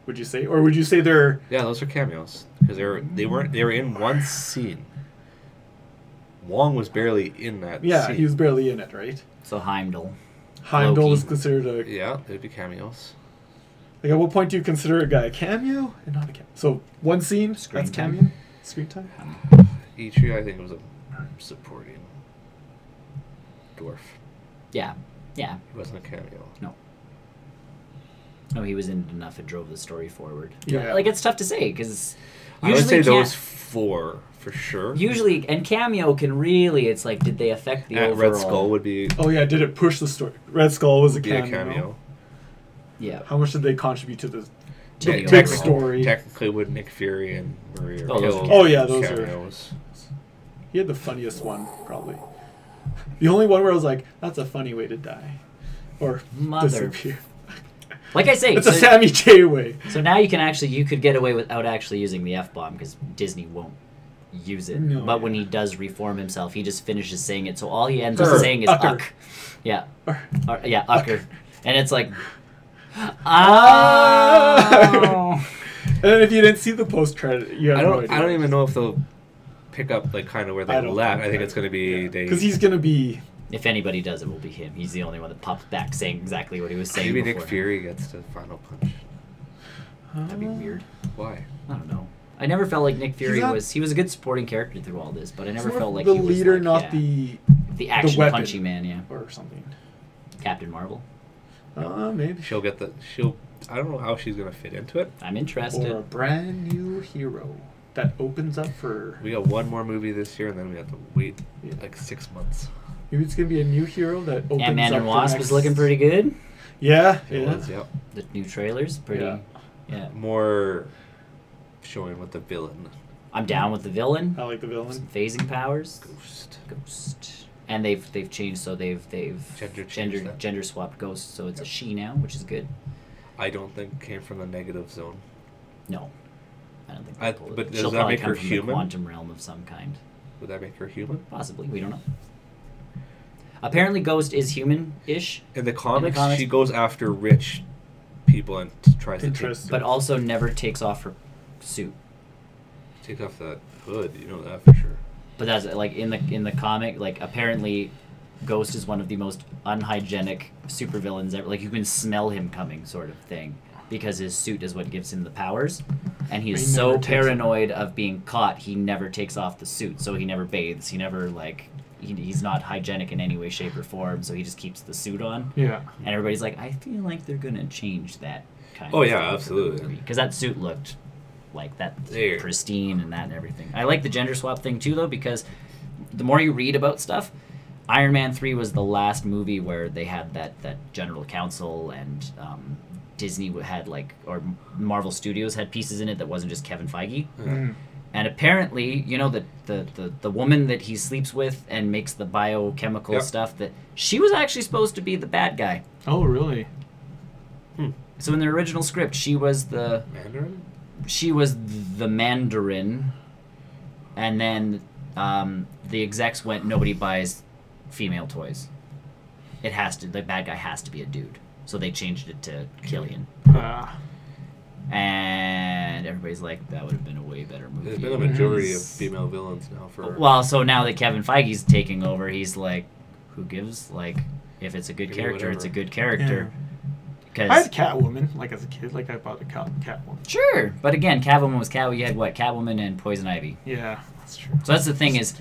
Would you say, or would you say they're? Yeah, those are cameos because they were in one scene. Wong was barely in that. Yeah, scene. he was barely in it, right? So Heimdall. Heimdall Loki. is considered a. Yeah, they'd be cameos. Like, at what point do you consider a guy a cameo and not a cameo? So one scene, Screen that's time. cameo. Screen time. E3, I think, was a supporting dwarf. Yeah. He wasn't a cameo. No, he was in enough. It drove the story forward. Yeah. Like it's tough to say because I would say those four for sure. Usually, and cameo can really. It's like, did they affect the And overall? Red Skull would be Oh yeah, did it push the story? Red Skull was a be a cameo. cameo. Yeah. How much did they contribute to the To the the big overall. story? Technically, would Nick Fury and Maria Oh, those Hill are Oh, yeah, those are- cameos. He had the funniest one, probably. The only one where I was like, "That's a funny way to die," or Mother. disappear. Like I say, It's a Sammy J way. so now you could get away without actually using the F-bomb because Disney won't use it. No, but when yeah. he does reform himself, he just finishes saying it. So all he ends up Ur. saying is Ucker. uck. Yeah. Ur. Yeah, ucker. And it's like, Oh. And then if you didn't see the post credit, you have I no don't. idea. I don't even know if they'll pick up like kind of where they left. I think it's going to be they. because he's gonna be. If anybody does, it will be him. He's the only one that pops back saying exactly what he was saying maybe Nick before. Fury gets the final punch. That'd be weird. Why? I don't know. I never felt like Nick Fury not- he was a good supporting character through all this, but I never He's more felt like the he was leader, like, not yeah, the action the weapon. punchy man. Yeah, or something. Captain Marvel. Maybe. She'll get the. She'll. I don't know how she's going to fit into it. I'm interested. Or a brand new hero that opens up for. We got one more movie this year, and then we have to wait Yeah. like 6 months. Maybe it's gonna be a new hero that opens Ant-Man up and the Wasp next... is looking pretty good. Yeah, It yeah. was, yep. The new trailers, pretty. Yeah. Yeah. More showing with the villain. I'm down with the villain. I like the Some villain. phasing powers. Ghost. Ghost. And they've changed, so they've changed that. gender swapped Ghost, so it's a she now, which is good. I don't think came from the negative zone. No, I don't think. I- they'll pull it. but does She'll that probably make come her from human? the quantum realm of some kind. Would that make her human? Possibly, we don't know. Apparently, Ghost is human-ish, In the comics, comics? she goes after rich people and tries to take. Interesting. but also never takes off her suit. Take off that hood, you know that for sure. But that's like in the comic, like apparently Ghost is one of the most unhygienic supervillains ever. Like you can smell him coming, sort of thing, because his suit is what gives him the powers, and he's He so never takes paranoid of being caught, he never takes off the suit. So he never bathes. He never like he's not hygienic in any way, shape, or form. So he just keeps the suit on. Yeah. And everybody's like, I feel like they're gonna change that kind. Oh, of yeah, thing absolutely. because that suit looked like that There. pristine and that and everything. I like the gender swap thing too, though, because the more you read about stuff, Iron Man 3 was the last movie where they had that general council, and Disney had or Marvel Studios had pieces in it that wasn't just Kevin Feige. Mm. And apparently, you know, the woman that he sleeps with and makes the biochemical Yep. stuff, that she was actually supposed to be the bad guy. Oh, really? So in the original script, she was the Mandarin, and then the execs went, nobody buys female toys. The bad guy has to be a dude. So they changed it to Killian. And everybody's like, that would have been a way better movie. There's been a majority of female villains now for... Well, so now that Kevin Feige's taking over, he's like, who gives? Like, if it's a good Give me character, it's a whatever. good character. I had Catwoman, like as a kid, like I bought a Catwoman. Sure, but again, Catwoman was Catwoman. You had what? Catwoman and Poison Ivy. Yeah, that's true. So that's the thing is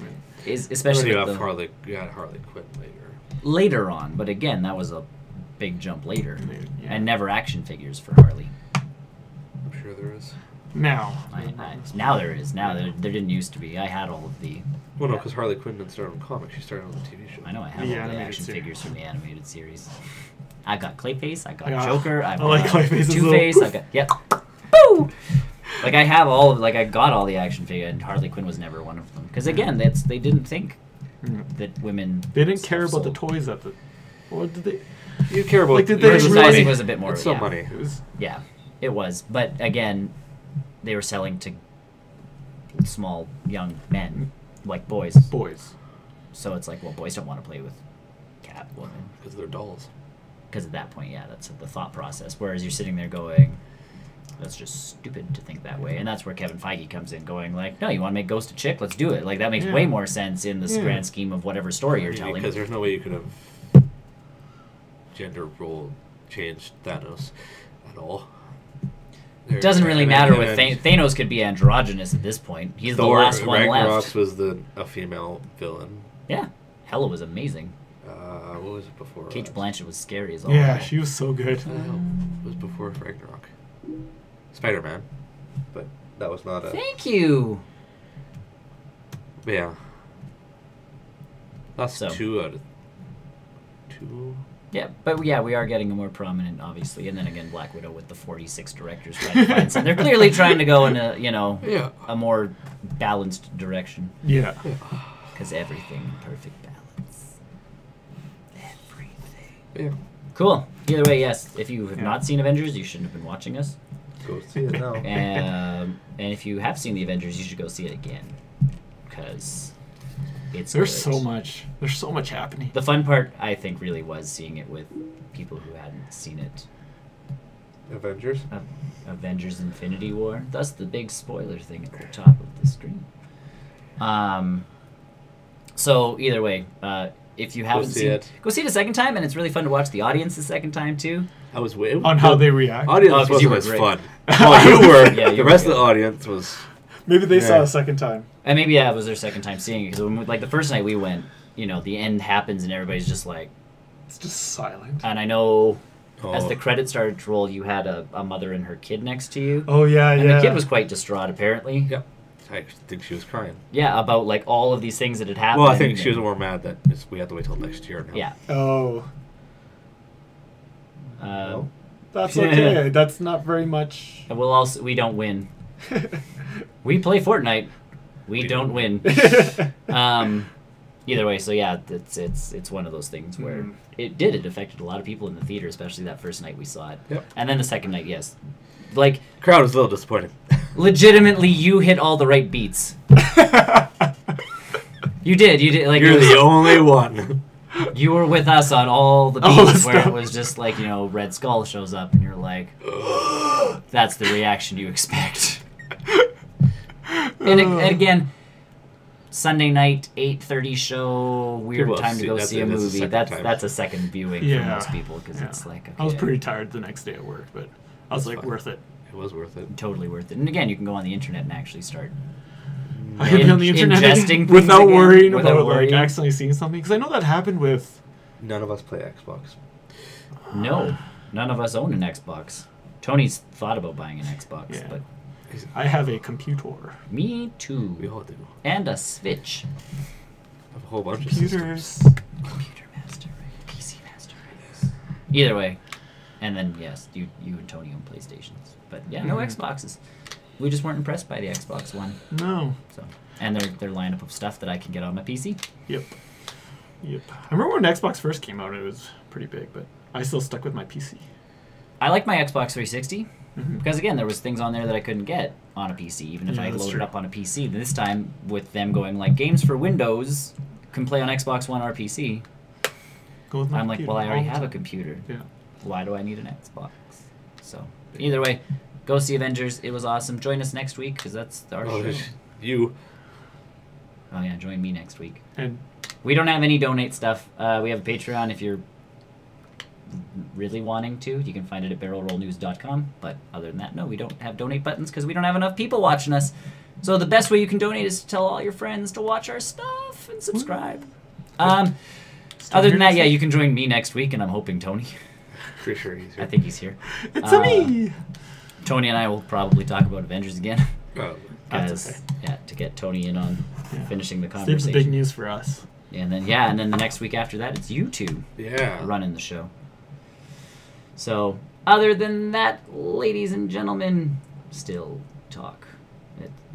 especially you with got the, Harley Quinn later. later on. But again, that was a big jump later, Yeah. and never action figures for Harley. I'm sure there is. Now. Now there is. Now there didn't used to be. I had all of the. Well, no, because Harley Quinn didn't start on comics. She started on the TV show. I know I have The all the animated action series. figures from the animated series. I got Clayface. I got Yeah. Joker. I like Clayface as Two Face. well. I got yep. Boo! Like I have all of, like I got all the action figure, and Harley Quinn was never one of them. Because again, they didn't think that women. They didn't care about the sold. toys at the. What did they? You care about... Like, did they Merchandising really- was a bit more. It's still yeah. money. It was. Yeah, it was. But again, they were selling to small young men, like boys. Boys. So it's like, well, boys don't want to play with Catwoman. Because they're dolls. Because at that point, yeah, that's the thought process. Whereas you're sitting there going, that's just stupid to think that way. And that's where Kevin Feige comes in going like, no, you want to make Ghost a chick? Let's do it. Like, that makes Yeah. way more sense in this Yeah. grand scheme of whatever story you're telling. Because there's no way you could have gender role changed Thanos at all. It doesn't really And matter then- with Thanos could be androgynous at this point. He's Thor, the last one Ragnarok left. was a female villain. Yeah. Hela was amazing. What was it before? Kate Blanchett was scary as all Yeah, hell. she was so good. It was before Ragnarok. Spider-Man. But that was not a... Thank you. But yeah. That's So. 2 out of 2. Yeah, but yeah, we are getting a more prominent, obviously, and then again, Black Widow with the 46 directors trying to find some. They're clearly trying to go in a, Yeah. a more balanced direction, Yeah. because everything in perfect balance. Everything. Yeah. Cool. Either way, yes. If you have Yeah. not seen Avengers, you shouldn't have been watching us. Go see it now. And if you have seen the Avengers, you should go see it again, because it's There's good. so much. There's so much happening. The fun part, I think, really was seeing it with people who hadn't seen it. Avengers? Avengers Infinity War. That's the big spoiler thing at the top of the screen. So either way, if you haven't see seen it. go see it a second time, and it's really fun to watch the audience the second time too. I was waiting. On how they react. Audience Oh, 'cause you wasn't were as great. fun. Oh, you were. Yeah, you the were rest of good. the audience was... Maybe they saw Yeah. a second time. And maybe it was their second time seeing it, because like the first night we went, the end happens and everybody's just like, It's just silent. and I know as Oh. the credits started to roll, you had a mother and her kid next to you, Oh yeah, and yeah. the kid was quite distraught apparently. Yeah. I think she was crying. Yeah, about like all of these things that had happened. Well, I think she was and- more mad that we have to wait till next year now. Yeah. Oh, Uh, that's okay. That's not very much. And we don't win. We play Fortnite. We don't win. Either way, so yeah, it's one of those things where Mhm. it affected a lot of people in the theater, especially that first night we saw it. Yep. And then the second night, yes. Like, Crowd was a little disappointed. legitimately, you hit all the right beats. You did. Like, You're it was- the only one. you were with us on all the All the beats where it stuff. was just like, Red Skull shows up and you're like, that's the reaction you expect. And again, Sunday night, 8:30 show, weird People time to go that's see a that's the movie. second That's time. that's a second viewing Yeah. for most people because it's like, okay, I was pretty tired the next day at work, but I was That's like, fine. worth it. It was worth it. totally worth it. And again, you can go on the internet and actually start. I could be on the internet Ingesting again things without again, worrying without about worrying. like accidentally seeing something. Because I know that happened with. None of us play Xbox. No, none of us own an Xbox. Tony's thought about buying an Xbox, Yeah. but I have a computer. me We too. all do. And a Switch. I have a whole bunch of systems. Computers. Computer master race, PC master race. Either way, and then yes, you and Tony own PlayStations, but yeah, no Mhm. Xboxes. We just weren't impressed by the Xbox One, No. so and their lineup of stuff that I can get on my PC. Yep. I remember when Xbox first came out, it was pretty big, but I still stuck with my PC. I like my Xbox 360 Mhm. because again, there was things on there that I couldn't get on a PC, even if Yeah, I that's loaded true. up on a PC. This time, with them going like games for Windows can play on Xbox One or PC, Go with my I'm like, computer well, I already all the have a time. computer. Yeah. Why do I need an Xbox? So either way, go see Avengers. It was awesome. Join us next week because that's our Oh, show. you. Oh yeah, join me next week. And We don't have any donate stuff. We have a Patreon if you're really wanting to. You can find it at barrelrollnews.com. But other than that, no, we don't have donate buttons because we don't have enough people watching us. So the best way you can donate is to tell all your friends to watch our stuff and subscribe. Other than that, yeah, you can join me next week, and I'm hoping Tony. Pretty sure he's here. I think he's here. it's a me. Tony and I will probably talk about Avengers again. Oh, That's As, okay. yeah, to get Tony in on Yeah. finishing the Steve's conversation. big news for us. And then the next week after that, it's you two yeah. running the show. So, other than that, ladies and gentlemen, still talk.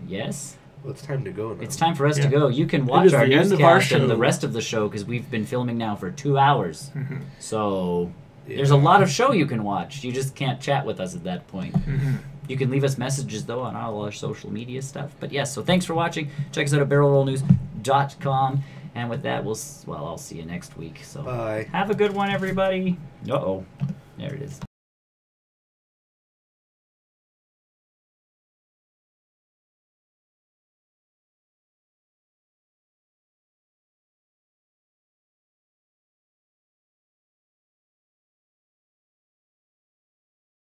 Yes? Well, it's time to go now. It's time for us to Yeah. go. You can watch is our the end of our newscast and the show. rest of the show because we've been filming now for 2 hours. Mhm. So, Yeah. there's a lot of show you can watch. You just can't chat with us at that point. Mhm. You can leave us messages, though, on all our social media stuff. But yes, so thanks for watching. Check us out at barrelrollnews.com. And with that, I'll see you next week. So Bye. have a good one, everybody. Uh-oh. There it is.